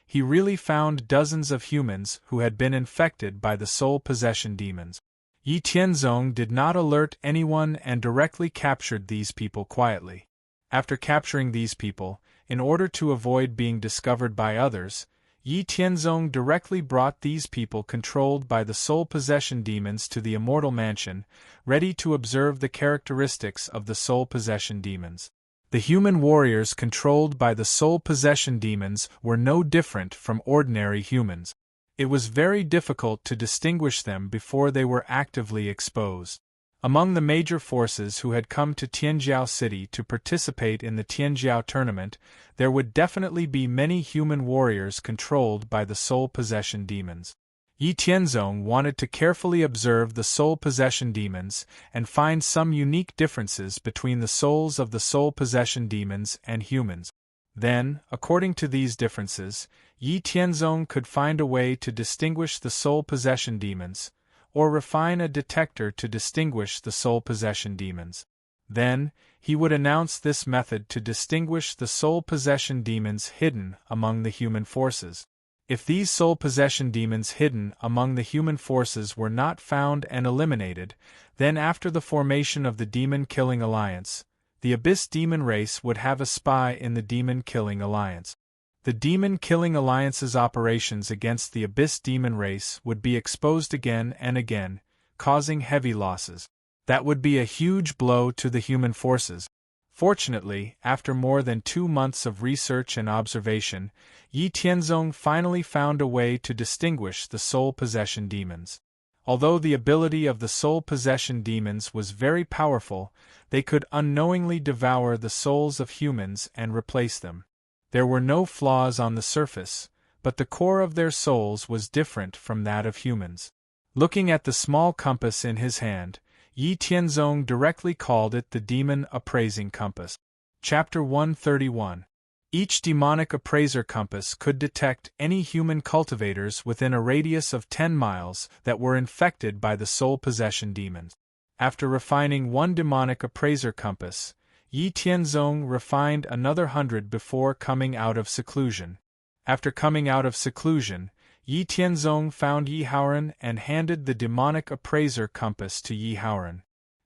he really found dozens of humans who had been infected by the soul possession demons. Yi Tianzong did not alert anyone and directly captured these people quietly. After capturing these people, in order to avoid being discovered by others, Yi Tianzong directly brought these people controlled by the soul possession demons to the immortal mansion, ready to observe the characteristics of the soul possession demons. The human warriors controlled by the soul possession demons were no different from ordinary humans. It was very difficult to distinguish them before they were actively exposed. Among the major forces who had come to Tianjiao City to participate in the Tianjiao tournament, there would definitely be many human warriors controlled by the soul possession demons. Yi Tianzong wanted to carefully observe the soul possession demons and find some unique differences between the souls of the soul possession demons and humans. Then, according to these differences, Yi Tianzong could find a way to distinguish the soul possession demons, or refine a detector to distinguish the soul possession demons. Then, he would announce this method to distinguish the soul possession demons hidden among the human forces. If these soul possession demons hidden among the human forces were not found and eliminated, then after the formation of the demon-killing alliance, the Abyss Demon race would have a spy in the Demon-Killing Alliance. The Demon-Killing Alliance's operations against the Abyss Demon race would be exposed again and again, causing heavy losses. That would be a huge blow to the human forces. Fortunately, after more than 2 months of research and observation, Yi Tianzong finally found a way to distinguish the soul possession demons. Although the ability of the soul possession demons was very powerful, they could unknowingly devour the souls of humans and replace them. There were no flaws on the surface, but the core of their souls was different from that of humans. Looking at the small compass in his hand, Yi Tianzong directly called it the Demon Appraising Compass. Chapter 131. Each demonic appraiser compass could detect any human cultivators within a radius of 10 miles that were infected by the soul possession demons. After refining one demonic appraiser compass, Yi Tianzong refined another 100 before coming out of seclusion. After coming out of seclusion, Yi Tianzong found Yi Haoran and handed the demonic appraiser compass to Yi Haoran.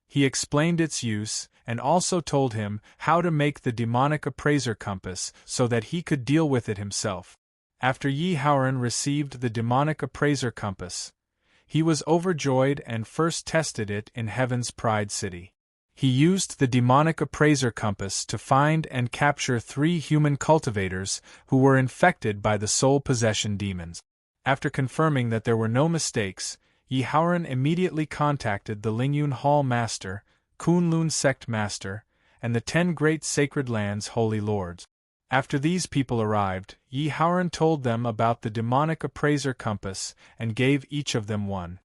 He explained its use, and also told him how to make the demonic appraiser compass so that he could deal with it himself. After Yi Haoran received the demonic appraiser compass, he was overjoyed and first tested it in Heaven's Pride City. He used the demonic appraiser compass to find and capture 3 human cultivators who were infected by the soul possession demons. After confirming that there were no mistakes, Yi Haoran immediately contacted the Lingyun Hall Master, Kunlun Sect Master, and the 10 Great Sacred Lands Holy Lords. After these people arrived, Yi Haoran told them about the demonic appraiser compass and gave each of them one.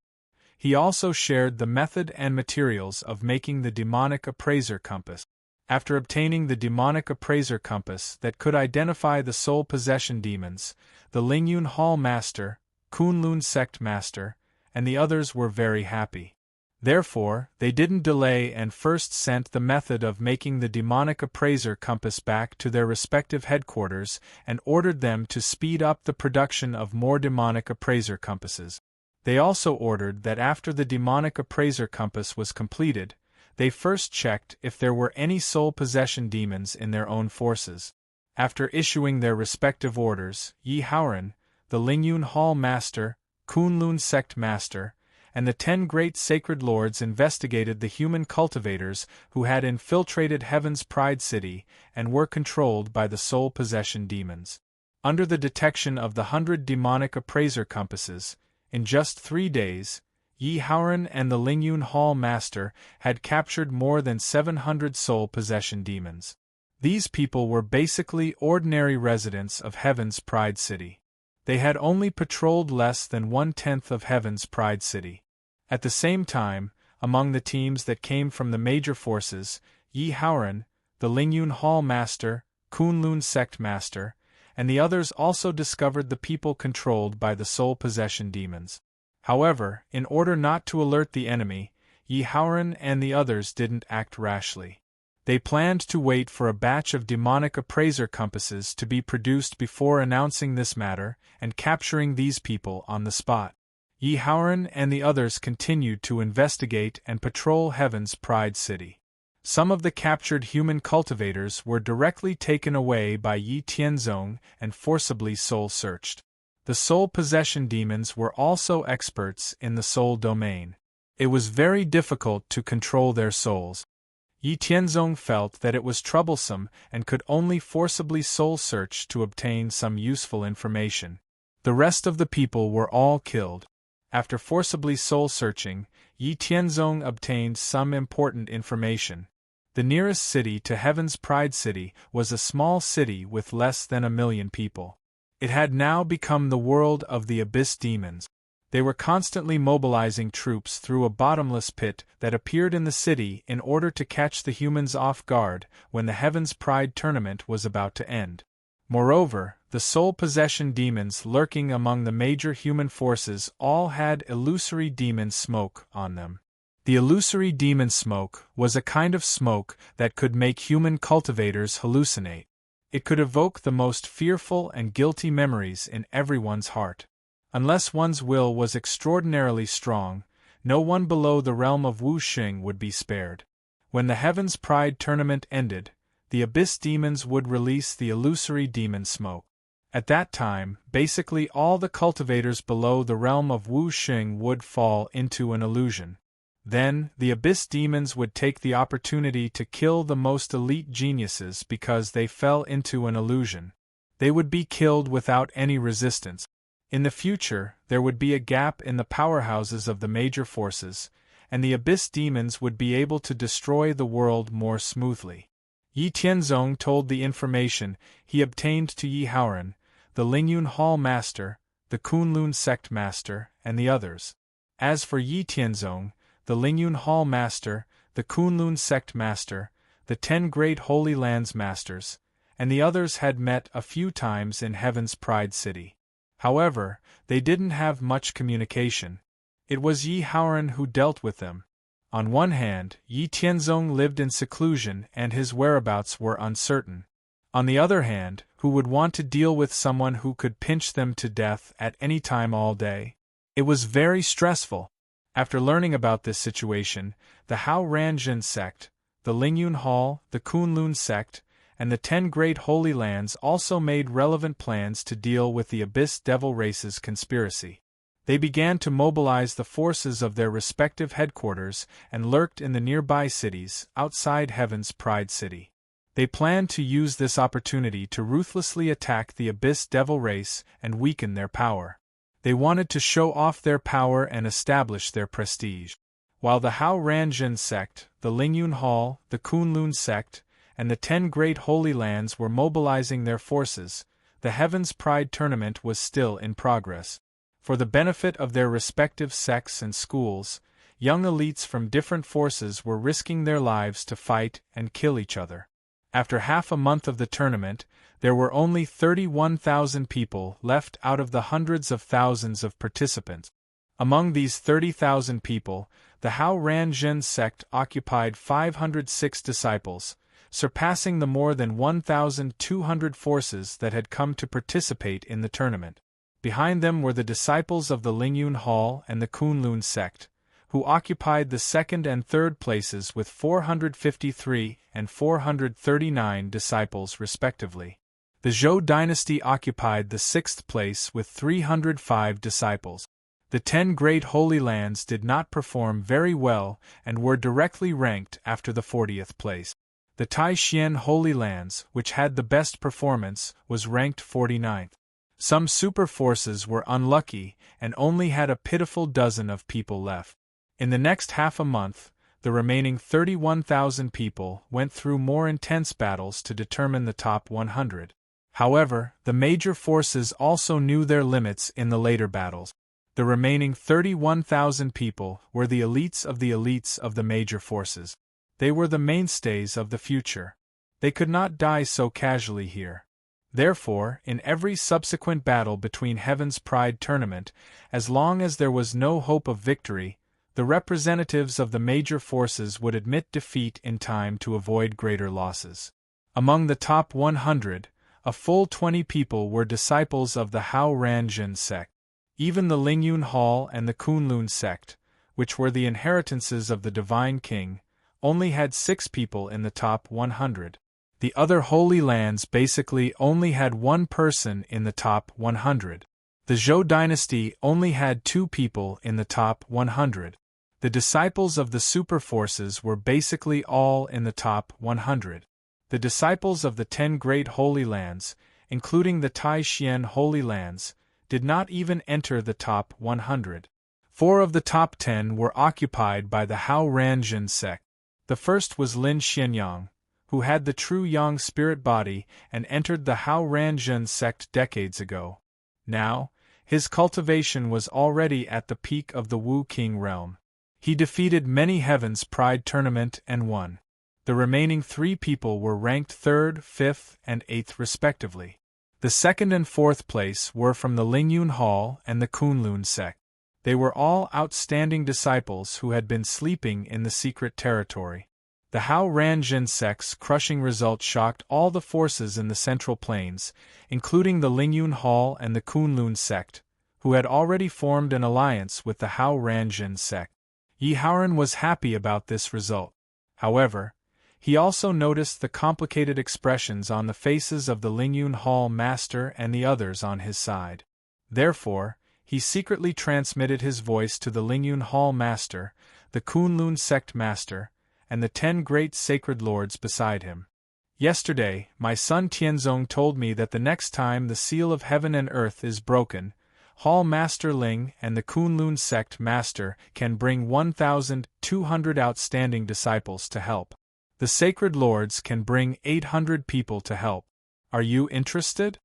He also shared the method and materials of making the demonic appraiser compass. After obtaining the demonic appraiser compass that could identify the soul possession demons, the Lingyun Hall Master, Kunlun Sect Master, and the others were very happy. Therefore, they didn't delay and first sent the method of making the demonic appraiser compass back to their respective headquarters and ordered them to speed up the production of more demonic appraiser compasses. They also ordered that after the demonic appraiser compass was completed, they first checked if there were any soul possession demons in their own forces. After issuing their respective orders, Yi Haoran, the Lingyun Hall Master, Kunlun Sect Master, and the 10 Great Sacred Lords investigated the human cultivators who had infiltrated Heaven's Pride City and were controlled by the soul possession demons. Under the detection of the 100 demonic appraiser compasses, in just 3 days, Yi Haoran and the Lingyun Hall Master had captured more than 700 soul possession demons. These people were basically ordinary residents of Heaven's Pride City. They had only patrolled less than 1/10 of Heaven's Pride City. At the same time, among the teams that came from the major forces, Yi Haoran, the Lingyun Hall Master, Kunlun Sect Master, and the others also discovered the people controlled by the soul possession demons. However, in order not to alert the enemy, Yi Haoran and the others didn't act rashly. They planned to wait for a batch of demonic appraiser compasses to be produced before announcing this matter and capturing these people on the spot. Yi Haoran and the others continued to investigate and patrol Heaven's Pride City. Some of the captured human cultivators were directly taken away by Yi Tianzong and forcibly soul-searched. The soul possession demons were also experts in the soul domain. It was very difficult to control their souls. Yi Tianzong felt that it was troublesome and could only forcibly soul-search to obtain some useful information. The rest of the people were all killed. After forcibly soul-searching, Yi Tianzong obtained some important information. The nearest city to Heaven's Pride City was a small city with less than 1 million people. It had now become the world of the Abyss Demons. They were constantly mobilizing troops through a bottomless pit that appeared in the city in order to catch the humans off guard when the Heaven's Pride tournament was about to end. Moreover, the soul possession demons lurking among the major human forces all had illusory demon smoke on them. The illusory demon smoke was a kind of smoke that could make human cultivators hallucinate. It could evoke the most fearful and guilty memories in everyone's heart. Unless one's will was extraordinarily strong, no one below the realm of Wuxing would be spared. When the Heaven's Pride tournament ended, the Abyss Demons would release the illusory demon smoke. At that time, basically all the cultivators below the realm of Wuxing would fall into an illusion. Then, the Abyss Demons would take the opportunity to kill the most elite geniuses because they fell into an illusion. They would be killed without any resistance. In the future, there would be a gap in the powerhouses of the major forces, and the Abyss Demons would be able to destroy the world more smoothly. Yi Tianzong told the information he obtained to Yi Haoran, the Lingyun Hall Master, the Kunlun Sect Master, and the others. As for Yi Tianzong, the Lingyun Hall Master, the Kunlun Sect Master, the 10 Great Holy Lands Masters, and the others had met a few times in Heaven's Pride City. However, they didn't have much communication. It was Yi Haoran who dealt with them. On one hand, Yi Tianzong lived in seclusion and his whereabouts were uncertain. On the other hand, who would want to deal with someone who could pinch them to death at any time all day? It was very stressful. After learning about this situation, the Hao Ranjin sect, the Lingyun Hall, the Kunlun sect, and the 10 Great Holy Lands also made relevant plans to deal with the Abyss Devil Race's conspiracy. They began to mobilize the forces of their respective headquarters and lurked in the nearby cities outside Heaven's Pride City. They planned to use this opportunity to ruthlessly attack the Abyss Devil Race and weaken their power. They wanted to show off their power and establish their prestige. While the Hao Ranjin sect, the Lingyun Hall, the Kunlun sect, and the 10 Great Holy Lands were mobilizing their forces, the Heaven's Pride tournament was still in progress. For the benefit of their respective sects and schools, young elites from different forces were risking their lives to fight and kill each other. After half a month of the tournament, there were only 31,000 people left out of the hundreds of thousands of participants. Among these 30,000 people, the Hao Ranjin sect occupied 506 disciples, surpassing the more than 1,200 forces that had come to participate in the tournament. Behind them were the disciples of the Lingyun Hall and the Kunlun sect, who occupied the second and third places with 453 and 439 disciples respectively. The Zhou dynasty occupied the sixth place with 305 disciples. The 10 Great Holy Lands did not perform very well and were directly ranked after the 40th place. The Taixien Holy Lands, which had the best performance, was ranked 49th. Some super forces were unlucky and only had a pitiful dozen of people left. In the next half a month, the remaining 31,000 people went through more intense battles to determine the top 100. However, the major forces also knew their limits in the later battles. The remaining 31,000 people were the elites of the major forces. They were the mainstays of the future. They could not die so casually here. Therefore, in every subsequent battle between Heaven's Pride tournament, as long as there was no hope of victory, the representatives of the major forces would admit defeat in time to avoid greater losses. Among the top 100, a full 20 people were disciples of the Hao Ran Jin sect. Even the Lingyun Hall and the Kunlun sect, which were the inheritances of the Divine King, only had 6 people in the top 100. The other Holy Lands basically only had 1 person in the top 100. The Zhou dynasty only had 2 people in the top 100. The disciples of the super forces were basically all in the top 100. The disciples of the 10 great Holy Lands, including the Tai Xian Holy Lands, did not even enter the top 100. 4 of the top 10 were occupied by the Hao Ran Jin sect. The first was Lin Xianyang, who had the true Yang spirit body and entered the Hao Ran Jin sect decades ago. Now, his cultivation was already at the peak of the Wu King realm. He defeated many Heaven's Pride tournament and won. The remaining 3 people were ranked 3rd, 5th, and 8th respectively. The 2nd and 4th place were from the Lingyun Hall and the Kunlun sect. They were all outstanding disciples who had been sleeping in the secret territory. The Hao Ran Jin sect's crushing result shocked all the forces in the Central Plains, including the Lingyun Hall and the Kunlun sect, who had already formed an alliance with the Hao Ran Jin sect. Yi Haoran was happy about this result. However, he also noticed the complicated expressions on the faces of the Lingyun Hall master and the others on his side. Therefore, he secretly transmitted his voice to the Lingyun Hall master, the Kunlun sect master, and the 10 great sacred lords beside him. Yesterday, my son Tianzong told me that the next time the seal of heaven and earth is broken, Hall Master Ling and the Kunlun sect master can bring 1,200 outstanding disciples to help. The sacred lords can bring 800 people to help. Are you interested?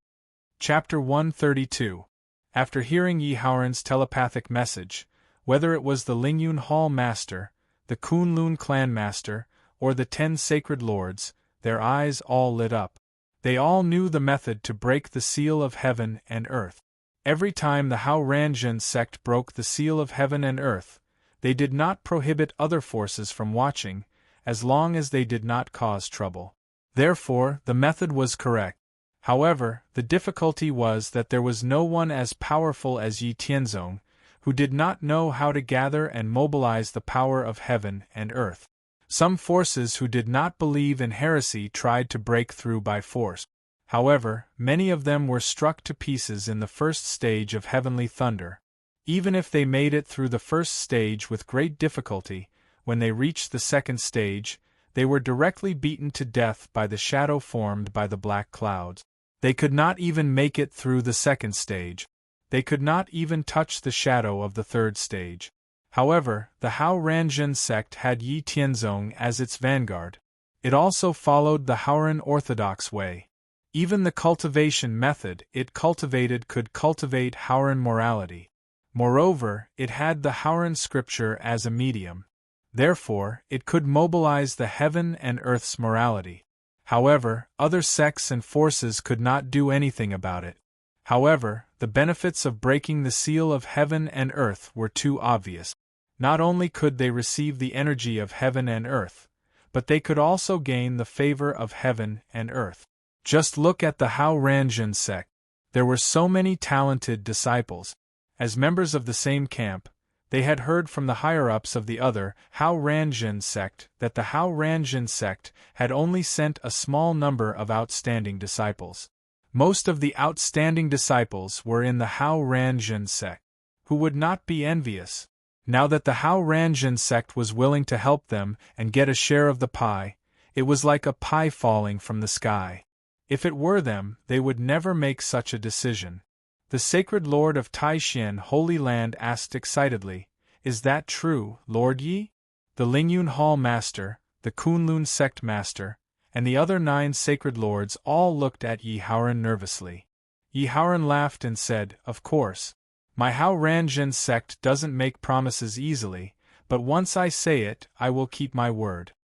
Chapter 132. After hearing Yi Haoran's telepathic message, whether it was the Lingyun Hall master, the Kunlun clan master, or the 10 sacred lords, their eyes all lit up. They all knew the method to break the seal of heaven and earth. Every time the Hao Ran Jin sect broke the seal of heaven and earth, they did not prohibit other forces from watching, as long as they did not cause trouble. Therefore, the method was correct. However, the difficulty was that there was no one as powerful as Yi Tianzong, who did not know how to gather and mobilize the power of heaven and earth. Some forces who did not believe in heresy tried to break through by force. However, many of them were struck to pieces in the first stage of heavenly thunder. Even if they made it through the first stage with great difficulty, when they reached the second stage, they were directly beaten to death by the shadow formed by the black clouds. They could not even make it through the second stage. They could not even touch the shadow of the third stage. However, the Hao Ran Jin sect had Yi Tianzong as its vanguard. It also followed the Haoran orthodox way. Even the cultivation method it cultivated could cultivate Haoran morality. Moreover, it had the Haoran scripture as a medium. Therefore, it could mobilize the heaven and earth's morality. However, other sects and forces could not do anything about it. However, the benefits of breaking the seal of heaven and earth were too obvious. Not only could they receive the energy of heaven and earth, but they could also gain the favor of heaven and earth. Just look at the Hao Ran Jin sect. There were so many talented disciples. As members of the same camp, they had heard from the higher-ups of the other Hao Ran Jin sect that the Hao Ran Jin sect had only sent a small number of outstanding disciples. Most of the outstanding disciples were in the Hao Ran Jin sect. Who would not be envious? Now that the Hao Ran Jin sect was willing to help them and get a share of the pie, it was like a pie falling from the sky. If it were them, they would never make such a decision. The sacred lord of Taishan Holy Land asked excitedly, "Is that true, Lord Yi?" The Lingyun Hall master, the Kunlun sect master, and the other 9 sacred lords all looked at Yi Haoran nervously. Yi Haoran laughed and said, "Of course. My Hao Ranjin sect doesn't make promises easily, but once I say it, I will keep my word."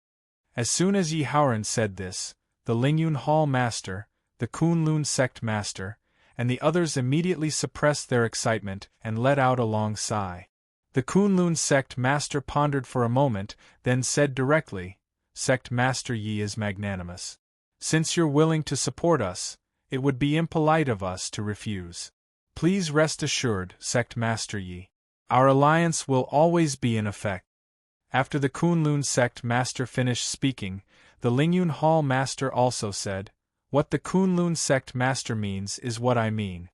As soon as Yi Haoran said this, the Lingyun Hall master, the Kunlun sect master, and the others immediately suppressed their excitement and let out a long sigh. The Kunlun sect master pondered for a moment, then said directly, "Sect Master Yi is magnanimous. Since you're willing to support us, it would be impolite of us to refuse. Please rest assured, Sect Master Yi. Our alliance will always be in effect." After the Kunlun sect master finished speaking, the Lingyun Hall master also said, "What the Kunlun sect master means is what I mean.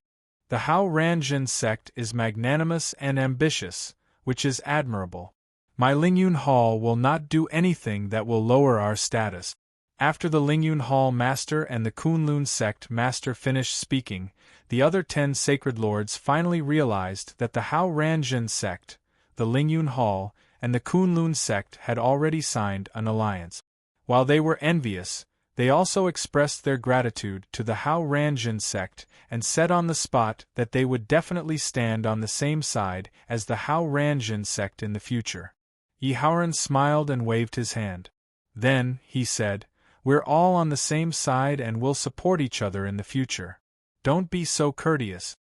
The Hao Ranjin sect is magnanimous and ambitious, which is admirable. My Lingyun Hall will not do anything that will lower our status." After the Lingyun Hall master and the Kunlun sect master finished speaking, the other 10 sacred lords finally realized that the Hao Ranjin sect, the Lingyun Hall, and the Kunlun sect had already signed an alliance. While they were envious, they also expressed their gratitude to the Hao Ranjin sect and said on the spot that they would definitely stand on the same side as the Hao Ranjin sect in the future. Yi Haoran smiled and waved his hand. Then, he said, "We're all on the same side and will support each other in the future. Don't be so courteous.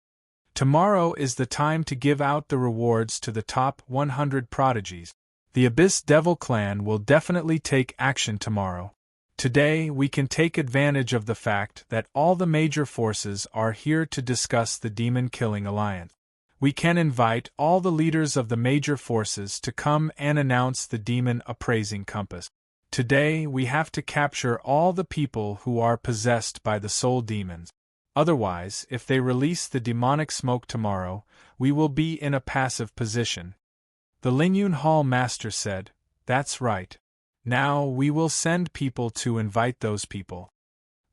Tomorrow is the time to give out the rewards to the top 100 prodigies. The Abyss Devil clan will definitely take action tomorrow. Today we can take advantage of the fact that all the major forces are here to discuss the demon-killing alliance. We can invite all the leaders of the major forces to come and announce the demon appraising compass. Today we have to capture all the people who are possessed by the soul demons. Otherwise, if they release the demonic smoke tomorrow, we will be in a passive position." The Lingyun Hall master said, "That's right. Now we will send people to invite those people."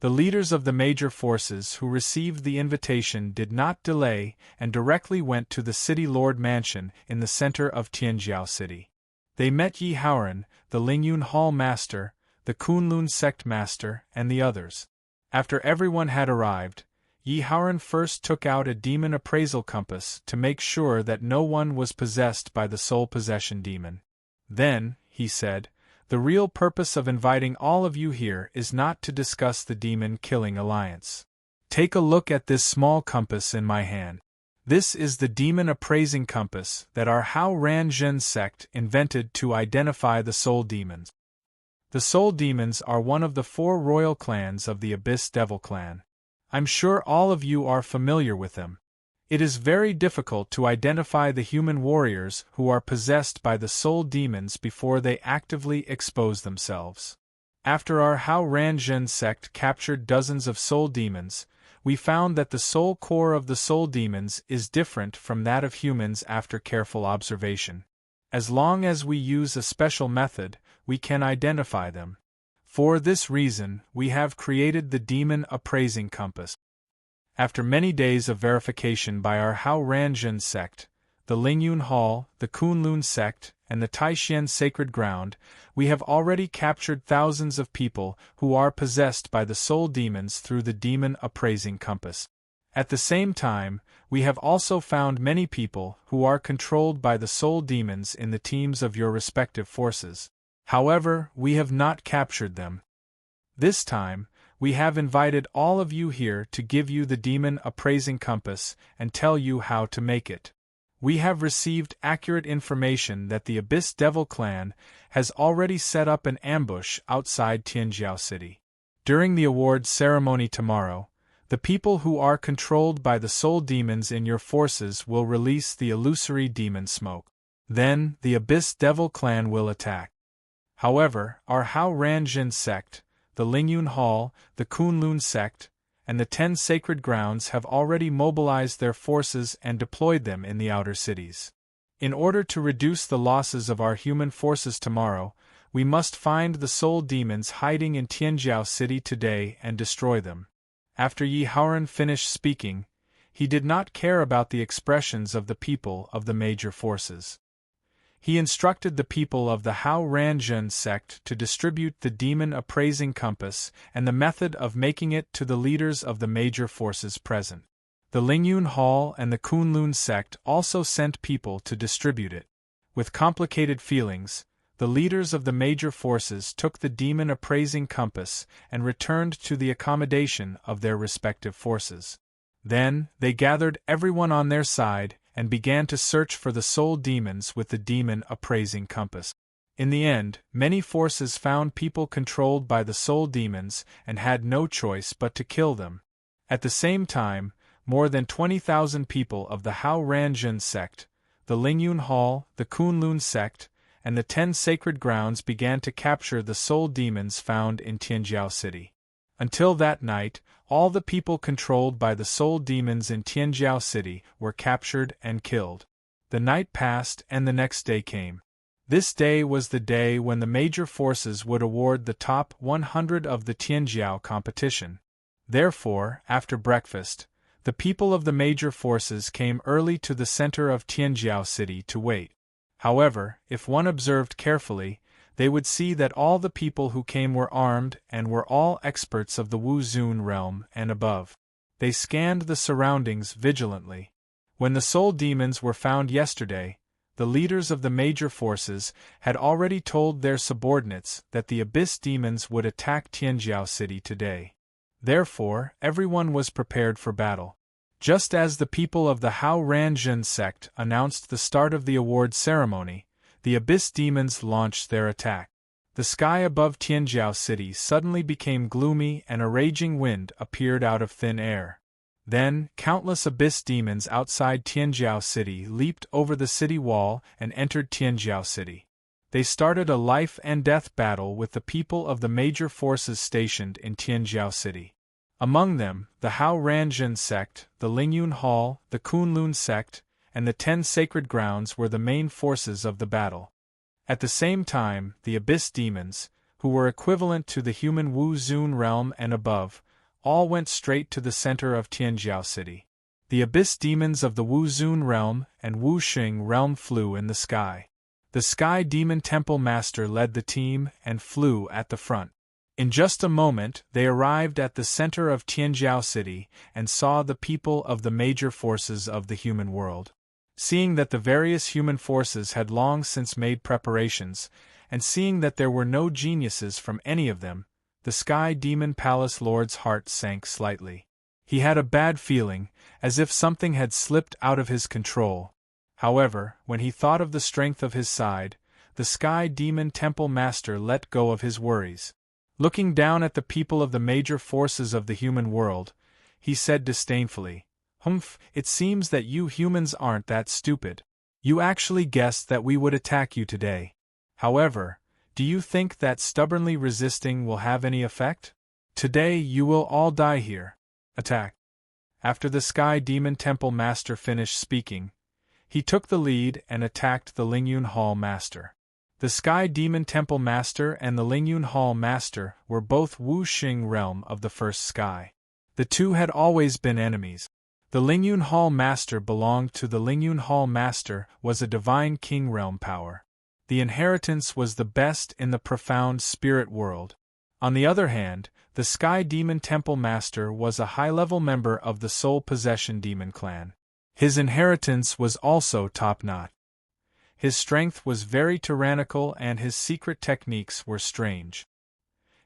The leaders of the major forces who received the invitation did not delay and directly went to the City Lord Mansion in the center of Tianjiao City. They met Yi Haoran, the Lingyun Hall master, the Kunlun sect master, and the others. After everyone had arrived, Yi Haoran first took out a demon appraisal compass to make sure that no one was possessed by the soul possession demon. Then, he said, "The real purpose of inviting all of you here is not to discuss the demon-killing alliance. Take a look at this small compass in my hand. This is the demon appraising compass that our Hao Ranjin sect invented to identify the soul demons. The soul demons are one of the 4 royal clans of the Abyss Devil clan. I'm sure all of you are familiar with them. It is very difficult to identify the human warriors who are possessed by the soul demons before they actively expose themselves. After our Hao Ranjin sect captured dozens of soul demons, we found that the soul core of the soul demons is different from that of humans after careful observation. As long as we use a special method, we can identify them. For this reason, we have created the demon appraising compass. After many days of verification by our Hao Ranjin sect, the Lingyun Hall, the Kunlun sect, and the Taishan Sacred Ground, we have already captured thousands of people who are possessed by the soul demons through the demon appraising compass. At the same time, we have also found many people who are controlled by the soul demons in the teams of your respective forces. However, we have not captured them. This time, we have invited all of you here to give you the demon appraising compass and tell you how to make it. We have received accurate information that the Abyss Devil clan has already set up an ambush outside Tianjiao City. During the awards ceremony tomorrow, the people who are controlled by the soul demons in your forces will release the illusory demon smoke. Then, the Abyss Devil clan will attack. However, our Hao Ranjin sect, the Lingyun Hall, the Kunlun sect, and the 10 sacred grounds have already mobilized their forces and deployed them in the outer cities. In order to reduce the losses of our human forces tomorrow, we must find the soul demons hiding in Tianjiao City today and destroy them. After Yi Haoran finished speaking, he did not care about the expressions of the people of the major forces. He instructed the people of the Hao Ranjun sect to distribute the demon appraising compass and the method of making it to the leaders of the major forces present. The Lingyun Hall and the Kunlun sect also sent people to distribute it. With complicated feelings, the leaders of the major forces took the demon appraising compass and returned to the accommodation of their respective forces. Then, they gathered everyone on their side and began to search for the soul demons with the demon appraising compass. In the end, many forces found people controlled by the soul demons and had no choice but to kill them. At the same time, more than 20,000 people of the Hao Ranjun sect, the Lingyun Hall, the Kunlun sect, and the 10 sacred grounds began to capture the soul demons found in Tianjiao City. Until that night, all the people controlled by the soul demons in Tianjiao City were captured and killed. The night passed and the next day came. This day was the day when the major forces would award the top 100 of the Tianjiao competition. Therefore, after breakfast, the people of the major forces came early to the center of Tianjiao City to wait. However, if one observed carefully, they would see that all the people who came were armed and were all experts of the Wu Zun realm and above. They scanned the surroundings vigilantly. When the soul demons were found yesterday, the leaders of the major forces had already told their subordinates that the abyss demons would attack Tianjiao City today. Therefore, everyone was prepared for battle. Just as the people of the Hao Ranjun sect announced the start of the award ceremony, the abyss demons launched their attack. The sky above Tianjiao City suddenly became gloomy and a raging wind appeared out of thin air. Then, countless abyss demons outside Tianjiao City leaped over the city wall and entered Tianjiao City. They started a life-and-death battle with the people of the major forces stationed in Tianjiao City. Among them, the Hao Ranjun sect, the Lingyun Hall, the Kunlun sect, and the 10 sacred grounds were the main forces of the battle. At the same time, the abyss demons, who were equivalent to the human Wu Zun realm and above, all went straight to the center of Tianjiao City. The abyss demons of the Wu Zun realm and Wu Xing realm flew in the sky. The Sky Demon Temple Master led the team and flew at the front. In just a moment, they arrived at the center of Tianjiao City and saw the people of the major forces of the human world. Seeing that the various human forces had long since made preparations, and seeing that there were no geniuses from any of them, the Sky Demon Palace Lord's heart sank slightly. He had a bad feeling, as if something had slipped out of his control. However, when he thought of the strength of his side, the Sky Demon Temple Master let go of his worries. Looking down at the people of the major forces of the human world, he said disdainfully, "Humph, it seems that you humans aren't that stupid. You actually guessed that we would attack you today. However, do you think that stubbornly resisting will have any effect? Today you will all die here. Attack." After the Sky Demon Temple Master finished speaking, he took the lead and attacked the Lingyun Hall Master. The Sky Demon Temple Master and the Lingyun Hall Master were both Wu Xing realm of the first sky. The two had always been enemies. The Lingyun Hall Master belonged to the Lingyun Hall Master was a divine king realm power. The inheritance was the best in the profound spirit world. On the other hand, the Sky Demon Temple Master was a high-level member of the Soul Possession Demon clan. His inheritance was also top-notch. His strength was very tyrannical and his secret techniques were strange.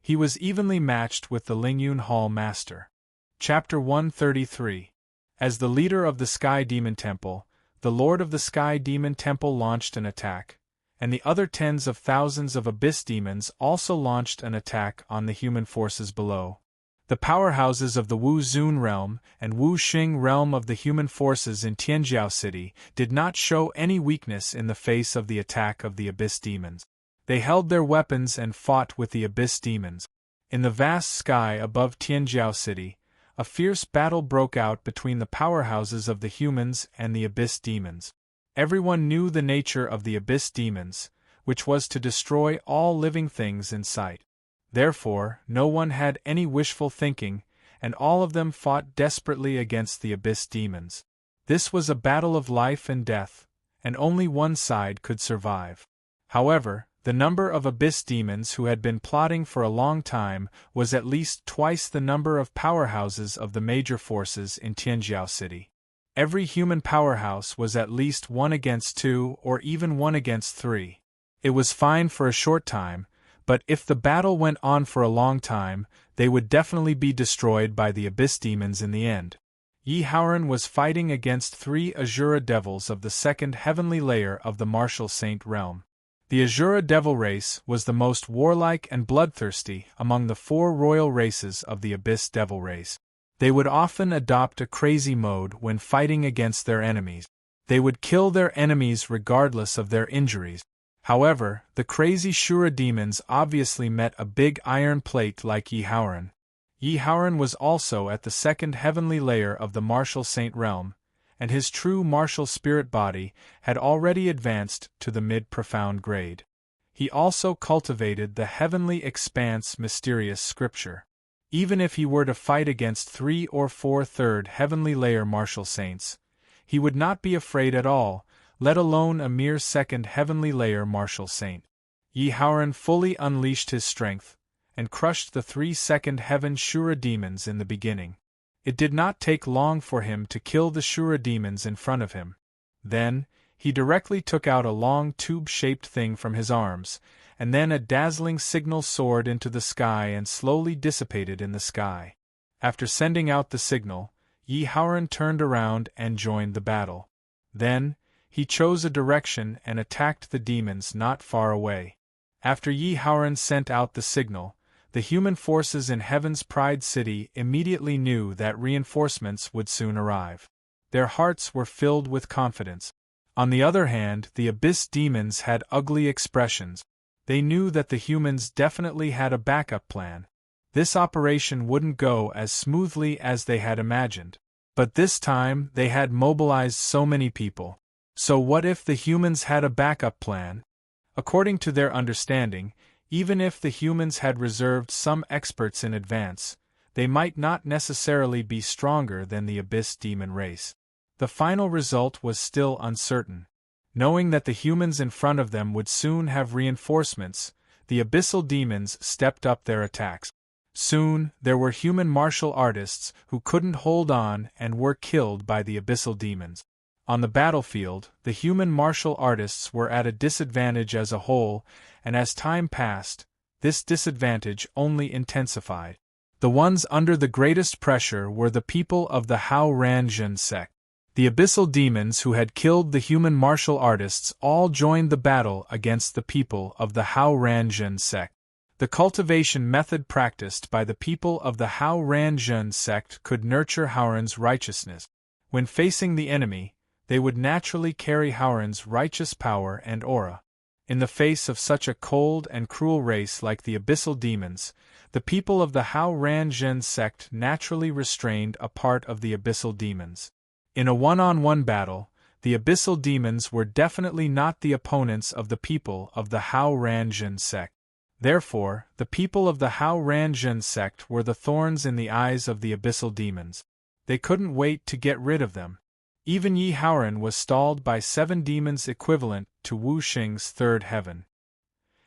He was evenly matched with the Lingyun Hall Master. Chapter 133. As the leader of the Sky Demon Temple, the Lord of the Sky Demon Temple launched an attack, and the other tens of thousands of abyss demons also launched an attack on the human forces below. The powerhouses of the Wu Zun realm and Wu Xing realm of the human forces in Tianjiao City did not show any weakness in the face of the attack of the abyss demons. They held their weapons and fought with the abyss demons. In the vast sky above Tianjiao City, a fierce battle broke out between the powerhouses of the humans and the abyss demons. Everyone knew the nature of the abyss demons, which was to destroy all living things in sight. Therefore, no one had any wishful thinking, and all of them fought desperately against the abyss demons. This was a battle of life and death, and only one side could survive. However, the number of abyss demons who had been plotting for a long time was at least twice the number of powerhouses of the major forces in Tianjiao City. Every human powerhouse was at least 1 against 2 or even 1 against 3. It was fine for a short time, but if the battle went on for a long time, they would definitely be destroyed by the abyss demons in the end. Yi Haoran was fighting against 3 Azura devils of the second heavenly layer of the martial saint realm. The Azura devil race was the most warlike and bloodthirsty among the 4 royal races of the abyss devil race. They would often adopt a crazy mode when fighting against their enemies. They would kill their enemies regardless of their injuries. However, the crazy Shura demons obviously met a big iron plate like Yi Haoran. Yi Haoran was also at the second heavenly layer of the martial saint realm, and his true martial spirit body had already advanced to the mid-profound grade. He also cultivated the heavenly expanse mysterious scripture. Even if he were to fight against 3 or 4 third heavenly layer martial saints, he would not be afraid at all, let alone a mere second heavenly layer martial saint. Yi Haoran fully unleashed his strength, and crushed the 3 second heaven Shura demons in the beginning. It did not take long for him to kill the Shura demons in front of him. Then, he directly took out a long tube-shaped thing from his arms, and then a dazzling signal soared into the sky and slowly dissipated in the sky. After sending out the signal, Yi Haoran turned around and joined the battle. Then, he chose a direction and attacked the demons not far away. After Yi Haoran sent out the signal, the human forces in Heaven's Pride City immediately knew that reinforcements would soon arrive. Their hearts were filled with confidence. On the other hand, the abyss demons had ugly expressions. They knew that the humans definitely had a backup plan. This operation wouldn't go as smoothly as they had imagined. But this time, they had mobilized so many people. So what if the humans had a backup plan? According to their understanding, even if the humans had reserved some experts in advance, they might not necessarily be stronger than the abyss demon race. The final result was still uncertain. Knowing that the humans in front of them would soon have reinforcements, the abyssal demons stepped up their attacks. Soon, there were human martial artists who couldn't hold on and were killed by the abyssal demons. On the battlefield, the human martial artists were at a disadvantage as a whole, and as time passed, this disadvantage only intensified. The ones under the greatest pressure were the people of the Hao Ran Zhen sect. The abyssal demons who had killed the human martial artists all joined the battle against the people of the Hao Ran Zhen sect. The cultivation method practiced by the people of the Hao Ran Zhen sect could nurture Haoran's righteousness. When facing the enemy, they would naturally carry Haoran's righteous power and aura. In the face of such a cold and cruel race like the abyssal demons, the people of the Hao Ran Zhen sect naturally restrained a part of the abyssal demons. In a one-on-one battle, the abyssal demons were definitely not the opponents of the people of the Hao Ran Zhen sect. Therefore, the people of the Hao Ran Zhen sect were the thorns in the eyes of the abyssal demons. They couldn't wait to get rid of them. Even Yi Haoran was stalled by 7 demons equivalent to Wu Xing's third heaven.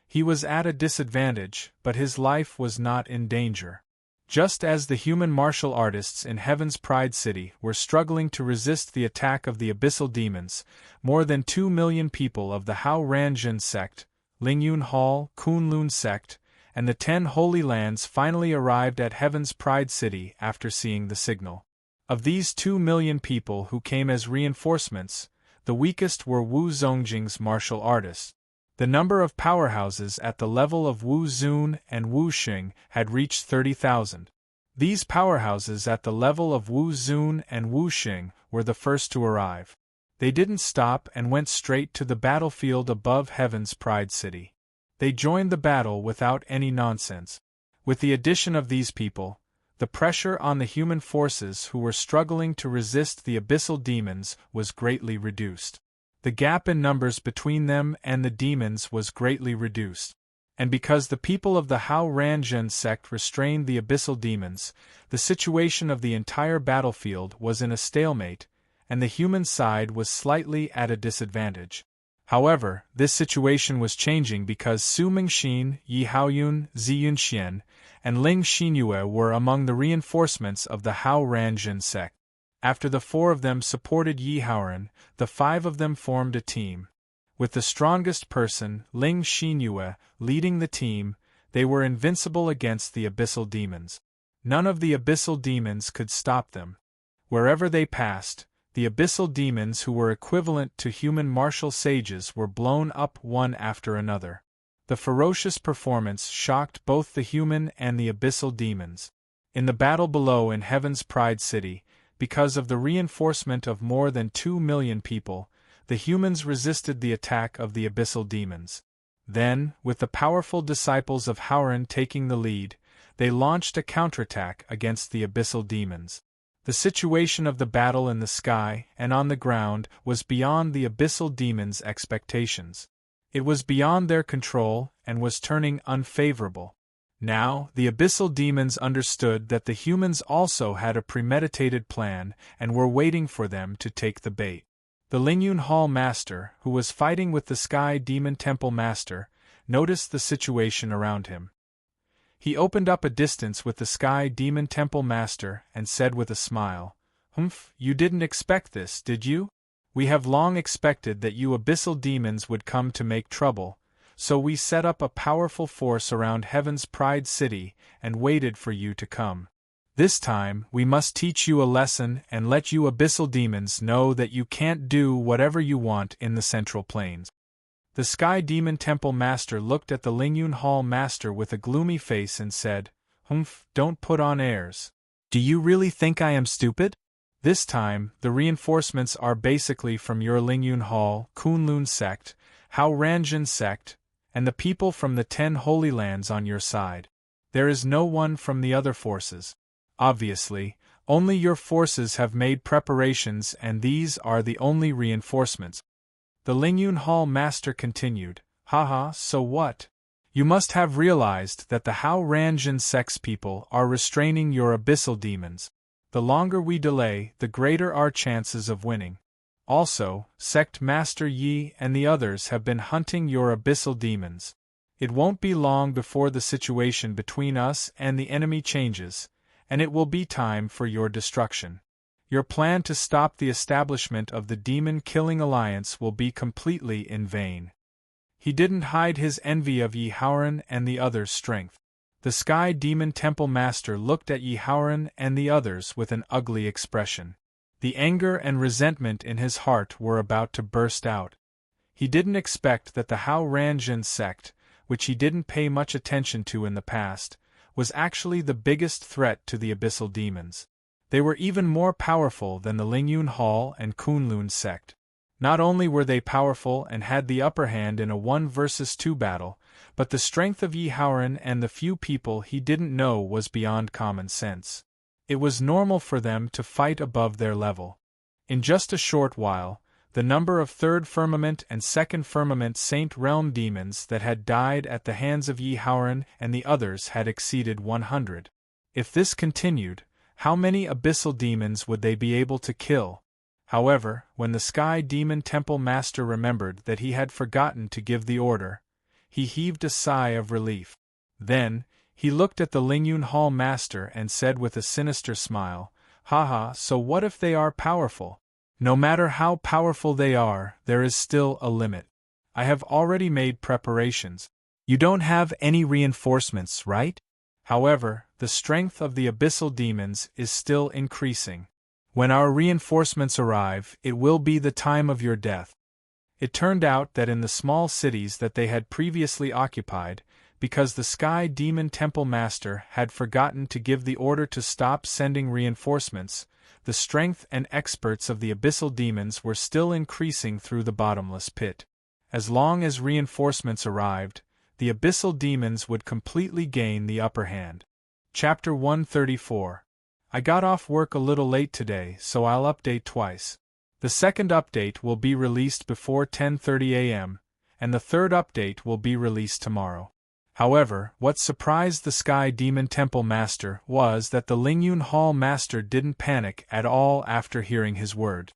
He was at a disadvantage, but his life was not in danger. Just as the human martial artists in Heaven's Pride City were struggling to resist the attack of the abyssal demons, more than 2 million people of the Hao Ran Zhen sect, Lingyun Hall, Kunlun sect, and the 10 Holy Lands finally arrived at Heaven's Pride City after seeing the signal. Of these 2 million people who came as reinforcements, the weakest were Wu Zongjing's martial artists. The number of powerhouses at the level of Wu Zun and Wu Xing had reached 30,000. These powerhouses at the level of Wu Zun and Wu Xing were the first to arrive. They didn't stop and went straight to the battlefield above Heaven's Pride City. They joined the battle without any nonsense. With the addition of these people, the pressure on the human forces who were struggling to resist the abyssal demons was greatly reduced. The gap in numbers between them and the demons was greatly reduced. And because the people of the Hao Ran Zhen sect restrained the abyssal demons, the situation of the entire battlefield was in a stalemate, and the human side was slightly at a disadvantage. However, this situation was changing because Su Mingxin, Yi Haoyun, Zi Yunxian, and Ling Xinyue were among the reinforcements of the Hao Ranjin sect. After the 4 of them supported Yi Haoran, the 5 of them formed a team. With the strongest person, Ling Xinyue, leading the team, they were invincible against the abyssal demons. None of the abyssal demons could stop them. Wherever they passed, the abyssal demons who were equivalent to human martial sages were blown up one after another. The ferocious performance shocked both the human and the abyssal demons. In the battle below in Heaven's Pride City, because of the reinforcement of more than 2 million people, the humans resisted the attack of the abyssal demons. Then, with the powerful disciples of Haoran taking the lead, they launched a counterattack against the abyssal demons. The situation of the battle in the sky and on the ground was beyond the abyssal demons' expectations. It was beyond their control and was turning unfavorable. Now, the abyssal demons understood that the humans also had a premeditated plan and were waiting for them to take the bait. The Lingyun Hall Master, who was fighting with the Sky Demon Temple Master, noticed the situation around him. He opened up a distance with the Sky Demon Temple Master and said with a smile, "Humph, you didn't expect this, did you? We have long expected that you abyssal demons would come to make trouble, so we set up a powerful force around Heaven's Pride City and waited for you to come. This time, we must teach you a lesson and let you abyssal demons know that you can't do whatever you want in the Central Plains." The Sky Demon Temple Master looked at the Lingyun Hall Master with a gloomy face and said, "Humph, don't put on airs. Do you really think I am stupid? This time, the reinforcements are basically from your Lingyun Hall, Kunlun sect, Hao Ranjin sect, and the people from the 10 Holy Lands on your side. There is no one from the other forces. Obviously, only your forces have made preparations and these are the only reinforcements." The Lingyun Hall Master continued, "Haha, so what? You must have realized that the Hao Ranjin sect's people are restraining your abyssal demons. The longer we delay, the greater our chances of winning. Also, Sect Master Yi and the others have been hunting your abyssal demons. It won't be long before the situation between us and the enemy changes, and it will be time for your destruction. Your plan to stop the establishment of the demon-killing alliance will be completely in vain." He didn't hide his envy of Yi Haoran and the others' strength. The Sky Demon Temple Master looked at Yi Haoran and the others with an ugly expression. The anger and resentment in his heart were about to burst out. He didn't expect that the Hao Ranjin sect, which he didn't pay much attention to in the past, was actually the biggest threat to the abyssal demons. They were even more powerful than the Lingyun Hall and Kunlun sect. Not only were they powerful and had the upper hand in a 1 versus 2 battle, but the strength of Yi Haoran and the few people he didn't know was beyond common sense. It was normal for them to fight above their level. In just a short while, the number of 3rd Firmament and 2nd Firmament Saint Realm demons that had died at the hands of Yi Haoran and the others had exceeded 100. If this continued, how many abyssal demons would they be able to kill? However, when the Sky Demon Temple Master remembered that he had forgotten to give the order, he heaved a sigh of relief. Then, he looked at the Lingyun Hall Master and said with a sinister smile, "Haha, so what if they are powerful? No matter how powerful they are, there is still a limit. I have already made preparations. You don't have any reinforcements, right? However, the strength of the abyssal demons is still increasing. When our reinforcements arrive, it will be the time of your death." It turned out that in the small cities that they had previously occupied, because the Sky Demon Temple Master had forgotten to give the order to stop sending reinforcements, the strength and experts of the abyssal demons were still increasing through the bottomless pit. As long as reinforcements arrived, the abyssal demons would completely gain the upper hand. Chapter 134. I got off work a little late today, so I'll update twice. The second update will be released before 10:30 a.m., and the third update will be released tomorrow. However, what surprised the Sky Demon Temple Master was that the Lingyun Hall Master didn't panic at all after hearing his word.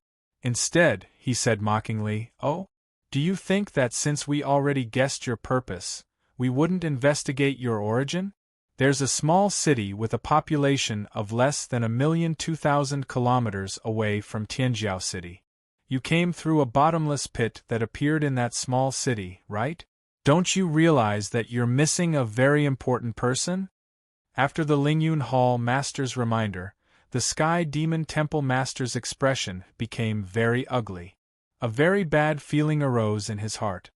Instead, he said mockingly, "Oh? Do you think that since we already guessed your purpose, we wouldn't investigate your origin? There's a small city with a population of less than 1,002,000 kilometers away from Tianjiao City. You came through a bottomless pit that appeared in that small city, right? Don't you realize that you're missing a very important person?" After the Lingyun Hall Master's reminder, the Sky Demon Temple Master's expression became very ugly. A very bad feeling arose in his heart.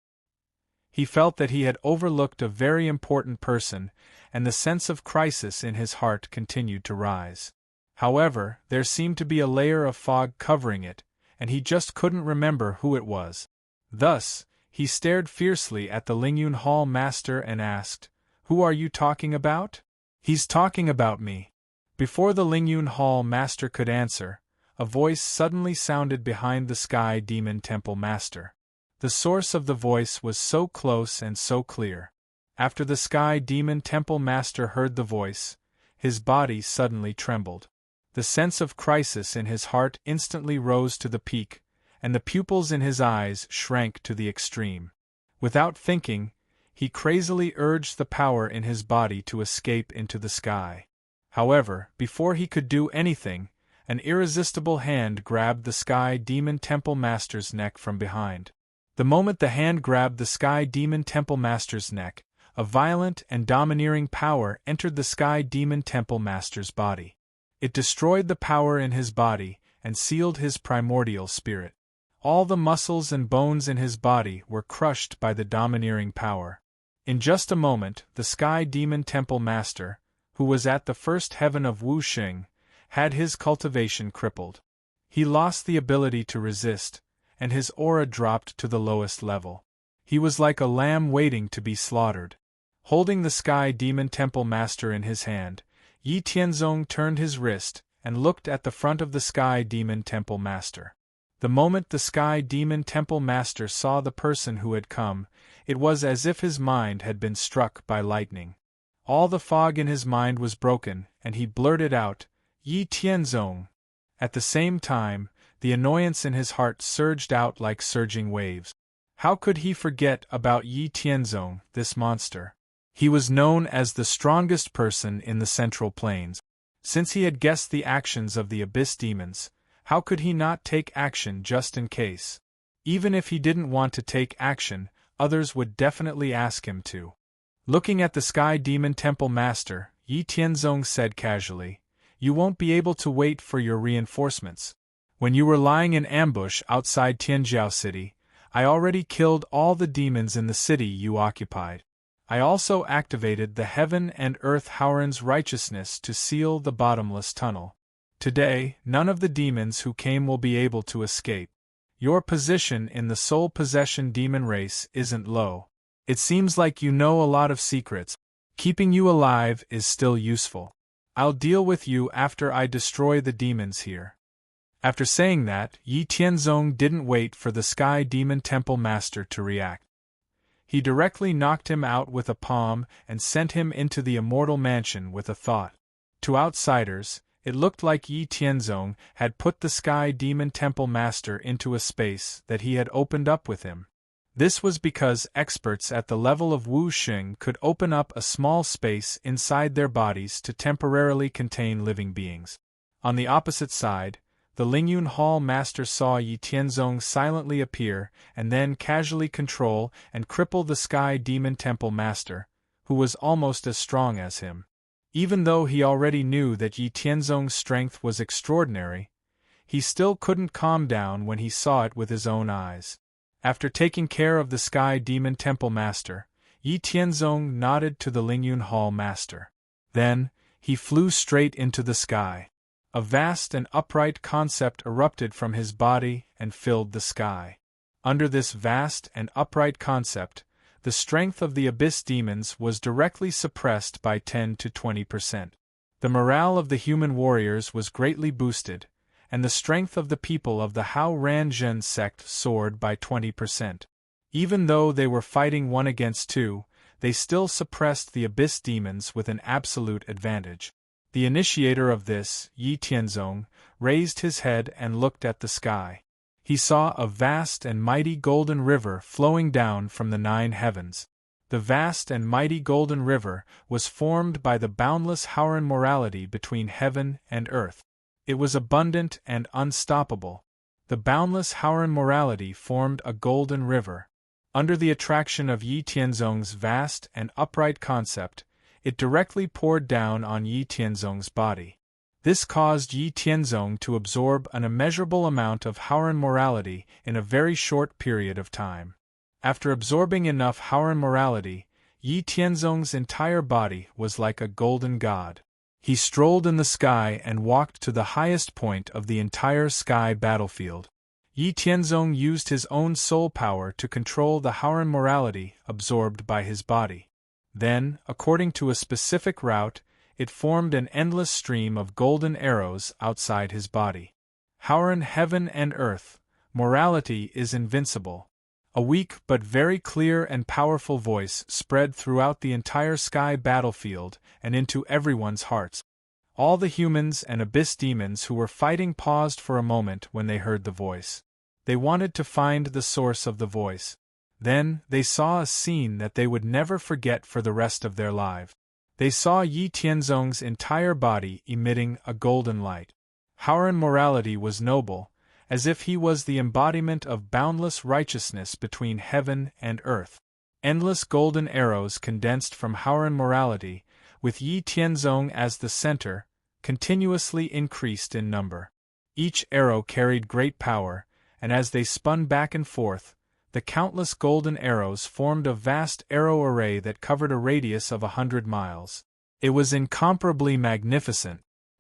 He felt that he had overlooked a very important person, and the sense of crisis in his heart continued to rise. However, there seemed to be a layer of fog covering it, and he just couldn't remember who it was. Thus, he stared fiercely at the Lingyun Hall Master and asked, "Who are you talking about?" "He's talking about me." Before the Lingyun Hall Master could answer, a voice suddenly sounded behind the Sky Demon Temple Master. The source of the voice was so close and so clear. After the Sky Demon Temple Master heard the voice, his body suddenly trembled. The sense of crisis in his heart instantly rose to the peak, and the pupils in his eyes shrank to the extreme. Without thinking, he crazily urged the power in his body to escape into the sky. However, before he could do anything, an irresistible hand grabbed the Sky Demon Temple Master's neck from behind. The moment the hand grabbed the Sky Demon Temple Master's neck, a violent and domineering power entered the Sky Demon Temple Master's body. It destroyed the power in his body and sealed his primordial spirit. All the muscles and bones in his body were crushed by the domineering power. In just a moment, the Sky Demon Temple Master, who was at the first heaven of Wuxing, had his cultivation crippled. He lost the ability to resist, and his aura dropped to the lowest level. He was like a lamb waiting to be slaughtered. Holding the Sky Demon Temple Master in his hand, Yi Tianzong turned his wrist and looked at the front of the Sky Demon Temple Master. The moment the Sky Demon Temple Master saw the person who had come, it was as if his mind had been struck by lightning. All the fog in his mind was broken, and he blurted out, "Yi Tianzong." At the same time, the annoyance in his heart surged out like surging waves. How could he forget about Yi Tianzong, this monster? He was known as the strongest person in the Central Plains. Since he had guessed the actions of the Abyss Demons, how could he not take action just in case? Even if he didn't want to take action, others would definitely ask him to. Looking at the Sky Demon Temple Master, Yi Tianzong said casually, "You won't be able to wait for your reinforcements. When you were lying in ambush outside Tianjiao City, I already killed all the demons in the city you occupied. I also activated the Heaven and Earth Howren's righteousness to seal the bottomless tunnel. Today, none of the demons who came will be able to escape. Your position in the soul possession demon race isn't low. It seems like you know a lot of secrets. Keeping you alive is still useful. I'll deal with you after I destroy the demons here." After saying that, Yi Tianzong didn't wait for the Sky Demon Temple Master to react. He directly knocked him out with a palm and sent him into the immortal mansion with a thought. To outsiders, it looked like Yi Tianzong had put the Sky Demon Temple Master into a space that he had opened up with him. This was because experts at the level of Wuxing could open up a small space inside their bodies to temporarily contain living beings. On the opposite side, the Lingyun Hall Master saw Yi Tianzong silently appear and then casually control and cripple the Sky Demon Temple Master, who was almost as strong as him. Even though he already knew that Yi Tianzong's strength was extraordinary, he still couldn't calm down when he saw it with his own eyes. After taking care of the Sky Demon Temple Master, Yi Tianzong nodded to the Lingyun Hall Master. Then, he flew straight into the sky. A vast and upright concept erupted from his body and filled the sky. Under this vast and upright concept, the strength of the Abyss Demons was directly suppressed by 10 to 20%. The morale of the human warriors was greatly boosted, and the strength of the people of the Hao Ranzhen sect soared by 20%. Even though they were fighting 1 against 2, they still suppressed the Abyss Demons with an absolute advantage. The initiator of this, Yi Tianzong, raised his head and looked at the sky. he saw a vast and mighty golden river flowing down from the 9 heavens. The vast and mighty golden river was formed by the boundless Howran morality between heaven and earth. It was abundant and unstoppable. The boundless Howran morality formed a golden river. Under the attraction of Yi Tianzong's vast and upright concept, it directly poured down on Yi Tianzong's body. This caused Yi Tianzong to absorb an immeasurable amount of Howran morality in a very short period of time. After absorbing enough Howran morality, Yi Tianzong's entire body was like a golden god. He strolled in the sky and walked to the highest point of the entire sky battlefield. Yi Tianzong used his own soul power to control the Howran morality absorbed by his body. Then, according to a specific route, it formed an endless stream of golden arrows outside his body. Howran heaven and earth, morality is invincible. A weak but very clear and powerful voice spread throughout the entire sky battlefield and into everyone's hearts. All the humans and abyss demons who were fighting paused for a moment when they heard the voice. They wanted to find the source of the voice. Then, they saw a scene that they would never forget for the rest of their lives. They saw Yi Tianzong's entire body emitting a golden light. Howran morality was noble, as if he was the embodiment of boundless righteousness between heaven and earth. Endless golden arrows condensed from Howran morality, with Yi Tianzong as the center, continuously increased in number. Each arrow carried great power, and as they spun back and forth, the countless golden arrows formed a vast arrow array that covered a radius of 100 miles. It was incomparably magnificent.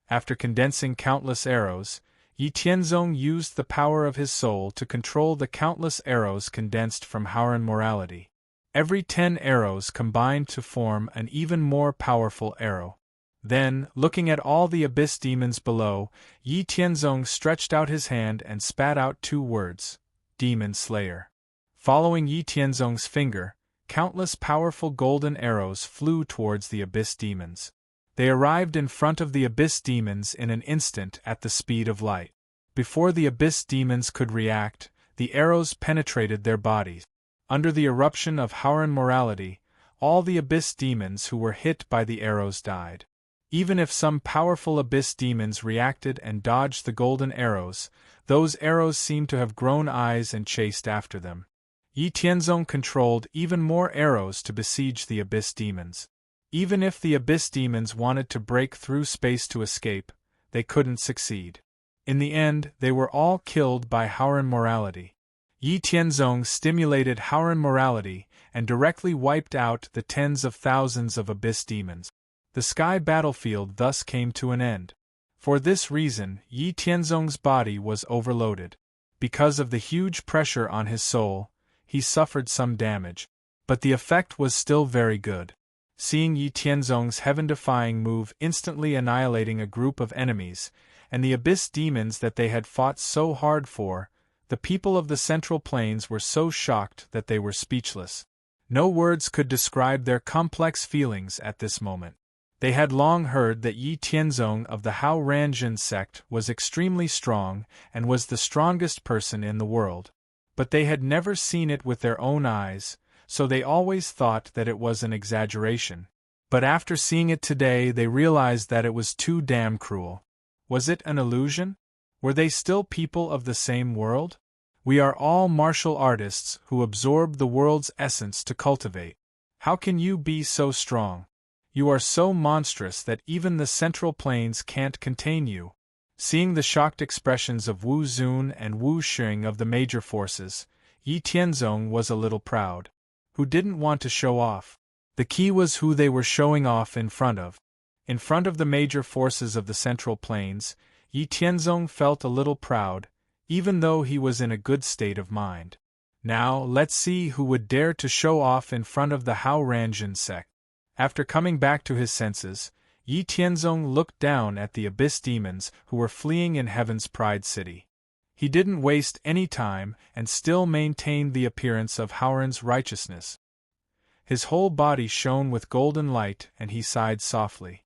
After condensing countless arrows, Yi Tianzong used the power of his soul to control the countless arrows condensed from Howran morality. Every 10 arrows combined to form an even more powerful arrow. Then, looking at all the abyss demons below, Yi Tianzong stretched out his hand and spat out 2 words, Demon Slayer. Following Yi Tianzong's finger, countless powerful golden arrows flew towards the abyss demons. They arrived in front of the abyss demons in an instant at the speed of light. Before the abyss demons could react, the arrows penetrated their bodies. Under the eruption of Howran morality, all the abyss demons who were hit by the arrows died. Even if some powerful abyss demons reacted and dodged the golden arrows, those arrows seemed to have grown eyes and chased after them. Yi Tianzong controlled even more arrows to besiege the abyss demons. Even if the abyss demons wanted to break through space to escape, they couldn't succeed. In the end, they were all killed by Howran morality. Yi Tianzong stimulated Howran morality and directly wiped out the tens of thousands of abyss demons. The sky battlefield thus came to an end. For this reason, Yi Tianzong's body was overloaded. Because of the huge pressure on his soul, he suffered some damage. But the effect was still very good. Seeing Yi Tianzong's heaven-defying move instantly annihilating a group of enemies, and the abyss demons that they had fought so hard for, the people of the Central Plains were so shocked that they were speechless. No words could describe their complex feelings at this moment. They had long heard that Yi Tianzong of the Hao Ranjin sect was extremely strong and was the strongest person in the world. But they had never seen it with their own eyes, so they always thought that it was an exaggeration. But after seeing it today, they realized that it was too damn cruel. Was it an illusion? Were they still people of the same world? We are all martial artists who absorb the world's essence to cultivate. How can you be so strong? You are so monstrous that even the Central Plains can't contain you. Seeing the shocked expressions of Wu Zun and Wu Xing of the major forces, Yi Tianzong was a little proud. Who didn't want to show off? The key was who they were showing off in front of. In front of the major forces of the Central Plains, Yi Tianzong felt a little proud, even though he was in a good state of mind. Now, let's see who would dare to show off in front of the Hao Ranjin sect. After coming back to his senses, Yi Tianzong looked down at the abyss demons who were fleeing in Heaven's Pride City. He didn't waste any time and still maintained the appearance of Howran's righteousness. His whole body shone with golden light and he sighed softly.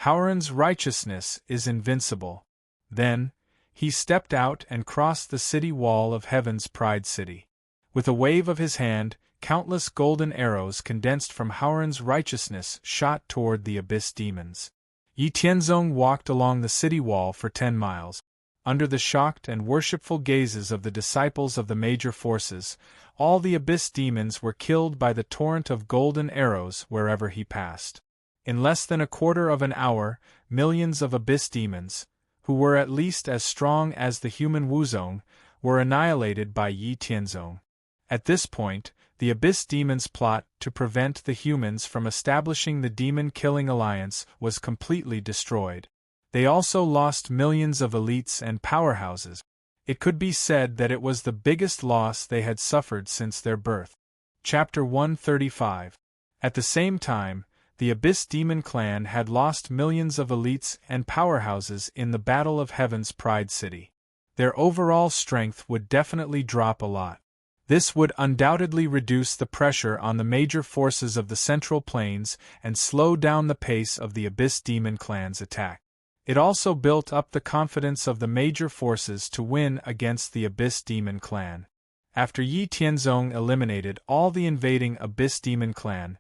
Howran's righteousness is invincible. Then, He stepped out and crossed the city wall of Heaven's Pride City. With a wave of his hand, countless golden arrows condensed from Howren's righteousness shot toward the abyss demons. Yi Tianzong walked along the city wall for 10 miles. Under the shocked and worshipful gazes of the disciples of the major forces, all the abyss demons were killed by the torrent of golden arrows wherever he passed. In less than a quarter of an hour, millions of abyss demons, who were at least as strong as the human Wuzong, were annihilated by Yi Tianzong. At this point, the abyss demons' plot to prevent the humans from establishing the demon-killing alliance was completely destroyed. They also lost millions of elites and powerhouses. It could be said that it was the biggest loss they had suffered since their birth. Chapter 135. At the same time, the Abyss Demon Clan had lost millions of elites and powerhouses in the Battle of Heaven's Pride City. Their overall strength would definitely drop a lot. This would undoubtedly reduce the pressure on the major forces of the Central Plains and slow down the pace of the Abyss Demon Clan's attack. It also built up the confidence of the major forces to win against the Abyss Demon Clan. After Yi Tianzong eliminated all the invading Abyss Demon Clan,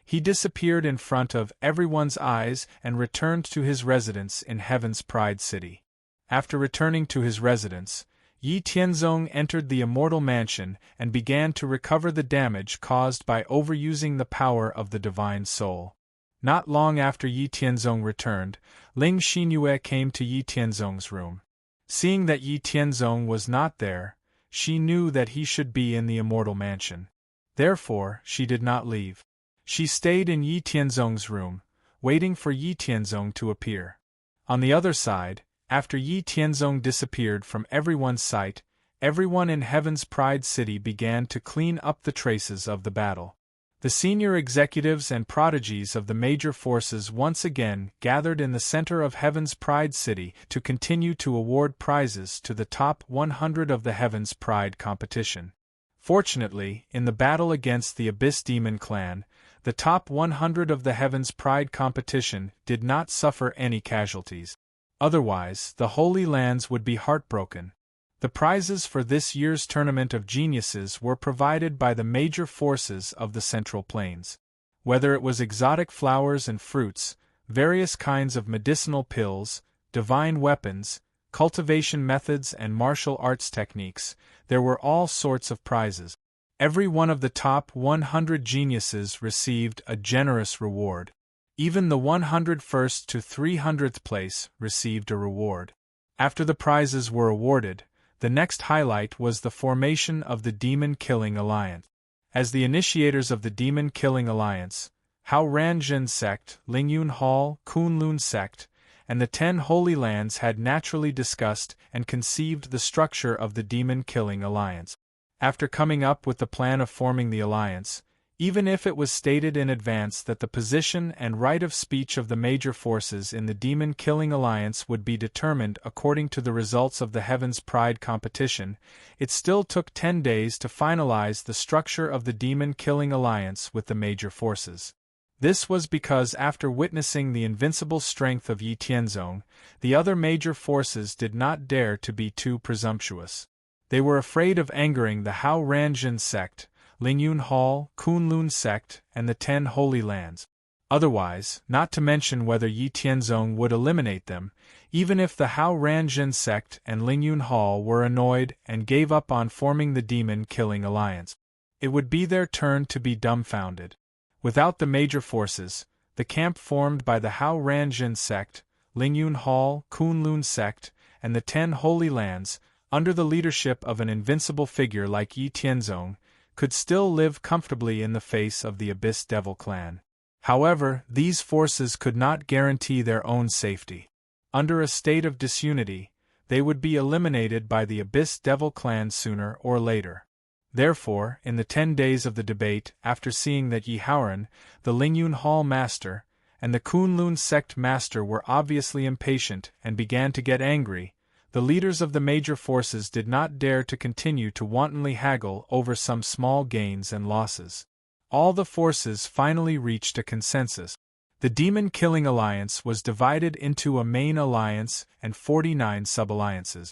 he disappeared in front of everyone's eyes and returned to his residence in Heaven's Pride City. After returning to his residence, Yi Tianzong entered the Immortal Mansion and began to recover the damage caused by overusing the power of the Divine Soul. Not long after Yi Tianzong returned, Ling Xinyue came to Yi Tianzong's room. Seeing that Yi Tianzong was not there, she knew that he should be in the Immortal Mansion. Therefore, she did not leave. She stayed in Yi Tianzong's room, waiting for Yi Tianzong to appear. On the other side, after Yi Tianzong disappeared from everyone's sight, everyone in Heaven's Pride City began to clean up the traces of the battle. The senior executives and prodigies of the major forces once again gathered in the center of Heaven's Pride City to continue to award prizes to the top 100 of the Heaven's Pride competition. Fortunately, in the battle against the Abyss Demon Clan, the top 100 of the Heaven's Pride competition did not suffer any casualties. Otherwise, the Holy Lands would be heartbroken. The prizes for this year's Tournament of Geniuses were provided by the major forces of the Central Plains. Whether it was exotic flowers and fruits, various kinds of medicinal pills, divine weapons, cultivation methods and martial arts techniques, there were all sorts of prizes. Every one of the top 100 geniuses received a generous reward. Even the 101st to 300th place received a reward. After the prizes were awarded, the next highlight was the formation of the Demon Killing Alliance. As the initiators of the Demon Killing Alliance, Hao Ranjin Sect, Lingyun Hall, Kunlun Sect, and the 10 Holy Lands had naturally discussed and conceived the structure of the Demon Killing Alliance. After coming up with the plan of forming the alliance, even if it was stated in advance that the position and right of speech of the major forces in the Demon Killing Alliance would be determined according to the results of the Heaven's Pride competition, it still took 10 days to finalize the structure of the Demon Killing Alliance with the major forces. This was because after witnessing the invincible strength of Yi Tianzong, the other major forces did not dare to be too presumptuous. They were afraid of angering the Hao Ranjin Sect, Lingyun Hall, Kunlun Sect, and the 10 Holy Lands. Otherwise, not to mention whether Yi Tianzong would eliminate them, even if the Hao Ranjin Sect and Lingyun Hall were annoyed and gave up on forming the Demon Killing Alliance, it would be their turn to be dumbfounded. Without the major forces, the camp formed by the Hao Ranjin Sect, Lingyun Hall, Kunlun Sect, and the 10 Holy Lands, under the leadership of an invincible figure like Yi Tianzong, could still live comfortably in the face of the Abyss Devil Clan. However, these forces could not guarantee their own safety. Under a state of disunity, they would be eliminated by the Abyss Devil Clan sooner or later. Therefore, in the 10 days of the debate, after seeing that Yi Haoren, the Lingyun Hall Master, and the Kunlun Sect Master were obviously impatient and began to get angry, the leaders of the major forces did not dare to continue to wantonly haggle over some small gains and losses. All the forces finally reached a consensus. The Demon Killing Alliance was divided into a main alliance and 49 sub-alliances.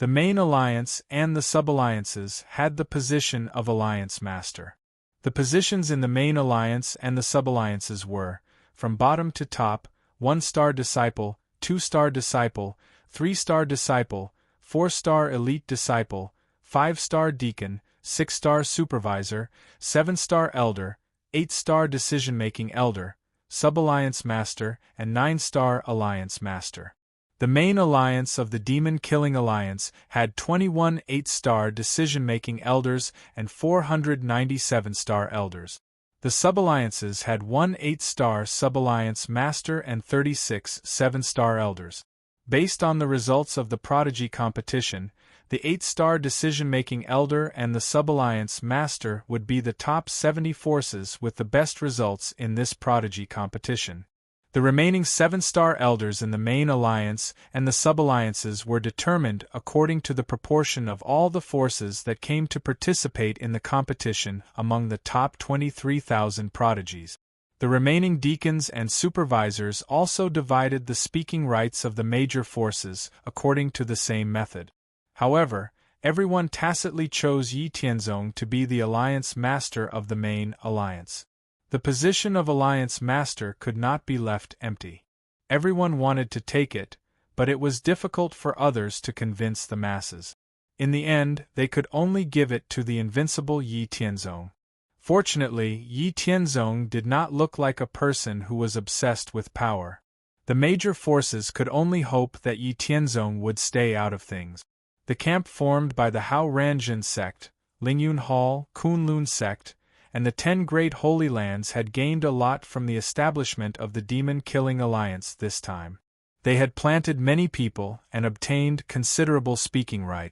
The main alliance and the sub-alliances had the position of alliance master. The positions in the main alliance and the sub-alliances were, from bottom to top, 1-star disciple, 2-star disciple, 3-star disciple, 4-star elite disciple, 5-star deacon, 6-star supervisor, 7-star elder, 8-star decision-making elder, sub-alliance master, and 9-star alliance master. The main alliance of the demon-killing alliance had 21 8-star decision-making elders and 497 star elders. The sub-alliances had 1 8-star sub-alliance master and 36 7-star elders. Based on the results of the Prodigy competition, the 8-star decision-making elder and the sub-alliance master would be the top 70 forces with the best results in this Prodigy competition. The remaining 7-star elders in the main alliance and the sub-alliances were determined according to the proportion of all the forces that came to participate in the competition among the top 23,000 prodigies. The remaining deacons and supervisors also divided the speaking rights of the major forces according to the same method. However, everyone tacitly chose Yi Tianzong to be the alliance master of the main alliance. The position of alliance master could not be left empty. Everyone wanted to take it, but it was difficult for others to convince the masses. In the end, they could only give it to the invincible Yi Tianzong. Fortunately, Yi Tianzong did not look like a person who was obsessed with power. The major forces could only hope that Yi Tianzong would stay out of things. The camp formed by the Hao Ranjin sect, Lingyun Hall, Kunlun sect, and the 10 Great Holy Lands had gained a lot from the establishment of the demon-killing alliance this time. They had planted many people and obtained considerable speaking right.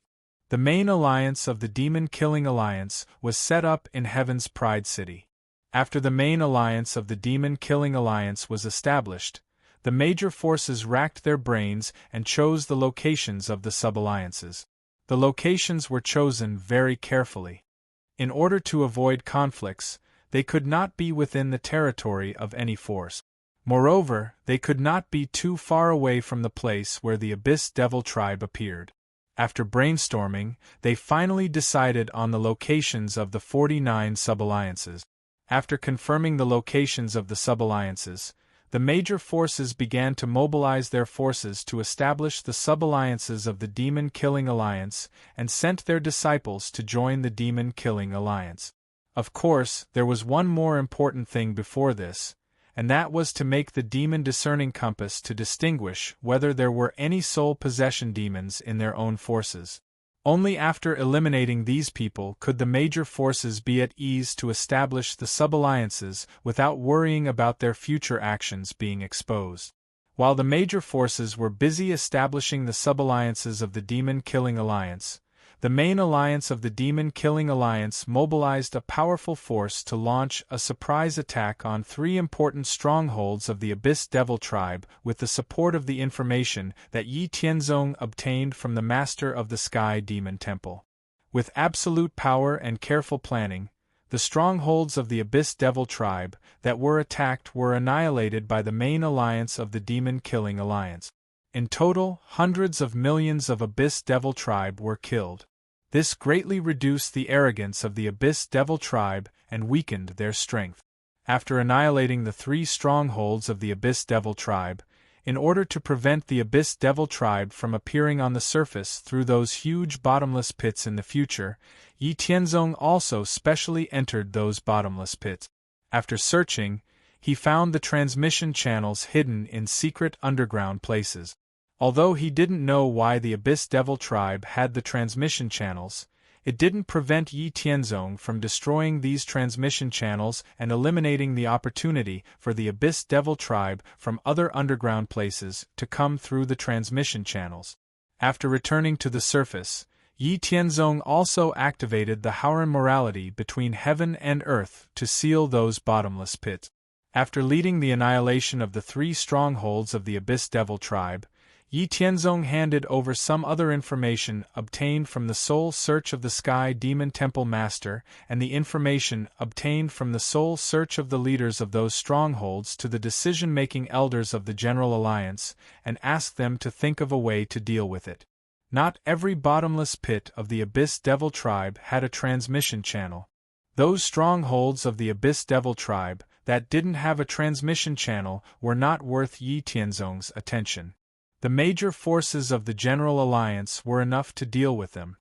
The main alliance of the demon-killing alliance was set up in Heaven's Pride City. After the main alliance of the demon-killing alliance was established, the major forces racked their brains and chose the locations of the sub-alliances. The locations were chosen very carefully. In order to avoid conflicts, they could not be within the territory of any force. Moreover, they could not be too far away from the place where the Abyss Devil tribe appeared. After brainstorming, they finally decided on the locations of the 49 sub-alliances. After confirming the locations of the sub-alliances, the major forces began to mobilize their forces to establish the sub-alliances of the Demon-Killing Alliance and sent their disciples to join the Demon-Killing Alliance. Of course, there was one more important thing before this, and that was to make the demon discerning compass to distinguish whether there were any soul possession demons in their own forces. Only after eliminating these people could the major forces be at ease to establish the sub-alliances without worrying about their future actions being exposed. While the major forces were busy establishing the sub-alliances of the Demon-Killing Alliance, the main alliance of the Demon-Killing Alliance mobilized a powerful force to launch a surprise attack on 3 important strongholds of the Abyss Devil tribe with the support of the information that Yi Tianzong obtained from the Master of the Sky Demon Temple. With absolute power and careful planning, the strongholds of the Abyss Devil tribe that were attacked were annihilated by the main alliance of the Demon-Killing Alliance. In total, hundreds of millions of Abyss Devil tribe were killed. This greatly reduced the arrogance of the Abyss Devil tribe and weakened their strength. After annihilating the 3 strongholds of the Abyss Devil tribe, in order to prevent the Abyss Devil tribe from appearing on the surface through those huge bottomless pits in the future, Yi Tianzong also specially entered those bottomless pits. After searching, he found the transmission channels hidden in secret underground places. Although he didn't know why the Abyss Devil tribe had the transmission channels, it didn't prevent Yi Tianzong from destroying these transmission channels and eliminating the opportunity for the Abyss Devil tribe from other underground places to come through the transmission channels. After returning to the surface, Yi Tianzong also activated the Haoran morality between heaven and earth to seal those bottomless pits. After leading the annihilation of the 3 strongholds of the Abyss Devil tribe, Yi Tianzong handed over some other information obtained from the Soul Search of the Sky Demon Temple Master and the information obtained from the Soul Search of the leaders of those strongholds to the decision-making elders of the General Alliance and asked them to think of a way to deal with it. Not every bottomless pit of the Abyss Devil tribe had a transmission channel. Those strongholds of the Abyss Devil tribe that didn't have a transmission channel were not worth Yi Tianzong's attention. The major forces of the General Alliance were enough to deal with them.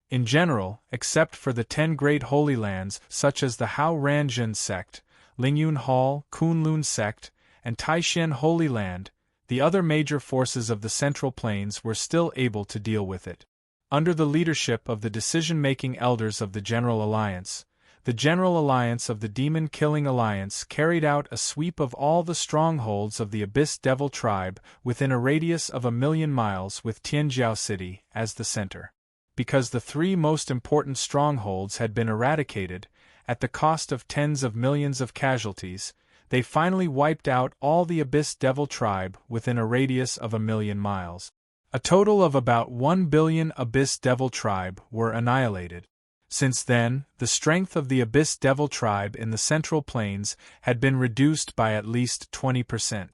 In general, except for the 10 great holy lands such as the Hao Ranjun sect, Lingyun Hall, Kunlun sect, and Taishan Holy Land, the other major forces of the Central Plains were still able to deal with it. Under the leadership of the decision-making elders of the General Alliance, the General Alliance of the Demon-Killing Alliance carried out a sweep of all the strongholds of the Abyss Devil tribe within a radius of 1,000,000 miles with Tianjiao City as the center. Because the 3 most important strongholds had been eradicated, at the cost of tens of millions of casualties, they finally wiped out all the Abyss Devil tribe within a radius of 1,000,000 miles. A total of about 1 billion Abyss Devil tribe were annihilated. Since then, the strength of the Abyss Devil tribe in the Central Plains had been reduced by at least 20%.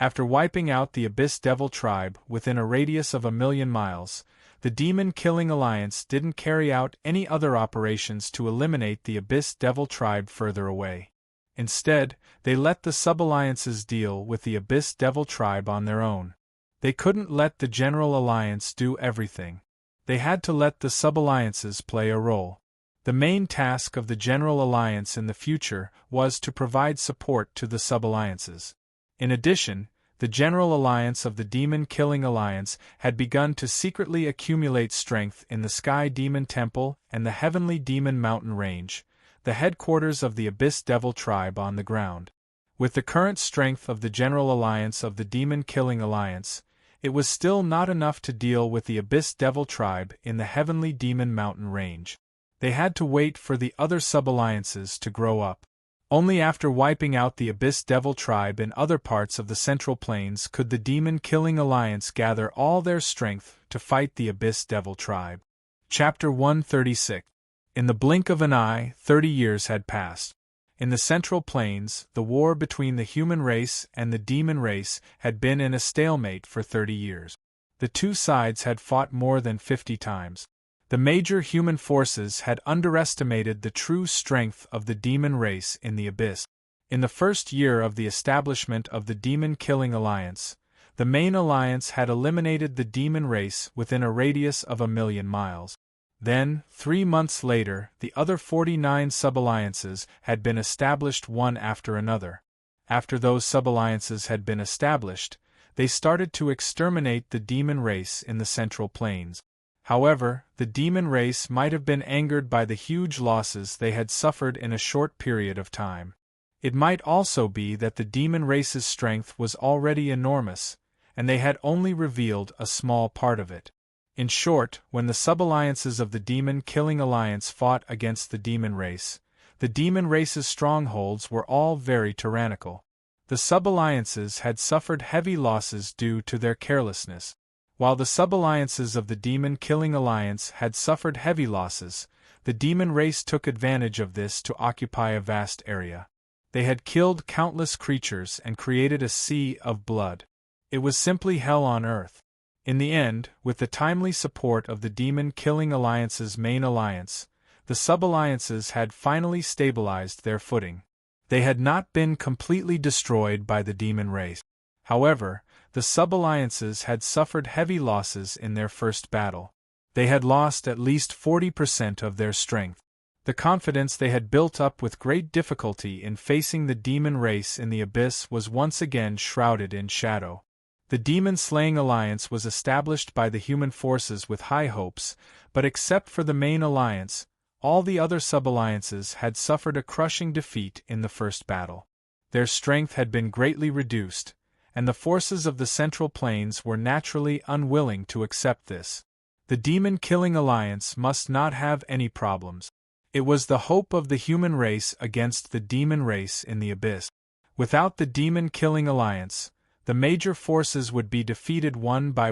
After wiping out the Abyss Devil tribe within a radius of 1,000,000 miles, the Demon-Killing Alliance didn't carry out any other operations to eliminate the Abyss Devil tribe further away. Instead, they let the sub-alliances deal with the Abyss Devil tribe on their own. They couldn't let the General Alliance do everything. They had to let the sub-alliances play a role. The main task of the General Alliance in the future was to provide support to the sub-alliances. In addition, the General Alliance of the Demon-Killing Alliance had begun to secretly accumulate strength in the Sky Demon Temple and the Heavenly Demon Mountain Range, the headquarters of the Abyss Devil tribe on the ground. With the current strength of the General Alliance of the Demon-Killing Alliance, it was still not enough to deal with the Abyss Devil tribe in the Heavenly Demon Mountain Range. They had to wait for the other sub-alliances to grow up. Only after wiping out the Abyss Devil tribe in other parts of the Central Plains could the Demon-Killing Alliance gather all their strength to fight the Abyss Devil tribe. Chapter 136. In the blink of an eye, 30 years had passed. In the Central Plains, the war between the human race and the demon race had been in a stalemate for 30 years. The two sides had fought more than 50 times. The major human forces had underestimated the true strength of the demon race in the Abyss. In the first year of the establishment of the Demon-Killing Alliance, the main alliance had eliminated the demon race within a radius of 1,000,000 miles. Then, 3 months later, the other 49 sub-alliances had been established one after another. After those sub-alliances had been established, they started to exterminate the demon race in the Central Plains. However, the demon race might have been angered by the huge losses they had suffered in a short period of time. It might also be that the demon race's strength was already enormous, and they had only revealed a small part of it. In short, when the sub-alliances of the Demon-Killing Alliance fought against the demon race, the demon race's strongholds were all very tyrannical. The sub-alliances had suffered heavy losses due to their carelessness. While the sub-alliances of the Demon-Killing Alliance had suffered heavy losses, the demon race took advantage of this to occupy a vast area. They had killed countless creatures and created a sea of blood. It was simply hell on earth. In the end, with the timely support of the Demon-Killing Alliance's main alliance, the sub-alliances had finally stabilized their footing. They had not been completely destroyed by the demon race. However, the sub-alliances had suffered heavy losses in their first battle. They had lost at least 40% of their strength. The confidence they had built up with great difficulty in facing the demon race in the Abyss was once again shrouded in shadow. The Demon-Slaying Alliance was established by the human forces with high hopes, but except for the main alliance, all the other sub-alliances had suffered a crushing defeat in the first battle. Their strength had been greatly reduced, and the forces of the Central Plains were naturally unwilling to accept this. The Demon-Killing Alliance must not have any problems. It was the hope of the human race against the demon race in the Abyss. Without the Demon-Killing Alliance, the major forces would be defeated one by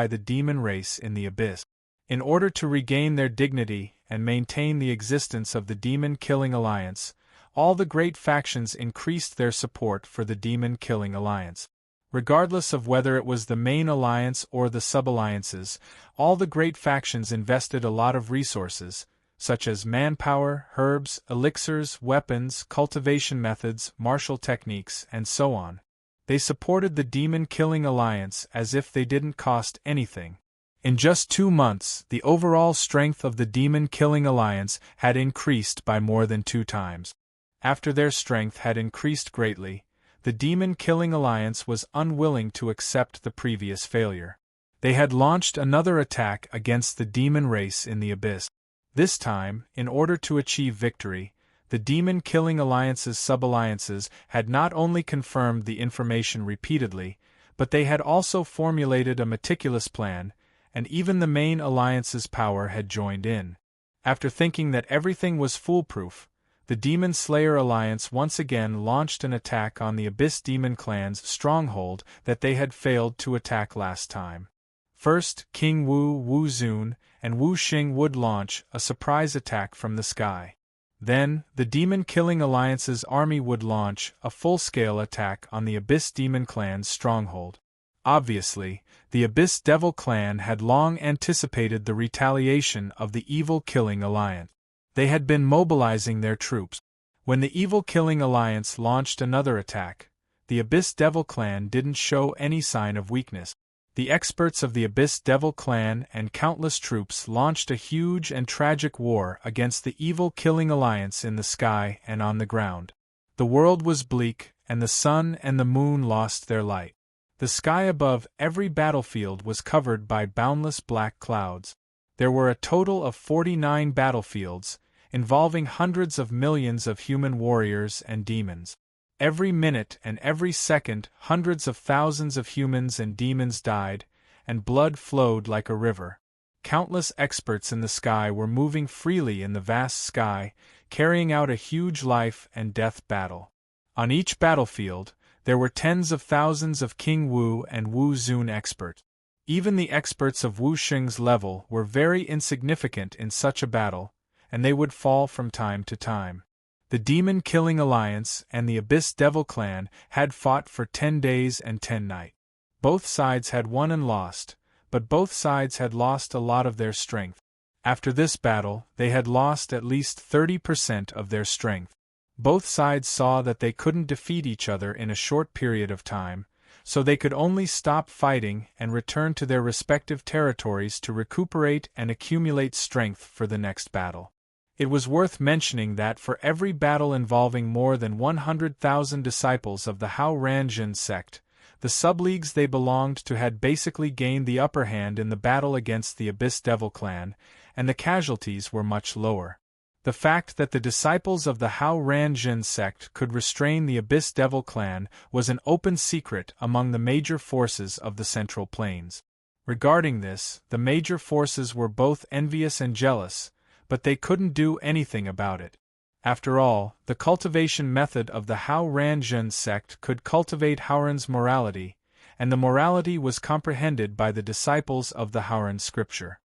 the demon race in the Abyss. In order to regain their dignity and maintain the existence of the Demon-Killing Alliance, all the great factions increased their support for the Demon-Killing Alliance. Regardless of whether it was the main alliance or the sub-alliances, all the great factions invested a lot of resources, such as manpower, herbs, elixirs, weapons, cultivation methods, martial techniques, and so on. They supported the demon-killing alliance as if they didn't cost anything. In just 2 months, the overall strength of the demon-killing alliance had increased by more than 2 times. After their strength had increased greatly, the demon-killing alliance was unwilling to accept the previous failure. They had launched another attack against the demon race in the abyss. This time, in order to achieve victory, the demon-killing alliance's sub-alliances had not only confirmed the information repeatedly, but they had also formulated a meticulous plan, and even the main alliance's power had joined in. After thinking that everything was foolproof, the Demon Slayer Alliance once again launched an attack on the Abyss Demon Clan's stronghold that they had failed to attack last time. First, King Wu, Wu Zun, and Wu Xing would launch a surprise attack from the sky. Then, the Demon-Killing Alliance's army would launch a full-scale attack on the Abyss Demon Clan's stronghold. Obviously, the Abyss Devil Clan had long anticipated the retaliation of the Evil Killing Alliance. They had been mobilizing their troops. When the Evil Killing Alliance launched another attack, the Abyss Devil Clan didn't show any sign of weakness. The experts of the Abyss Devil Clan and countless troops launched a huge and tragic war against the Evil Killing Alliance in the sky and on the ground. The world was bleak, and the sun and the moon lost their light. The sky above every battlefield was covered by boundless black clouds. There were a total of 49 battlefields, involving hundreds of millions of human warriors and demons. Every minute and every second, hundreds of thousands of humans and demons died, and blood flowed like a river. Countless experts in the sky were moving freely in the vast sky, carrying out a huge life and death battle. On each battlefield, there were tens of thousands of King Wu and Wu Zun experts. Even the experts of Wu Xing's level were very insignificant in such a battle, and they would fall from time to time. The Demon-Killing Alliance and the Abyss Devil Clan had fought for 10 days and 10 nights. Both sides had won and lost, but both sides had lost a lot of their strength. After this battle, they had lost at least 30% of their strength. Both sides saw that they couldn't defeat each other in a short period of time, so they could only stop fighting and return to their respective territories to recuperate and accumulate strength for the next battle. It was worth mentioning that for every battle involving more than 100,000 disciples of the Hao Ranjin sect, the subleagues they belonged to had basically gained the upper hand in the battle against the Abyss Devil Clan, and the casualties were much lower. The fact that the disciples of the Hao Ranjin sect could restrain the Abyss Devil Clan was an open secret among the major forces of the Central Plains. Regarding this, the major forces were both envious and jealous, but they couldn't do anything about it. After all, the cultivation method of the Hao Ranjin sect could cultivate Haoran's morality, and the morality was comprehended by the disciples of the Haoran scripture.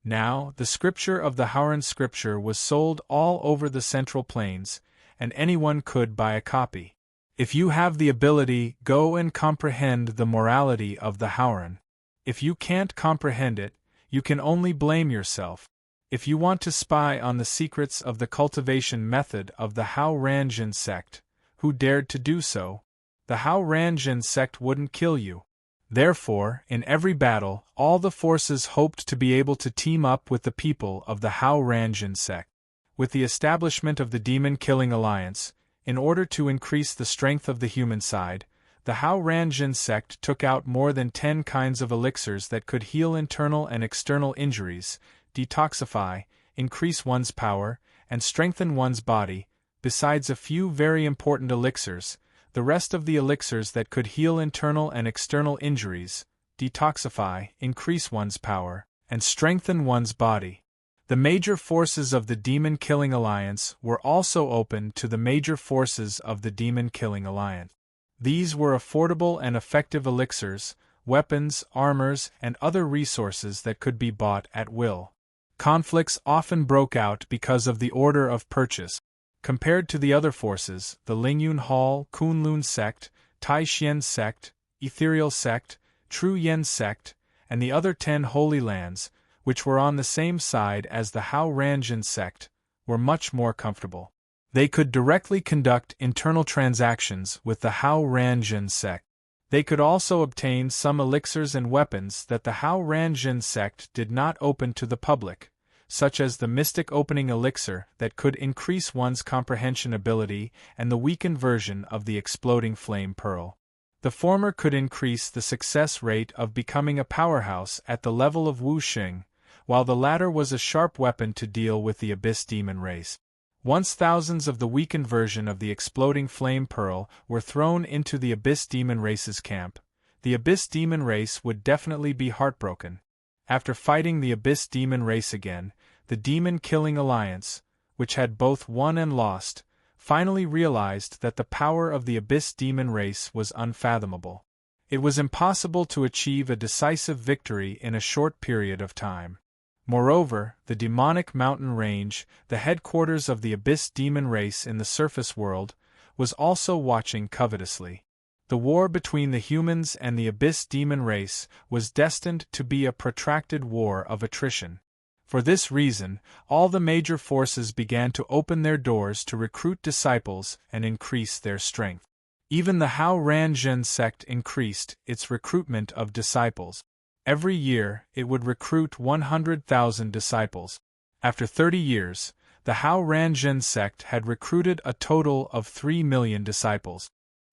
Now, the scripture of the Haoran scripture was sold all over the Central Plains, and anyone could buy a copy. If you have the ability, go and comprehend the morality of the Haoran. If you can't comprehend it, you can only blame yourself. If you want to spy on the secrets of the cultivation method of the Hao Ranjin sect, who dared to do so? The Hao Ranjin sect wouldn't kill you. Therefore, in every battle, all the forces hoped to be able to team up with the people of the Hao Ranjin sect. With the establishment of the Demon-Killing Alliance, in order to increase the strength of the human side, the Hao Ranjin sect took out more than 10 kinds of elixirs that could heal internal and external injuries, detoxify, increase one's power, and strengthen one's body. Besides a few very important elixirs, the rest of the elixirs that could heal internal and external injuries, detoxify, increase one's power, and strengthen one's body. The major forces of the Demon-Killing Alliance were also open to the major forces of the Demon-Killing Alliance. These were affordable and effective elixirs, weapons, armors, and other resources that could be bought at will. Conflicts often broke out because of the order of purchase. Compared to the other forces, the Lingyun Hall, Kunlun sect, Taixien sect, Ethereal Sect, True Yen Sect, and the other 10 Holy Lands, which were on the same side as the Hao Ranjin Sect, were much more comfortable. They could directly conduct internal transactions with the Hao Ranjin Sect. They could also obtain some elixirs and weapons that the Hao Ranjin Sect did not open to the public, such as the Mystic Opening Elixir that could increase one's comprehension ability and the weakened version of the Exploding Flame Pearl. The former could increase the success rate of becoming a powerhouse at the level of Wu Xing, while the latter was a sharp weapon to deal with the Abyss Demon race. Once thousands of the weakened version of the Exploding Flame Pearl were thrown into the Abyss Demon race's camp, the Abyss Demon race would definitely be heartbroken. After fighting the Abyss Demon race again, the Demon Killing Alliance, which had both won and lost, finally realized that the power of the Abyss Demon race was unfathomable. It was impossible to achieve a decisive victory in a short period of time. Moreover, the demonic mountain range, the headquarters of the Abyss Demon race in the surface world, was also watching covetously. The war between the humans and the Abyss Demon race was destined to be a protracted war of attrition. For this reason, all the major forces began to open their doors to recruit disciples and increase their strength. Even the Hao Ranjin sect increased its recruitment of disciples. Every year, it would recruit 100,000 disciples. After 30 years, the Hao Ranjin sect had recruited a total of 3 million disciples.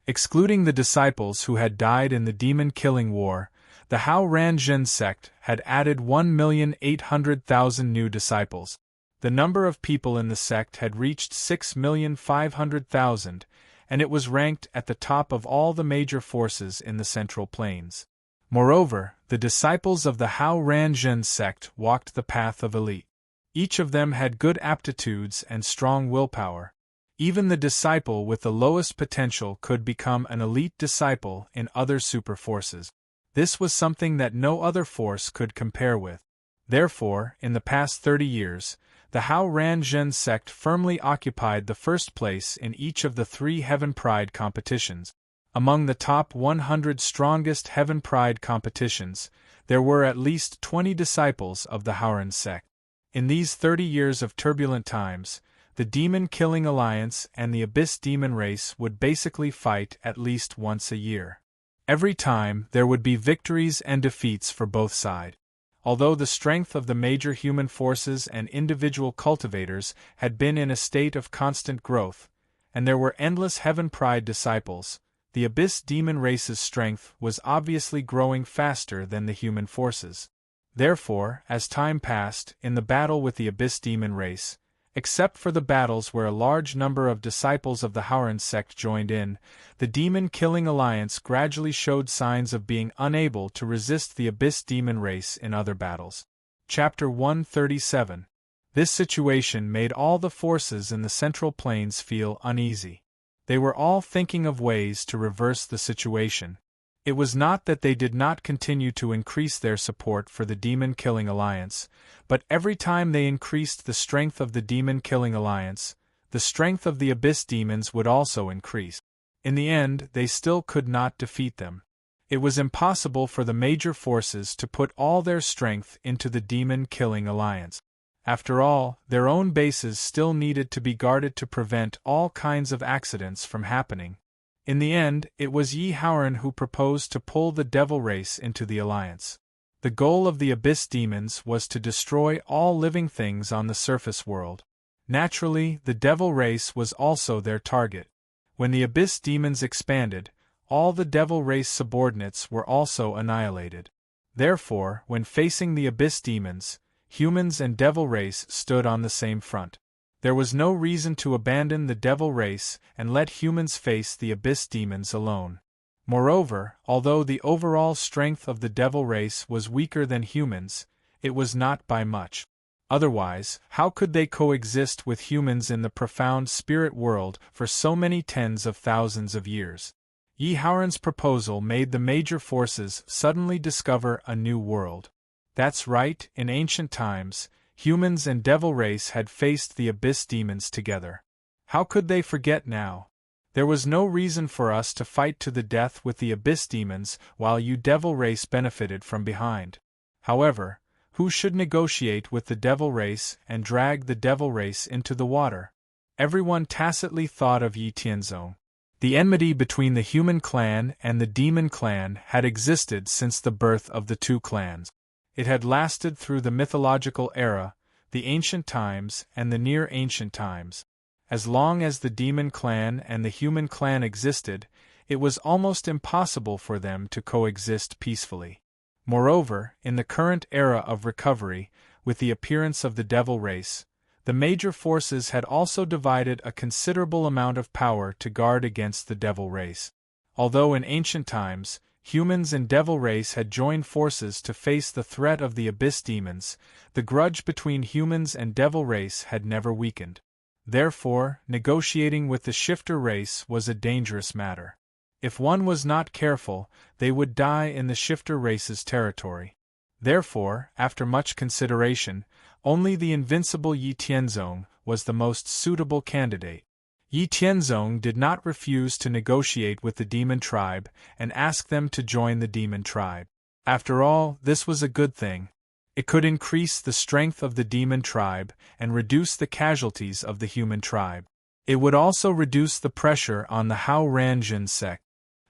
Excluding the disciples who had died in the demon-killing war, the Hao Ranjin sect had added 1,800,000 new disciples. The number of people in the sect had reached 6,500,000, and it was ranked at the top of all the major forces in the Central Plains. Moreover, the disciples of the Hao Ranjin sect walked the path of elite. Each of them had good aptitudes and strong willpower. Even the disciple with the lowest potential could become an elite disciple in other super forces. This was something that no other force could compare with. Therefore, in the past 30 years, the Hao Ranjin sect firmly occupied the first place in each of the 3 Heaven Pride competitions. Among the top 100 strongest Heaven Pride competitions, there were at least 20 disciples of the Haoran sect. In these 30 years of turbulent times, the Demon Killing Alliance and the Abyss Demon race would basically fight at least once a year. Every time, there would be victories and defeats for both sides. Although the strength of the major human forces and individual cultivators had been in a state of constant growth, and there were endless Heaven Pride disciples, the Abyss Demon race's strength was obviously growing faster than the human forces. Therefore, as time passed, in the battle with the Abyss Demon race, except for the battles where a large number of disciples of the Haoran sect joined in, the Demon Killing Alliance gradually showed signs of being unable to resist the Abyss Demon race in other battles. Chapter 137. This situation made all the forces in the Central Plains feel uneasy. They were all thinking of ways to reverse the situation. It was not that they did not continue to increase their support for the Demon Killing Alliance, but every time they increased the strength of the Demon Killing Alliance, the strength of the Abyss Demons would also increase. In the end, they still could not defeat them. It was impossible for the major forces to put all their strength into the Demon Killing Alliance. After all, their own bases still needed to be guarded to prevent all kinds of accidents from happening. In the end, it was Yi Haoran who proposed to pull the Devil race into the alliance. The goal of the Abyss Demons was to destroy all living things on the surface world. Naturally, the Devil race was also their target. When the Abyss Demons expanded, all the Devil race subordinates were also annihilated. Therefore, when facing the Abyss Demons, humans and Devil race stood on the same front. There was no reason to abandon the Devil race and let humans face the Abyss Demons alone. Moreover, although the overall strength of the Devil race was weaker than humans, it was not by much. Otherwise, how could they coexist with humans in the profound spirit world for so many tens of thousands of years? Yi Haoran's proposal made the major forces suddenly discover a new world. That's right, in ancient times, humans and Devil race had faced the Abyss Demons together. How could they forget now? There was no reason for us to fight to the death with the abyss demons while you devil race benefited from behind. However, who should negotiate with the devil race and drag the devil race into the water? Everyone tacitly thought of Yi Tianzong. The enmity between the human clan and the demon clan had existed since the birth of the two clans. It had lasted through the mythological era, the ancient times, and the near ancient times. As long as the demon clan and the human clan existed, it was almost impossible for them to coexist peacefully. Moreover, in the current era of recovery, with the appearance of the devil race, the major forces had also divided a considerable amount of power to guard against the devil race. Although in ancient times, humans and devil race had joined forces to face the threat of the abyss demons, the grudge between humans and devil race had never weakened. Therefore, negotiating with the shifter race was a dangerous matter. If one was not careful, they would die in the shifter race's territory. Therefore, after much consideration, only the invincible Yi Tianzong was the most suitable candidate. Yi Tianzong did not refuse to negotiate with the demon tribe and ask them to join the demon tribe. After all, this was a good thing. It could increase the strength of the demon tribe and reduce the casualties of the human tribe. It would also reduce the pressure on the Hao Ranjin sect.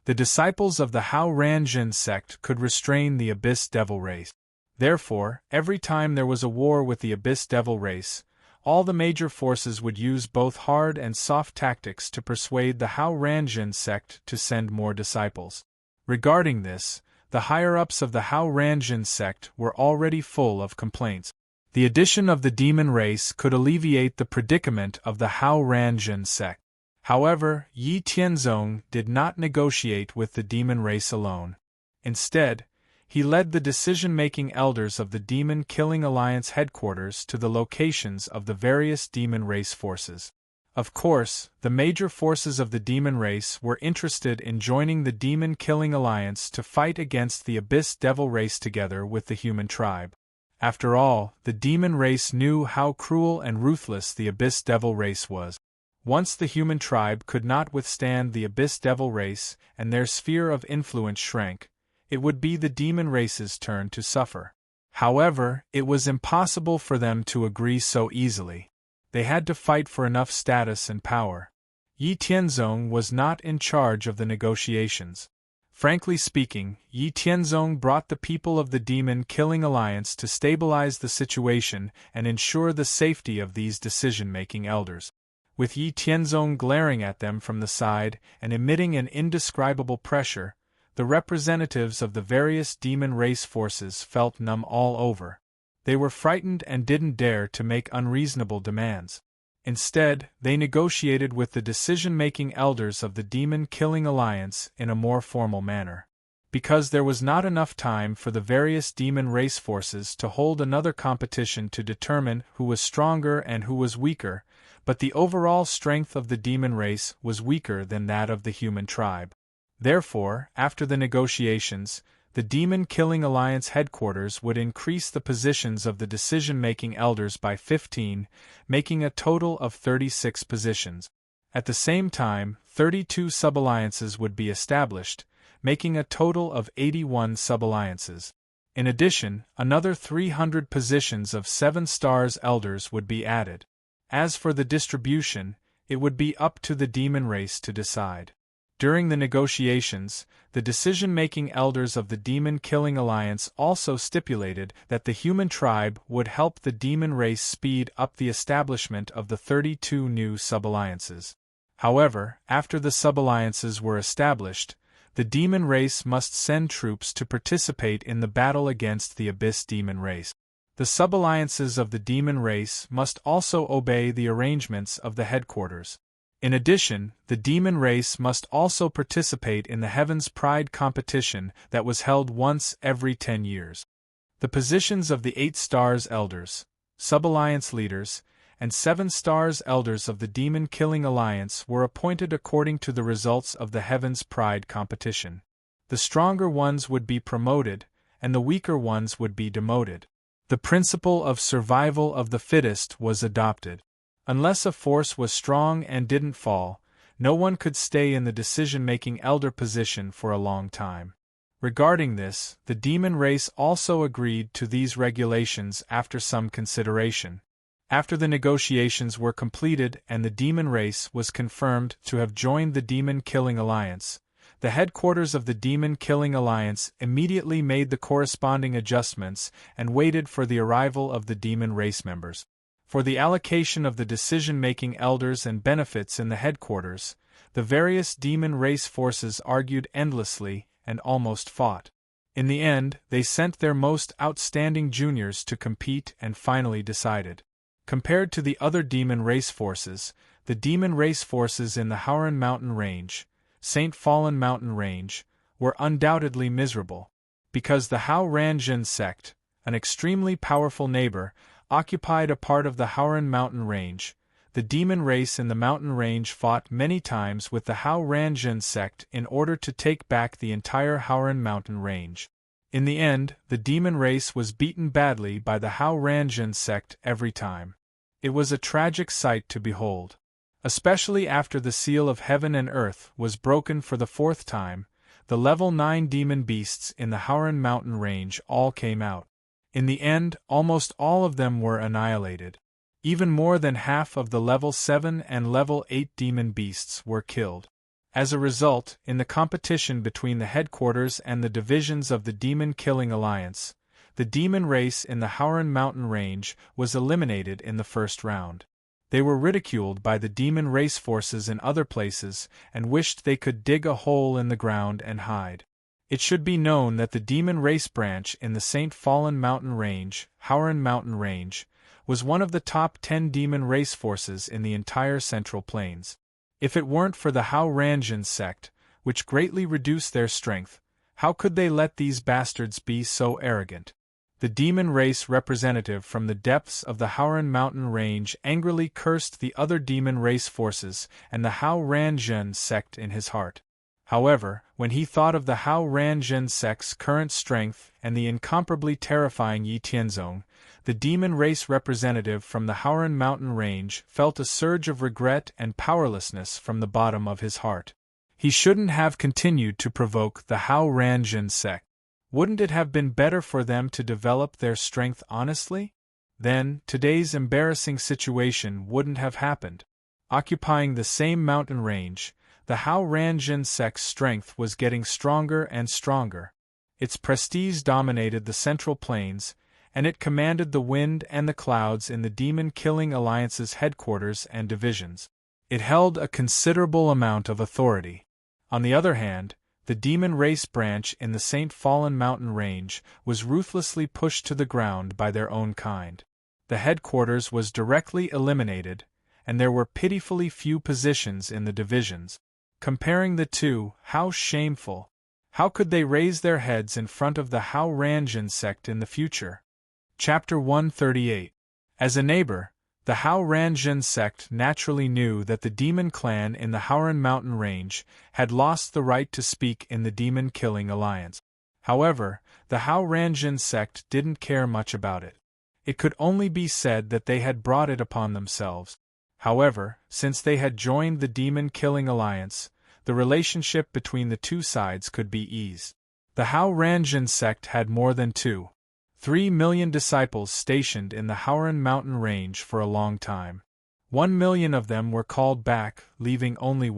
The disciples of the Hao Ranjin sect could restrain the abyss devil race. Therefore, every time there was a war with the abyss devil race, all the major forces would use both hard and soft tactics to persuade the Hao Ranjin sect to send more disciples. Regarding this, the higher-ups of the Hao Ranjin sect were already full of complaints. The addition of the demon race could alleviate the predicament of the Hao Ranjin sect. However, Yi Tianzong did not negotiate with the demon race alone. Instead, he led the decision-making elders of the Demon Killing Alliance headquarters to the locations of the various demon race forces. Of course, the major forces of the demon race were interested in joining the Demon Killing Alliance to fight against the abyss devil race together with the human tribe. After all, the demon race knew how cruel and ruthless the abyss devil race was. Once the human tribe could not withstand the abyss devil race and their sphere of influence shrank, it would be the demon race's turn to suffer. However, it was impossible for them to agree so easily. They had to fight for enough status and power. Yi Tianzong was not in charge of the negotiations. Frankly speaking, Yi Tianzong brought the people of the Demon Killing Alliance to stabilize the situation and ensure the safety of these decision-making elders. With Yi Tianzong glaring at them from the side and emitting an indescribable pressure, the representatives of the various demon race forces felt numb all over. They were frightened and didn't dare to make unreasonable demands. Instead, they negotiated with the decision-making elders of the Demon Killing Alliance in a more formal manner. Because there was not enough time for the various demon race forces to hold another competition to determine who was stronger and who was weaker, but the overall strength of the demon race was weaker than that of the human tribe. Therefore, after the negotiations, the Demon Killing Alliance headquarters would increase the positions of the decision-making elders by 15, making a total of 36 positions. At the same time, 32 sub-alliances would be established, making a total of 81 sub-alliances. In addition, another 300 positions of 7 stars elders would be added. As for the distribution, it would be up to the demon race to decide. During the negotiations, the decision-making elders of the Demon Killing Alliance also stipulated that the human tribe would help the demon race speed up the establishment of the 32 new sub-alliances. However, after the sub-alliances were established, the demon race must send troops to participate in the battle against the abyss demon race. The sub-alliances of the demon race must also obey the arrangements of the headquarters. In addition, the demon race must also participate in the Heaven's Pride competition that was held once every 10 years. The positions of the 8 stars elders, sub-alliance leaders, and 7 stars elders of the Demon Killing Alliance were appointed according to the results of the Heaven's Pride competition. The stronger ones would be promoted, and the weaker ones would be demoted. The principle of survival of the fittest was adopted. Unless a force was strong and didn't fall, No one could stay in the decision-making elder position for a long time. Regarding this, the demon race also agreed to these regulations after some consideration. After the negotiations were completed and the demon race was confirmed to have joined the Demon Killing Alliance, the headquarters of the Demon Killing Alliance immediately made the corresponding adjustments and waited for the arrival of the demon race members. For the allocation of the decision-making elders and benefits in the headquarters, the various demon race forces argued endlessly and almost fought. In the end, they sent their most outstanding juniors to compete and finally decided. Compared to the other demon race forces, the demon race forces in the Howran Mountain Range, St. Fallen Mountain Range, were undoubtedly miserable. Because the Hao Ranjin sect, an extremely powerful neighbor, occupied a part of the Howran Mountain Range, the demon race in the mountain range fought many times with the Hao Ranjin sect in order to take back the entire Howran Mountain Range. In the end, the demon race was beaten badly by the Hao Ranjin sect every time. It was a tragic sight to behold. Especially after the seal of heaven and earth was broken for the fourth time, the level 9 demon beasts in the Howran Mountain Range all came out. In the end, almost all of them were annihilated. Even more than half of the level 7 and level 8 demon beasts were killed. As a result, in the competition between the headquarters and the divisions of the Demon Killing Alliance, the demon race in the Howran Mountain Range was eliminated in the first round. They were ridiculed by the demon race forces in other places and wished they could dig a hole in the ground and hide. It should be known that the demon race branch in the St. Fallen Mountain Range, Howran Mountain Range, was one of the top 10 demon race forces in the entire Central Plains. If it weren't for the Hao Ranjin sect, which greatly reduced their strength, how could they let these bastards be so arrogant? The demon race representative from the depths of the Howran Mountain Range angrily cursed the other demon race forces and the Hao Ranjin sect in his heart. However, when he thought of the Hao Ranjin sect's current strength and the incomparably terrifying Yi Tianzong, the demon race representative from the Howran Mountain Range felt a surge of regret and powerlessness from the bottom of his heart. He shouldn't have continued to provoke the Hao Ranjin sect. Wouldn't it have been better for them to develop their strength honestly? Then, today's embarrassing situation wouldn't have happened. Occupying the same mountain range, the Hao Ranjin sect's strength was getting stronger and stronger. Its prestige dominated the Central Plains, and it commanded the wind and the clouds in the Demon Killing Alliance's headquarters and divisions. It held a considerable amount of authority. On the other hand, the demon race branch in the St. Fallen Mountain Range was ruthlessly pushed to the ground by their own kind. The headquarters was directly eliminated, and there were pitifully few positions in the divisions. Comparing the two, how shameful! How could they raise their heads in front of the Hao Ranjin sect in the future? Chapter 138. As a neighbor, the Hao Ranjin sect naturally knew that the demon clan in the Howran Mountain Range had lost the right to speak in the Demon Killing Alliance. However, the Hao Ranjin sect didn't care much about it. It could only be said that they had brought it upon themselves. However, since they had joined the Demon Killing Alliance, the relationship between the two sides could be eased. The Hao Ranjin sect had more than 3 million disciples stationed in the Howran Mountain Range for a long time. 1 million of them were called back, leaving only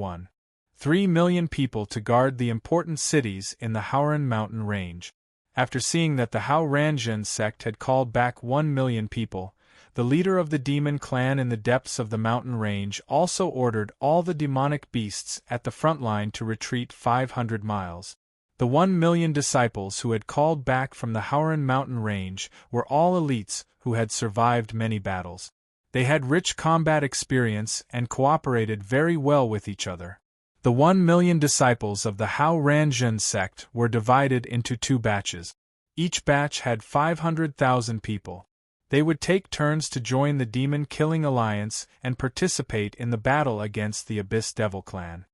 3 million people to guard the important cities in the Howran Mountain Range. After seeing that the Hao Ranjin sect had called back 1 million people, the leader of the demon clan in the depths of the mountain range also ordered all the demonic beasts at the front line to retreat 500 miles. The 1 million disciples who had called back from the Howran Mountain Range were all elites who had survived many battles. They had rich combat experience and cooperated very well with each other. The 1 million disciples of the Hao Ranjin sect were divided into 2 batches. Each batch had 500,000 people. They would take turns to join the Demon Killing Alliance and participate in the battle against the Abyss Devil clan.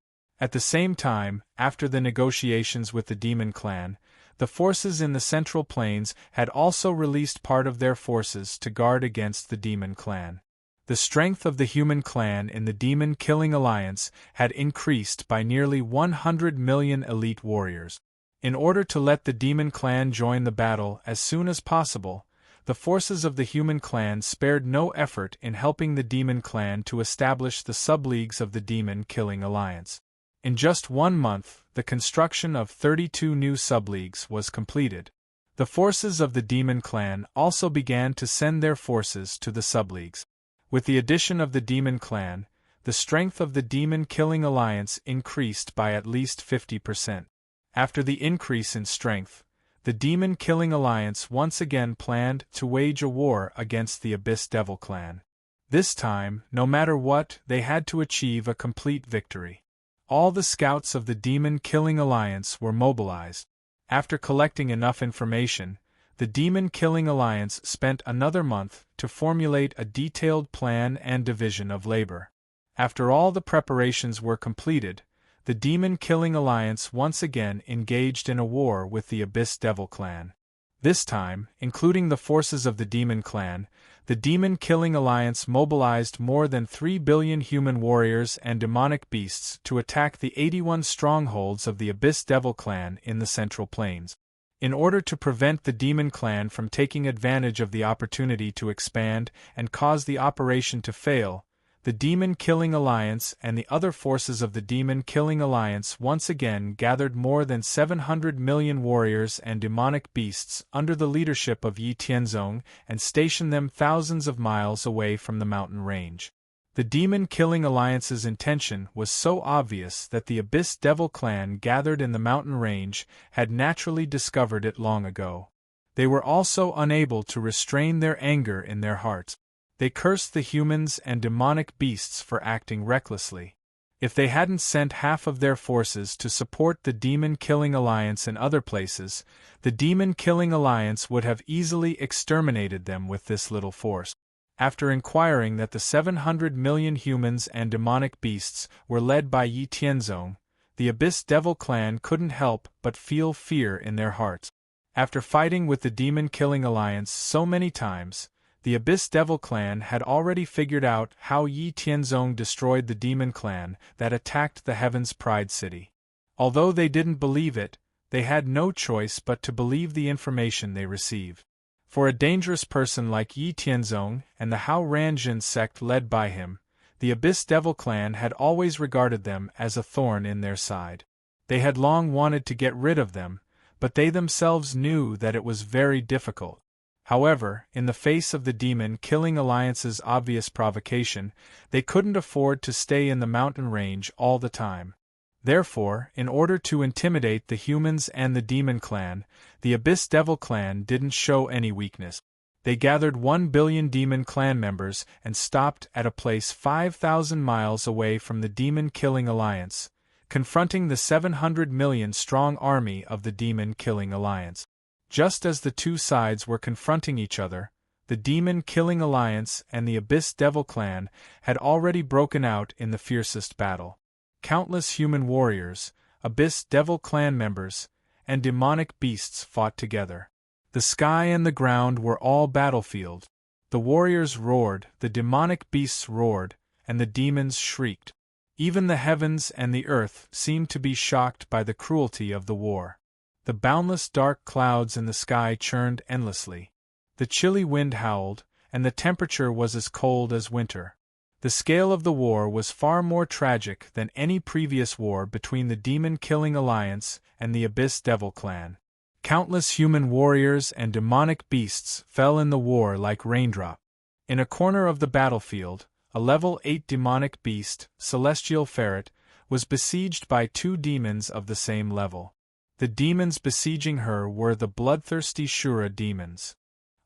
At the same time, after the negotiations with the Demon Clan, the forces in the Central Plains had also released part of their forces to guard against the Demon Clan. The strength of the human clan in the demon-killing alliance had increased by nearly 100 million elite warriors. In order to let the demon clan join the battle as soon as possible, the forces of the human clan spared no effort in helping the demon clan to establish the subleagues of the demon-killing alliance. In just 1 month, the construction of 32 new subleagues was completed. The forces of the demon clan also began to send their forces to the subleagues. With the addition of the demon clan, the strength of the demon-killing alliance increased by at least 50%. After the increase in strength, the demon-killing alliance once again planned to wage a war against the Abyss Devil clan. This time, no matter what, they had to achieve a complete victory. All the scouts of the demon-killing alliance were mobilized. After collecting enough information, the demon-killing alliance spent another month to formulate a detailed plan and division of labor. After all the preparations were completed, the demon-killing alliance once again engaged in a war with the Abyss Devil clan. This time, including the forces of the demon clan, the demon-killing alliance mobilized more than 3 billion human warriors and demonic beasts to attack the 81 strongholds of the Abyss Devil clan in the Central Plains. In order to prevent the demon clan from taking advantage of the opportunity to expand and cause the operation to fail, the demon-killing alliance and the other forces of the demon-killing alliance once again gathered more than 700 million warriors and demonic beasts under the leadership of Yi Tianzong and stationed them thousands of miles away from the mountain range. The demon-killing alliance's intention was so obvious that the Abyss Devil clan gathered in the mountain range had naturally discovered it long ago. They were also unable to restrain their anger in their hearts. They cursed the humans and demonic beasts for acting recklessly. If they hadn't sent half of their forces to support the demon-killing alliance in other places, the demon-killing alliance would have easily exterminated them with this little force. After inquiring that the 700 million humans and demonic beasts were led by Yi Tianzong, the Abyss Devil clan couldn't help but feel fear in their hearts. After fighting with the demon-killing alliance so many times, the Abyss Devil clan had already figured out how Yi Tianzong destroyed the demon clan that attacked the Heaven's Pride City. Although they didn't believe it, they had no choice but to believe the information they received. For a dangerous person like Yi Tianzong and the Hao Ranjin sect led by him, the Abyss Devil clan had always regarded them as a thorn in their side. They had long wanted to get rid of them, but they themselves knew that it was very difficult. However, in the face of the demon-killing alliance's obvious provocation, they couldn't afford to stay in the mountain range all the time. Therefore, in order to intimidate the humans and the demon clan, the Abyss Devil clan didn't show any weakness. They gathered 1 billion demon clan members and stopped at a place 5,000 miles away from the demon-killing alliance, confronting the 700 million strong army of the demon-killing alliance. Just as the two sides were confronting each other, the demon-killing alliance and the Abyss Devil clan had already broken out in the fiercest battle. Countless human warriors, Abyss Devil clan members, and demonic beasts fought together. The sky and the ground were all battlefield. The warriors roared, the demonic beasts roared, and the demons shrieked. Even the heavens and the earth seemed to be shocked by the cruelty of the war. The boundless dark clouds in the sky churned endlessly. The chilly wind howled, and the temperature was as cold as winter. The scale of the war was far more tragic than any previous war between the demon-killing alliance and the Abyss Devil clan. Countless human warriors and demonic beasts fell in the war like raindrops. In a corner of the battlefield, a level 8 demonic beast, Celestial Ferret, was besieged by 2 demons of the same level. The demons besieging her were the bloodthirsty Shura demons.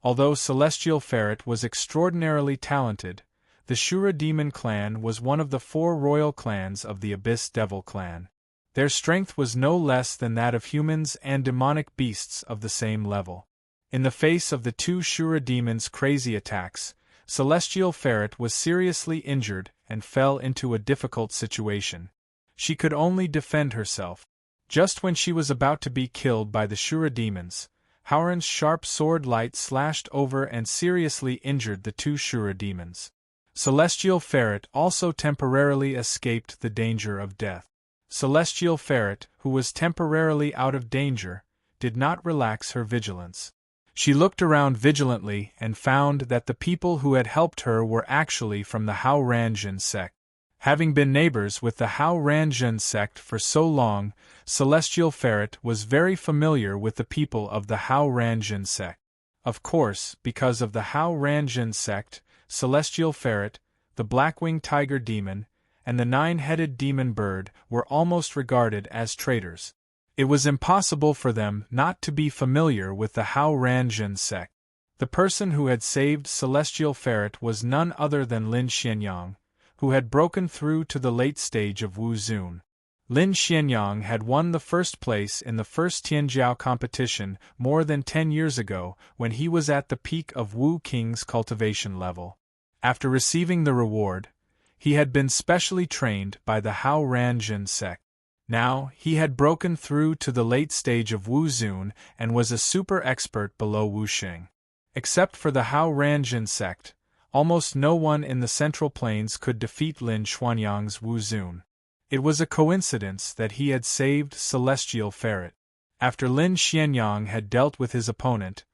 Although Celestial Ferret was extraordinarily talented, the Shura demon clan was one of the 4 royal clans of the Abyss Devil clan. Their strength was no less than that of humans and demonic beasts of the same level. In the face of the 2 Shura demons' crazy attacks, Celestial Ferret was seriously injured and fell into a difficult situation. She could only defend herself. Just when she was about to be killed by the Shura demons, Howren's sharp sword light slashed over and seriously injured the 2 Shura demons. Celestial Ferret also temporarily escaped the danger of death. Celestial Ferret, who was temporarily out of danger, did not relax her vigilance. She looked around vigilantly and found that the people who had helped her were actually from the Hao Ranjin sect. Having been neighbors with the Hao Ranjin sect for so long, Celestial Ferret was very familiar with the people of the Hao Ranjin sect. Of course, because of the Hao Ranjin sect, Celestial Ferret, the black-winged tiger demon, and the nine-headed demon bird were almost regarded as traitors. It was impossible for them not to be familiar with the Hao Ranjin sect. The person who had saved Celestial Ferret was none other than Lin Xianyang, who had broken through to the late stage of Wu Zun. Lin Xianyang had won the first place in the first Tianjiao competition more than 10 years ago when he was at the peak of Wu Qing's cultivation level. After receiving the reward, he had been specially trained by the Hao Ranjin sect. Now, he had broken through to the late stage of Wu Zun and was a super expert below Wu Xing. Except for the Hao Ranjin sect, almost no one in the Central Plains could defeat Lin Xuanyang's Wu Zun. It was a coincidence that he had saved Celestial Ferret. After Lin Xianyang had dealt with his opponent,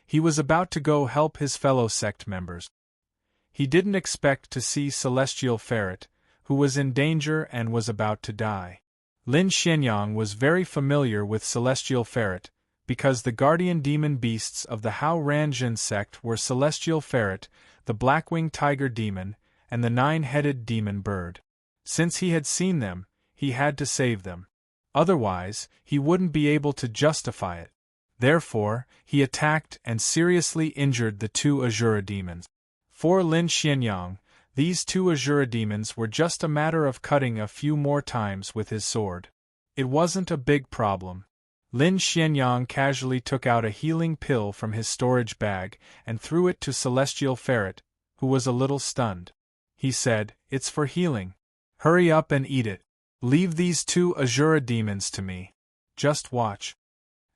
he was about to go help his fellow sect members. He didn't expect to see Celestial Ferret, who was in danger and was about to die. Lin Xianyang was very familiar with Celestial Ferret, because the guardian demon beasts of the Hao Ranjin sect were Celestial Ferret, the black-winged tiger demon, and the nine-headed demon bird. Since he had seen them, he had to save them. Otherwise, he wouldn't be able to justify it. Therefore, he attacked and seriously injured the two Azura demons. For Lin Xianyang, these two Azura demons were just a matter of cutting a few more times with his sword. It wasn't a big problem. Lin Xianyang casually took out a healing pill from his storage bag and threw it to Celestial Ferret, who was a little stunned. He said, "It's for healing. Hurry up and eat it. Leave these two Azura demons to me. Just watch."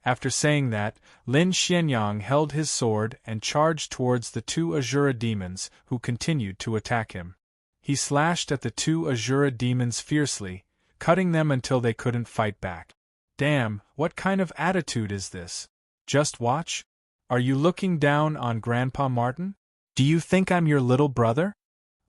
After saying that, Lin Xianyang held his sword and charged towards the two Azura demons who continued to attack him. He slashed at the two Azura demons fiercely, cutting them until they couldn't fight back. Damn, what kind of attitude is this? Just watch? Are you looking down on Grandpa Martin? Do you think I'm your little brother?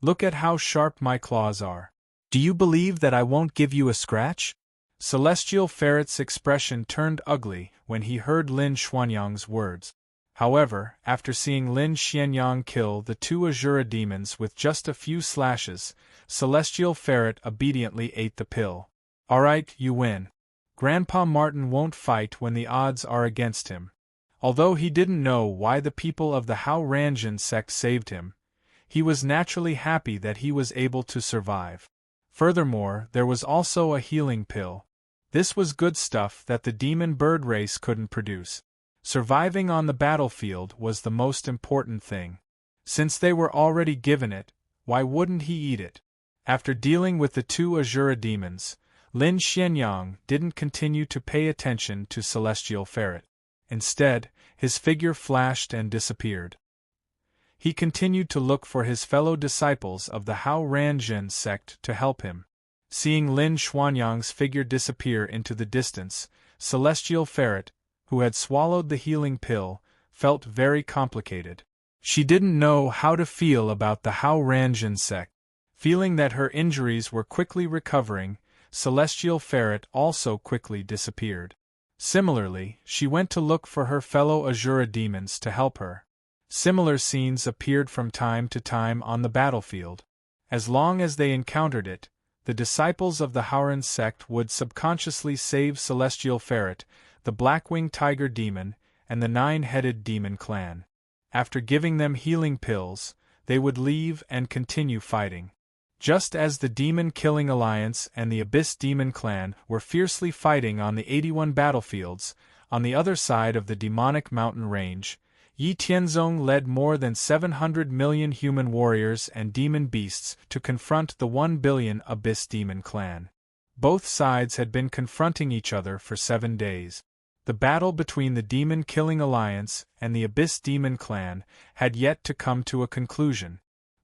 Look at how sharp my claws are. Do you believe that I won't give you a scratch? Celestial Ferret's expression turned ugly when he heard Lin Xuanyang's words. However, after seeing Lin Xianyang kill the two Azura demons with just a few slashes, Celestial Ferret obediently ate the pill. Alright, you win. Grandpa Martin won't fight when the odds are against him. Although he didn't know why the people of the Hao Ranjin sect saved him, he was naturally happy that he was able to survive. Furthermore, there was also a healing pill. This was good stuff that the demon bird race couldn't produce. Surviving on the battlefield was the most important thing. Since they were already given it, why wouldn't he eat it? After dealing with the two Azura demons, Lin Xianyang didn't continue to pay attention to Celestial Ferret. Instead, his figure flashed and disappeared. He continued to look for his fellow disciples of the Hao Ranjin sect to help him. Seeing Lin Xuanyang's figure disappear into the distance, Celestial Ferret, who had swallowed the healing pill, felt very complicated. She didn't know how to feel about the Hao Ranjin sect. Feeling that her injuries were quickly recovering, Celestial Ferret also quickly disappeared. Similarly, she went to look for her fellow Azura demons to help her. Similar scenes appeared from time to time on the battlefield. As long as they encountered it, the disciples of the Haoran sect would subconsciously save Celestial Ferret, the black-winged tiger demon, and the nine-headed demon clan. After giving them healing pills, they would leave and continue fighting. Just as the Demon-Killing Alliance and the Abyss Demon Clan were fiercely fighting on the 81 battlefields, on the other side of the demonic mountain range, Yi Tianzong led more than 700 million human warriors and demon beasts to confront the 1 billion Abyss Demon Clan. Both sides had been confronting each other for 7 days. The battle between the Demon-Killing Alliance and the Abyss Demon Clan had yet to come to a conclusion.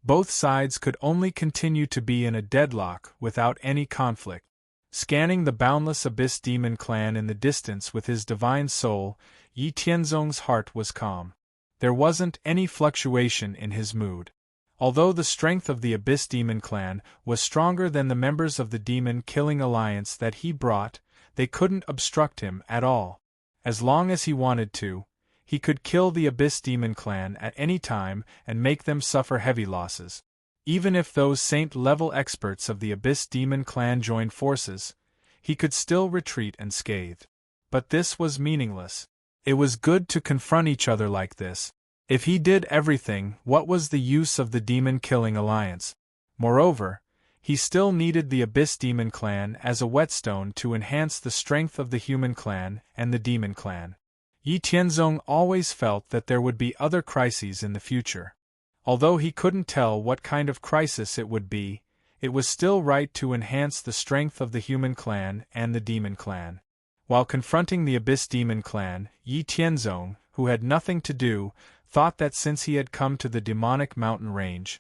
Both sides could only continue to be in a deadlock without any conflict. Scanning the boundless Abyss Demon clan in the distance with his divine soul, Yi Tianzong's heart was calm. There wasn't any fluctuation in his mood. Although the strength of the Abyss Demon clan was stronger than the members of the demon-killing alliance that he brought, they couldn't obstruct him at all. As long as he wanted to, he could kill the Abyss Demon clan at any time and make them suffer heavy losses. Even if those saint-level experts of the Abyss Demon clan joined forces, he could still retreat unscathed. But this was meaningless. It was good to confront each other like this. If he did everything, what was the use of the demon-killing alliance? Moreover, he still needed the Abyss Demon clan as a whetstone to enhance the strength of the human clan and the demon clan. Yi Tianzong always felt that there would be other crises in the future. Although he couldn't tell what kind of crisis it would be, it was still right to enhance the strength of the human clan and the demon clan. While confronting the Abyss Demon clan, Yi Tianzong, who had nothing to do, thought that since he had come to the demonic mountain range,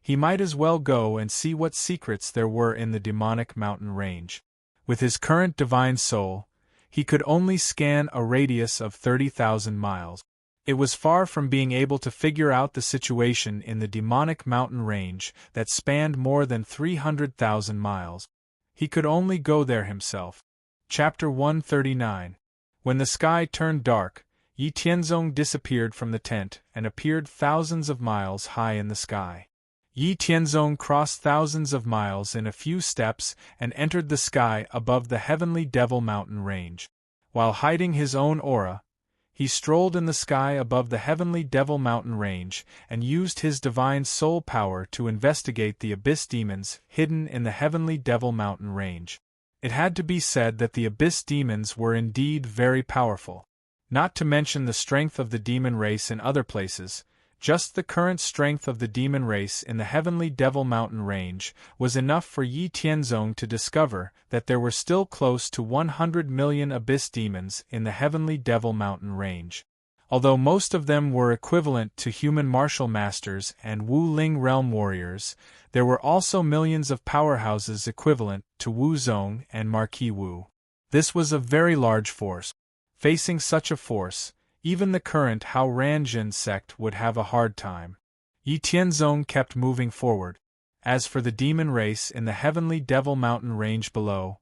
he might as well go and see what secrets there were in the demonic mountain range. With his current divine soul, he could only scan a radius of 30,000 miles. It was far from being able to figure out the situation in the demonic mountain range that spanned more than 300,000 miles. He could only go there himself. Chapter 139. When the sky turned dark, Yi Tianzong disappeared from the tent and appeared thousands of miles high in the sky. Yi Tianzong crossed thousands of miles in a few steps and entered the sky above the heavenly Devil Mountain range. While hiding his own aura, he strolled in the sky above the heavenly Devil Mountain range and used his divine soul power to investigate the Abyss demons hidden in the heavenly Devil Mountain range. It had to be said that the Abyss demons were indeed very powerful. Not to mention the strength of the demon race in other places, just the current strength of the demon race in the heavenly Devil Mountain range was enough for Yi Tianzong to discover that there were still close to 100 million Abyss demons in the heavenly Devil Mountain range. Although most of them were equivalent to human martial masters and Wu Ling realm warriors, there were also millions of powerhouses equivalent to Wu Zong and Marquis Wu. This was a very large force. Facing such a force, even the current Hao Ranjin sect would have a hard time. Yi Tianzong kept moving forward. As for the demon race in the heavenly Devil Mountain range below,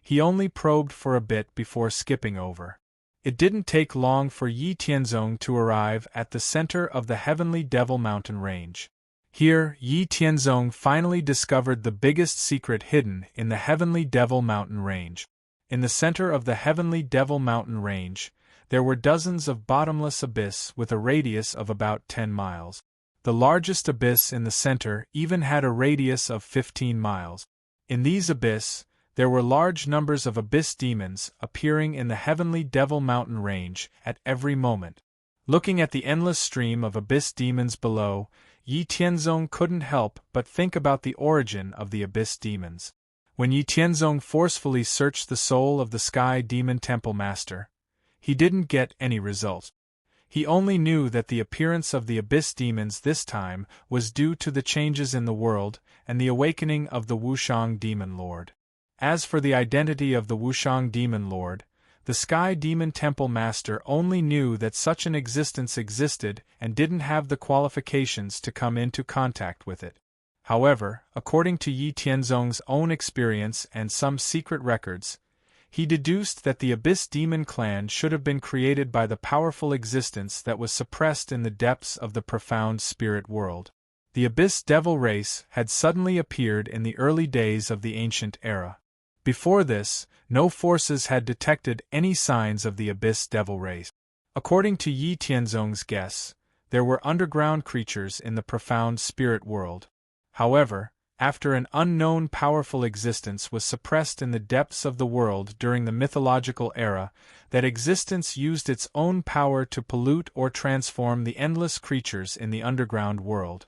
he only probed for a bit before skipping over. It didn't take long for Yi Tianzong to arrive at the center of the heavenly Devil Mountain range. Here, Yi Tianzong finally discovered the biggest secret hidden in the heavenly Devil Mountain range. In the center of the heavenly Devil Mountain range, there were dozens of bottomless abyss with a radius of about 10 miles. The largest abyss in the center even had a radius of 15 miles. In these abyss, there were large numbers of abyss demons appearing in the heavenly Devil Mountain range at every moment. Looking at the endless stream of abyss demons below, Yi Tianzong couldn't help but think about the origin of the abyss demons. When Yi Tianzong forcefully searched the soul of the Sky Demon Temple Master, he didn't get any results. He only knew that the appearance of the Abyss Demons this time was due to the changes in the world and the awakening of the Wushang Demon Lord. As for the identity of the Wushang Demon Lord, the Sky Demon Temple Master only knew that such an existence existed and didn't have the qualifications to come into contact with it. However, according to Yi Tianzong's own experience and some secret records, he deduced that the Abyss Demon clan should have been created by the powerful existence that was suppressed in the depths of the profound spirit world. The Abyss Devil race had suddenly appeared in the early days of the ancient era. Before this, no forces had detected any signs of the Abyss Devil race. According to Yi Tianzong's guess, there were underground creatures in the profound spirit world. However, after an unknown powerful existence was suppressed in the depths of the world during the mythological era, that existence used its own power to pollute or transform the endless creatures in the underground world.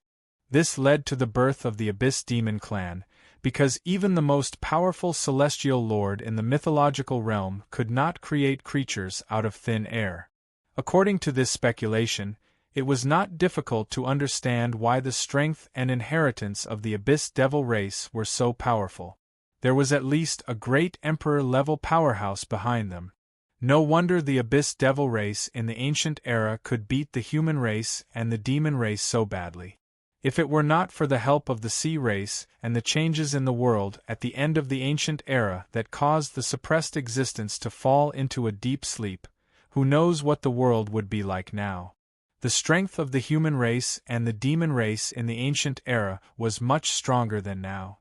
This led to the birth of the Abyss Demon clan, because even the most powerful celestial lord in the mythological realm could not create creatures out of thin air. According to this speculation, It was not difficult to understand why the strength and inheritance of the Abyss Devil race were so powerful. There was at least a great Emperor-level powerhouse behind them. No wonder the Abyss Devil race in the ancient era could beat the human race and the demon race so badly. If it were not for the help of the sea race and the changes in the world at the end of the ancient era that caused the suppressed existence to fall into a deep sleep, who knows what the world would be like now? The strength of the human race and the demon race in the ancient era was much stronger than now.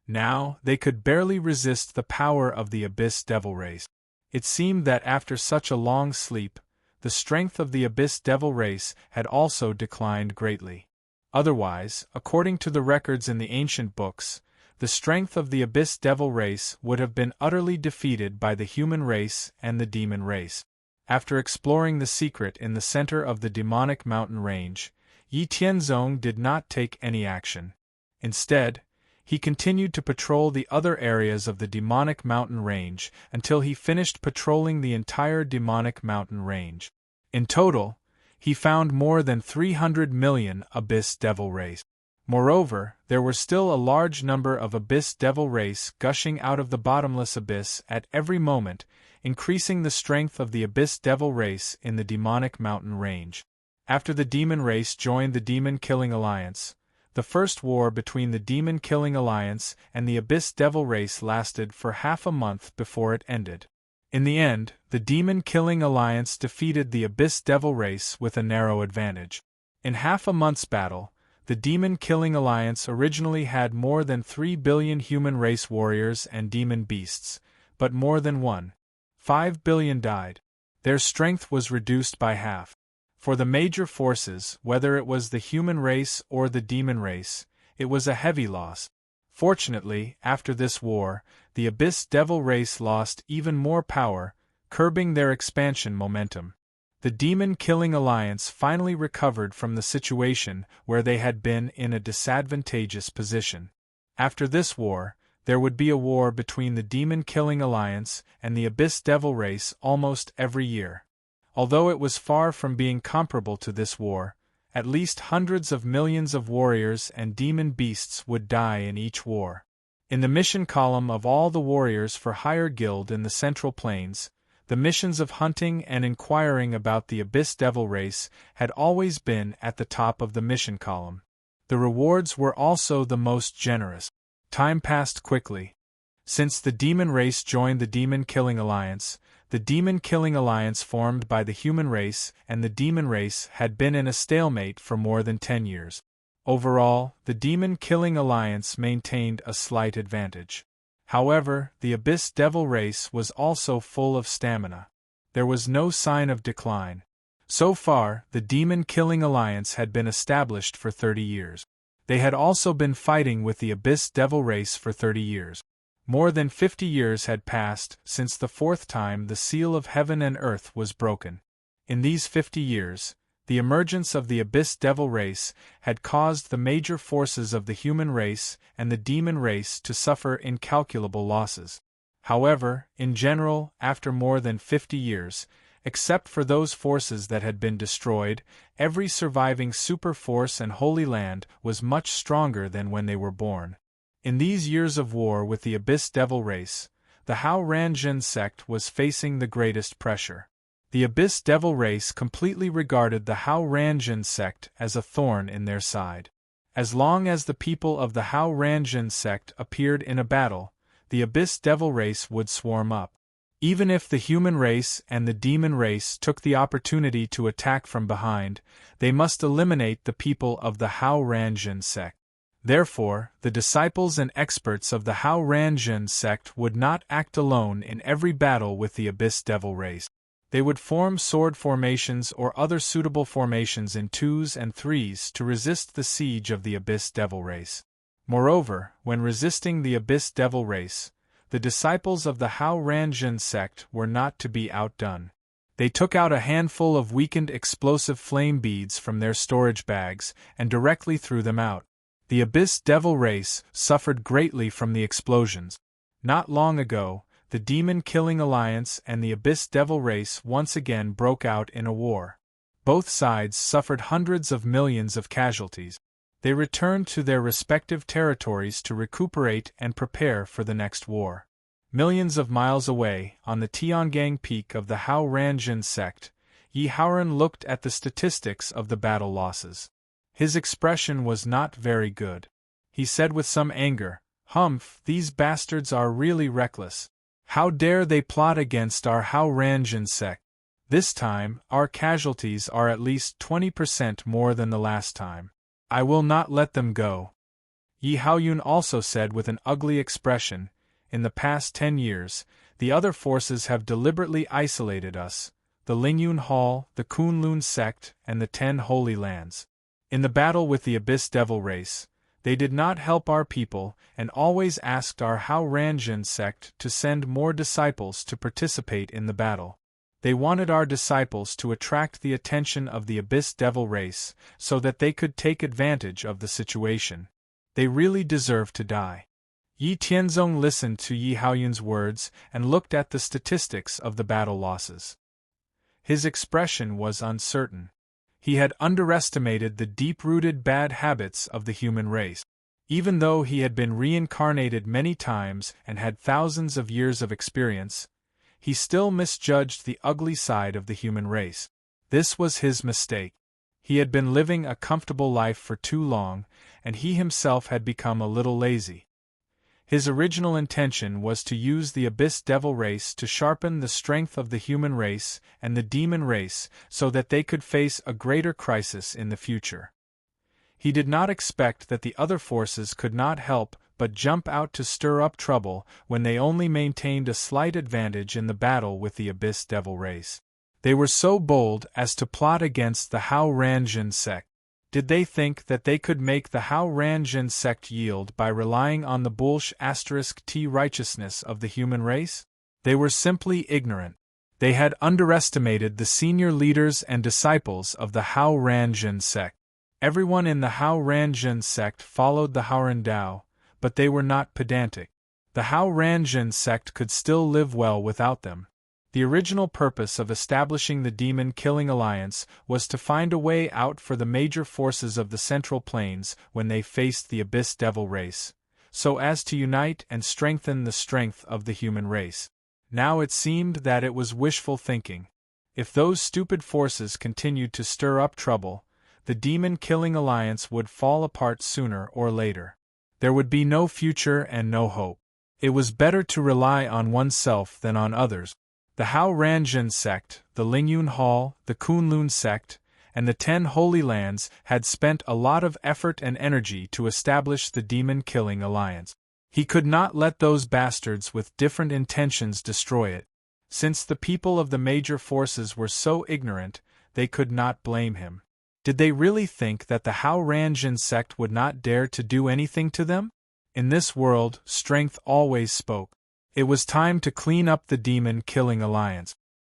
Now, they could barely resist the power of the Abyss Devil race. It seemed that after such a long sleep, the strength of the Abyss Devil race had also declined greatly. Otherwise, according to the records in the ancient books, the strength of the Abyss Devil race would have been utterly defeated by the human race and the demon race. After exploring the secret in the center of the demonic mountain range, Yi Tianzong did not take any action. Instead, he continued to patrol the other areas of the demonic mountain range until he finished patrolling the entire demonic mountain range. In total, he found more than 300 million Abyss Devil race. Moreover, there were still a large number of Abyss Devil race gushing out of the bottomless abyss at every moment, increasing the strength of the Abyss Devil race in the demonic mountain range. After the demon race joined the Demon-Killing Alliance, the first war between the Demon-Killing Alliance and the Abyss Devil race lasted for half a month before it ended. In the end, the Demon-Killing Alliance defeated the Abyss Devil race with a narrow advantage. In half a month's battle, the Demon-Killing Alliance originally had more than 3 billion human race warriors and demon beasts, but more than 1.5 billion died. Their strength was reduced by half. For the major forces, whether it was the human race or the demon race, it was a heavy loss. Fortunately, after this war, the Abyss Devil race lost even more power, curbing their expansion momentum. The Demon-Killing Alliance finally recovered from the situation where they had been in a disadvantageous position. After this war, there would be a war between the Demon-Killing Alliance and the Abyss Devil race almost every year. Although it was far from being comparable to this war, at least hundreds of millions of warriors and demon beasts would die in each war. In the mission column of all the warriors for hire guild in the Central Plains, the missions of hunting and inquiring about the Abyss Devil race had always been at the top of the mission column. The rewards were also the most generous. Time passed quickly. Since the demon race joined the Demon-Killing Alliance, the Demon-Killing Alliance formed by the human race and the demon race had been in a stalemate for more than 10 years. Overall, the Demon-Killing Alliance maintained a slight advantage. However, the Abyss Devil race was also full of stamina. There was no sign of decline. So far, the Demon-Killing Alliance had been established for 30 years. They had also been fighting with the Abyss Devil race for 30 years. More than 50 years had passed since the fourth time the seal of heaven and earth was broken. In these 50 years, the emergence of the Abyss Devil race had caused the major forces of the human race and the demon race to suffer incalculable losses. However, in general, after more than 50 years, except for those forces that had been destroyed, every surviving super force and Holy Land was much stronger than when they were born. In these years of war with the Abyss Devil race, the Hao Ranjin sect was facing the greatest pressure. The Abyss Devil race completely regarded the Hao Ranjin sect as a thorn in their side. As long as the people of the Hao Ranjin sect appeared in a battle, the Abyss Devil race would swarm up. Even if the human race and the demon race took the opportunity to attack from behind, they must eliminate the people of the Hao Ranjin sect. Therefore, the disciples and experts of the Hao Ranjin sect would not act alone in every battle with the Abyss Devil race. They would form sword formations or other suitable formations in 2s and 3s to resist the siege of the Abyss Devil race. Moreover, when resisting the Abyss Devil race, the disciples of the Hao Ranjin sect were not to be outdone. They took out a handful of weakened explosive flame beads from their storage bags and directly threw them out. The Abyss Devil race suffered greatly from the explosions. Not long ago, the Demon-Killing Alliance and the Abyss Devil race once again broke out in a war. Both sides suffered hundreds of millions of casualties. They returned to their respective territories to recuperate and prepare for the next war. Millions of miles away, on the Tiangang peak of the Hao Ranjin sect, Yi Haoran looked at the statistics of the battle losses. His expression was not very good. He said with some anger, "Humph, these bastards are really reckless. How dare they plot against our Hao Ranjin sect? This time, our casualties are at least 20% more than the last time. I will not let them go." Yi Haoyun also said with an ugly expression, "In the past 10 years, the other forces have deliberately isolated us, the Lingyun Hall, the Kunlun sect, and the 10 Holy Lands. In the battle with the Abyss Devil race, they did not help our people and always asked our Hao Ranjin sect to send more disciples to participate in the battle. They wanted our disciples to attract the attention of the Abyss Devil race so that they could take advantage of the situation. They really deserve to die." Yi Tianzong listened to Yi Haoyun's words and looked at the statistics of the battle losses. His expression was uncertain. He had underestimated the deep-rooted bad habits of the human race. Even though he had been reincarnated many times and had thousands of years of experience, he still misjudged the ugly side of the human race. This was his mistake. He had been living a comfortable life for too long, and he himself had become a little lazy. His original intention was to use the Abyss Devil race to sharpen the strength of the human race and the demon race so that they could face a greater crisis in the future. He did not expect that the other forces could not help but jump out to stir up trouble when they only maintained a slight advantage in the battle with the Abyss Devil race. They were so bold as to plot against the Hao Ranjin sect. Did they think that they could make the Hao Ranjin sect yield by relying on the *T righteousness of the human race? They were simply ignorant. They had underestimated the senior leaders and disciples of the Hao Ranjin sect. Everyone in the Hao Ranjin sect followed the Haoran Dao, but they were not pedantic. The Hao Ranjin sect could still live well without them. The original purpose of establishing the Demon-Killing Alliance was to find a way out for the major forces of the Central Plains when they faced the Abyss Devil race, so as to unite and strengthen the strength of the human race. Now it seemed that it was wishful thinking. If those stupid forces continued to stir up trouble, the Demon-Killing Alliance would fall apart sooner or later. There would be no future and no hope. It was better to rely on oneself than on others. The Hao Ranjin sect, the Lingyun Hall, the Kunlun sect, and the 10 Holy Lands had spent a lot of effort and energy to establish the Demon-Killing Alliance. He could not let those bastards with different intentions destroy it. Since the people of the major forces were so ignorant, they could not blame him. Did they really think that the Hao Ranjin sect would not dare to do anything to them? In this world, strength always spoke. It was time to clean up the Demon-Killing Alliance.